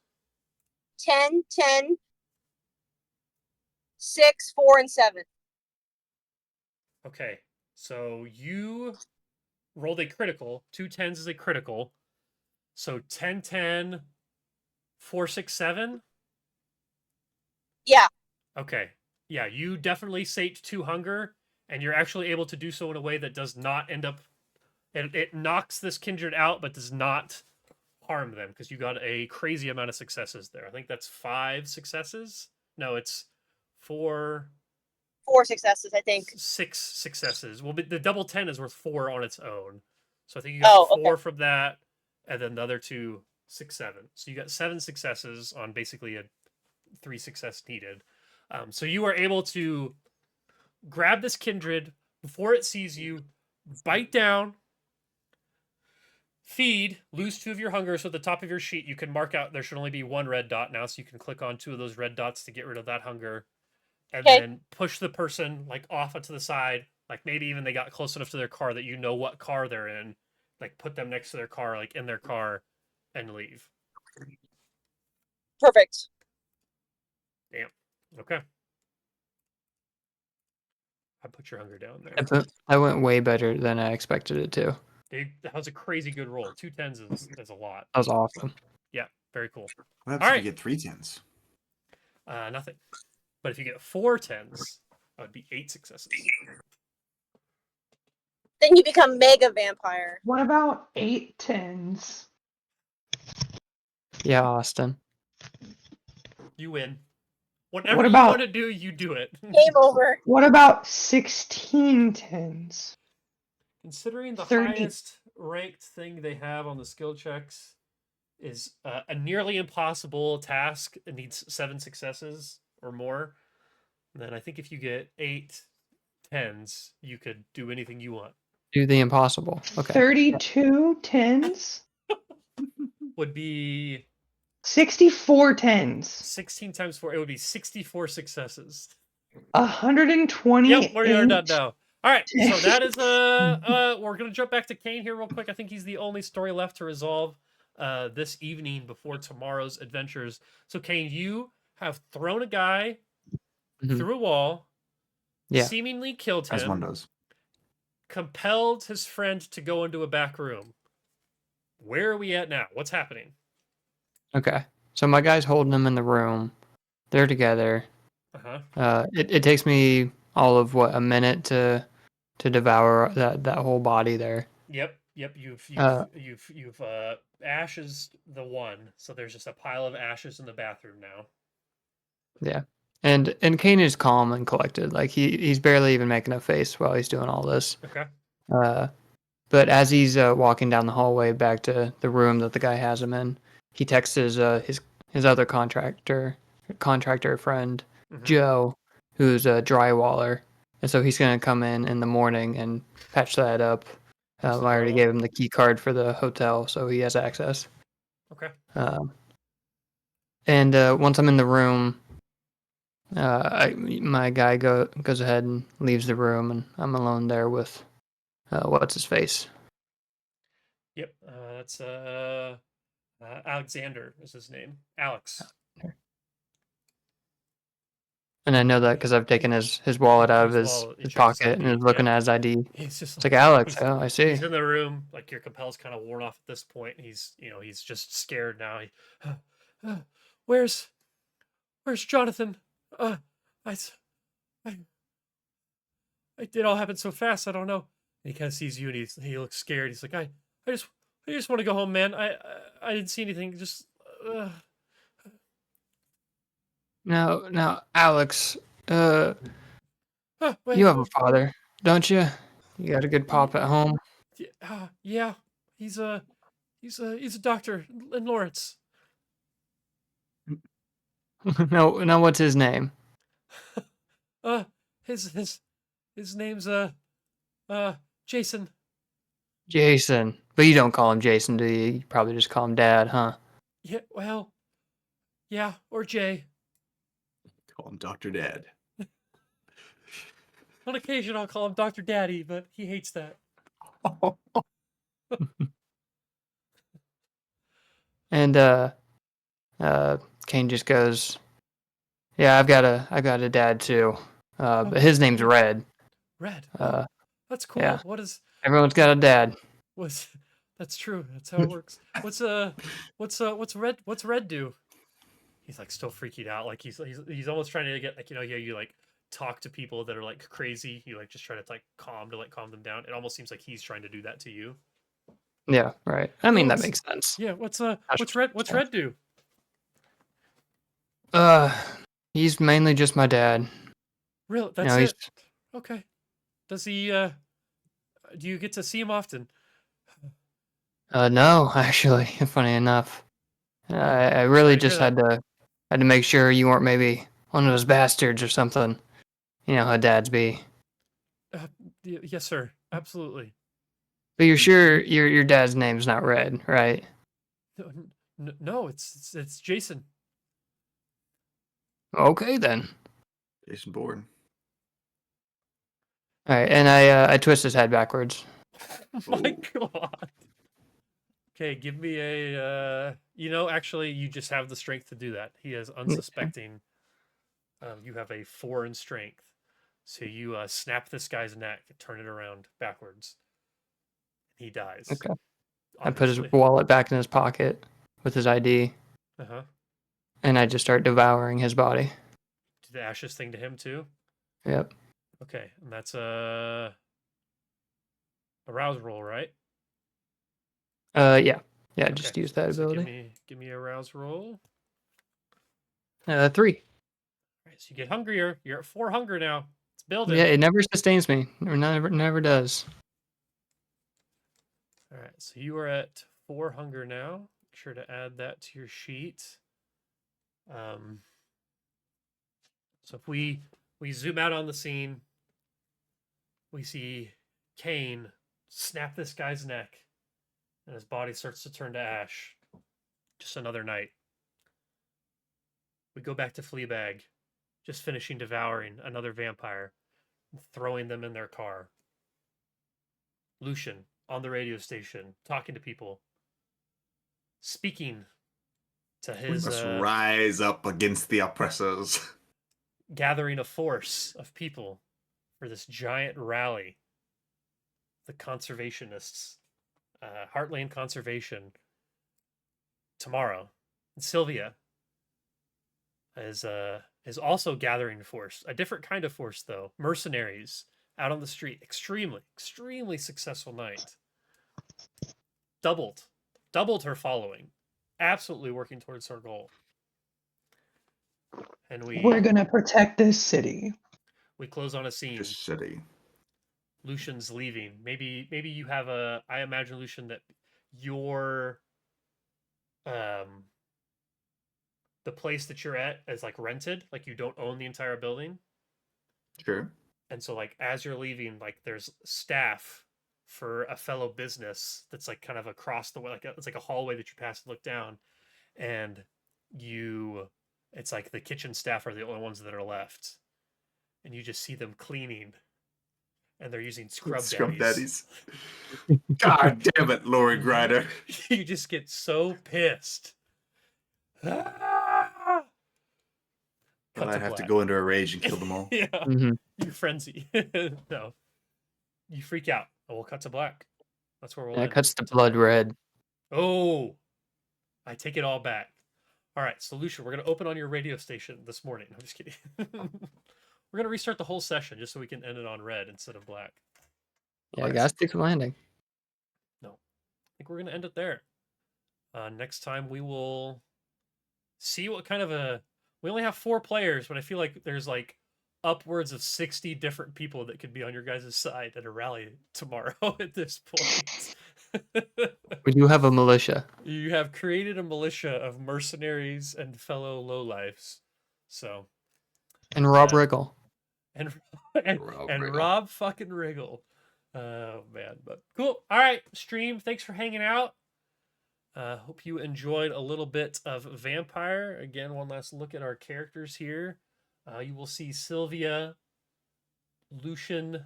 10, 10, 6, 4, and 7. Okay. So you rolled a critical. 2 10s is a critical. So 10, 10, 4, 6, 7? Yeah. Okay. Yeah, you definitely sate 2 hunger, and you're actually able to do so in a way that does not end up... It knocks this kindred out, but does not harm them, because you got a crazy amount of successes there. I think that's 5 successes? No, it's 4... 4 successes, I think. 6 successes. Well, the double 10 is worth 4 on its own. So I think you got 4 from that, and then the other 2, 6, 7. So you got 7 successes on basically a 3 success needed. So you are able to grab this kindred before it sees you, bite down, feed, lose 2 of your hunger. So at the top of your sheet, you can mark out there should only be 1 red dot now, so you can click on 2 of those red dots to get rid of that hunger. and Okay. then push the person like off onto the side. Like maybe even they got close enough to their car that you know what car they're in. Like put them next to their car, like in their car, and leave. Perfect. Damn. Okay. I put your hunger down there. That went way better than I expected it to. That was a crazy good roll. 2 10s is a lot. That was awesome. Yeah, very cool. What happens All if right. you get 3 10s? Nothing. But if you get 4 10s, that would be 8 successes. Then you become mega vampire. What about 8 10s? Yeah, Austin. You win. Whatever What you want about to do, you do it. Game over. what about 16 10s? Considering the 30. highest ranked thing they have on the skill checks is a nearly impossible task. It needs 7 successes or more. Then I think if you get 8 10s, you could do anything you want. Do the impossible. Okay. 32 10s? Would be 64 10s. 16 times 4. It would be 64 successes. 120. Yep, we're done now. All right, so that is we're gonna jump back to Kane here real quick. I think he's the only story left to resolve this evening before tomorrow's adventures. So Kane, you have thrown a guy through a wall, seemingly killed As one him, does. compelled his friend to go into a back room. Where are we at now? What's happening? Okay. So my guy's holding him in the room. They're together. Uh-huh. It takes me all of a minute to devour that whole body there. Yep. You've ashes the one, so there's just a pile of ashes in the bathroom now. Yeah. And Kane is calm and collected. Like he's barely even making a face while he's doing all this. Okay. But as he's walking down the hallway back to the room that the guy has him in, he texts his other contractor friend, Joe, who's a drywaller, and so he's gonna come in the morning and patch that up. I already gave him the key card for the hotel, so he has access. Okay. And once I'm in the room, my guy goes ahead and leaves the room, and I'm alone there with what's his face. Yep. That's Alexander is his name. Alex. And I know that because I've taken his wallet out of his pocket and is looking at his ID. He's just it's like Alex. Oh, I see. He's in the room. Like your compel's kind of worn off at this point. He's just scared now. Where's Jonathan? It did all happen so fast. I don't know. And he kind of sees you and he looks scared. He's like, I just want to go home, man. I didn't see anything. Just. Now, Alex, wait, you have a father, don't you? You got a good pop at home. Yeah, he's a doctor in Lawrence. No, what's his name? His name's Jason. Jason, but you don't call him Jason, do you? You probably just call him Dad, huh? Yeah, well, yeah, or Jay. Call him Dr. Dad. On occasion, I'll call him Dr. Daddy, but he hates that. And Kane just goes, "Yeah, I've got a dad too, but his name's Red." Red. That's cool. Yeah. What is? Everyone's got a dad. That's true. That's how it works. What's Red? What's Red do? He's like still freaking out. Like he's almost trying to get like you like talk to people that are like crazy. You like just try to like calm them down. It almost seems like he's trying to do that to you. Yeah, right. I mean that makes sense. Yeah. What's Red do? He's mainly just my dad. Really? That's it. Okay. Does he? Do you get to see him often? No, actually, funny enough, I really just had to make sure you weren't maybe one of those bastards or something. You know how dads be. Yes, sir. Absolutely. But you're sure your dad's name's not Red, right? No, it's Jason. Okay then. Jason Bourne. All right, and I twist his head backwards. My God. Okay, give me a. Actually, you just have the strength to do that. He is unsuspecting. You have a 4 in strength, so you snap this guy's neck and turn it around backwards. He dies. Okay. Obviously. I put his wallet back in his pocket with his ID. And I just start devouring his body. Do the ashes thing to him too? Yep. Okay, and that's a rouse roll, right? Yeah. Just use that so ability. give me a rouse roll. 3. All right, so you get hungrier. You're at 4 hunger now. It's building. Yeah, it never sustains me. Or never does. All right, so you are at 4 hunger now. Make sure to add that to your sheet. So if we zoom out on the scene, we see Kane snap this guy's neck, and his body starts to turn to ash. Just another night. We go back to Fleabag, just finishing devouring another vampire, and throwing them in their car. Lucian on the radio station, talking to people, speaking to his. We must rise up against the oppressors. Gathering a force of people for this giant rally. The conservationists, Heartland Conservation, tomorrow. And Sylvia is also gathering force, a different kind of force though. Mercenaries out on the street, extremely successful night. Doubled her following, absolutely working towards her goal. And we're gonna protect this city. We close on a scene. This city. Lucian's leaving. Maybe you have I imagine, Lucian, that your the place that you're at is like rented, like you don't own the entire building. Sure. And so like as you're leaving, like there's staff for a fellow business that's like kind of across the way, like it's like a hallway that you pass and look down, and it's like the kitchen staff are the only ones that are left, and you just see them cleaning, and they're using scrub daddies. God damn it, Lori Grider. You just get so pissed. But I'd have to go into a rage and kill them all. Yeah. Mm-hmm. You frenzy. No. You freak out. And we'll cut to black. That's where we'll Yeah, end. it cuts the blood red. Oh. I take it all back. All right, so Lucia, we're going to open on your radio station this morning. I'm just kidding. We're going to restart the whole session just so we can end it on red instead of black. Yeah, I gotta stick to landing. No. I think we're going to end it there. Next time we will see what kind of we only have 4 players, but I feel like there's like upwards of 60 different people that could be on your guys' side at a rally tomorrow at this point. We do have a militia. You have created a militia of mercenaries and fellow lowlifes. So. And Rob Riggle. And Rob fucking Riggle. Oh, man. But cool. All right, stream. Thanks for hanging out. Hope you enjoyed a little bit of Vampire. Again, one last look at our characters here. You will see Sylvia, Lucian,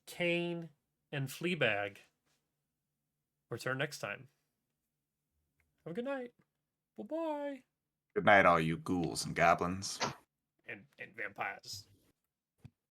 Kane, and Fleabag return next time. Have a good night. Bye-bye. Good night, all you ghouls and goblins. And vampires.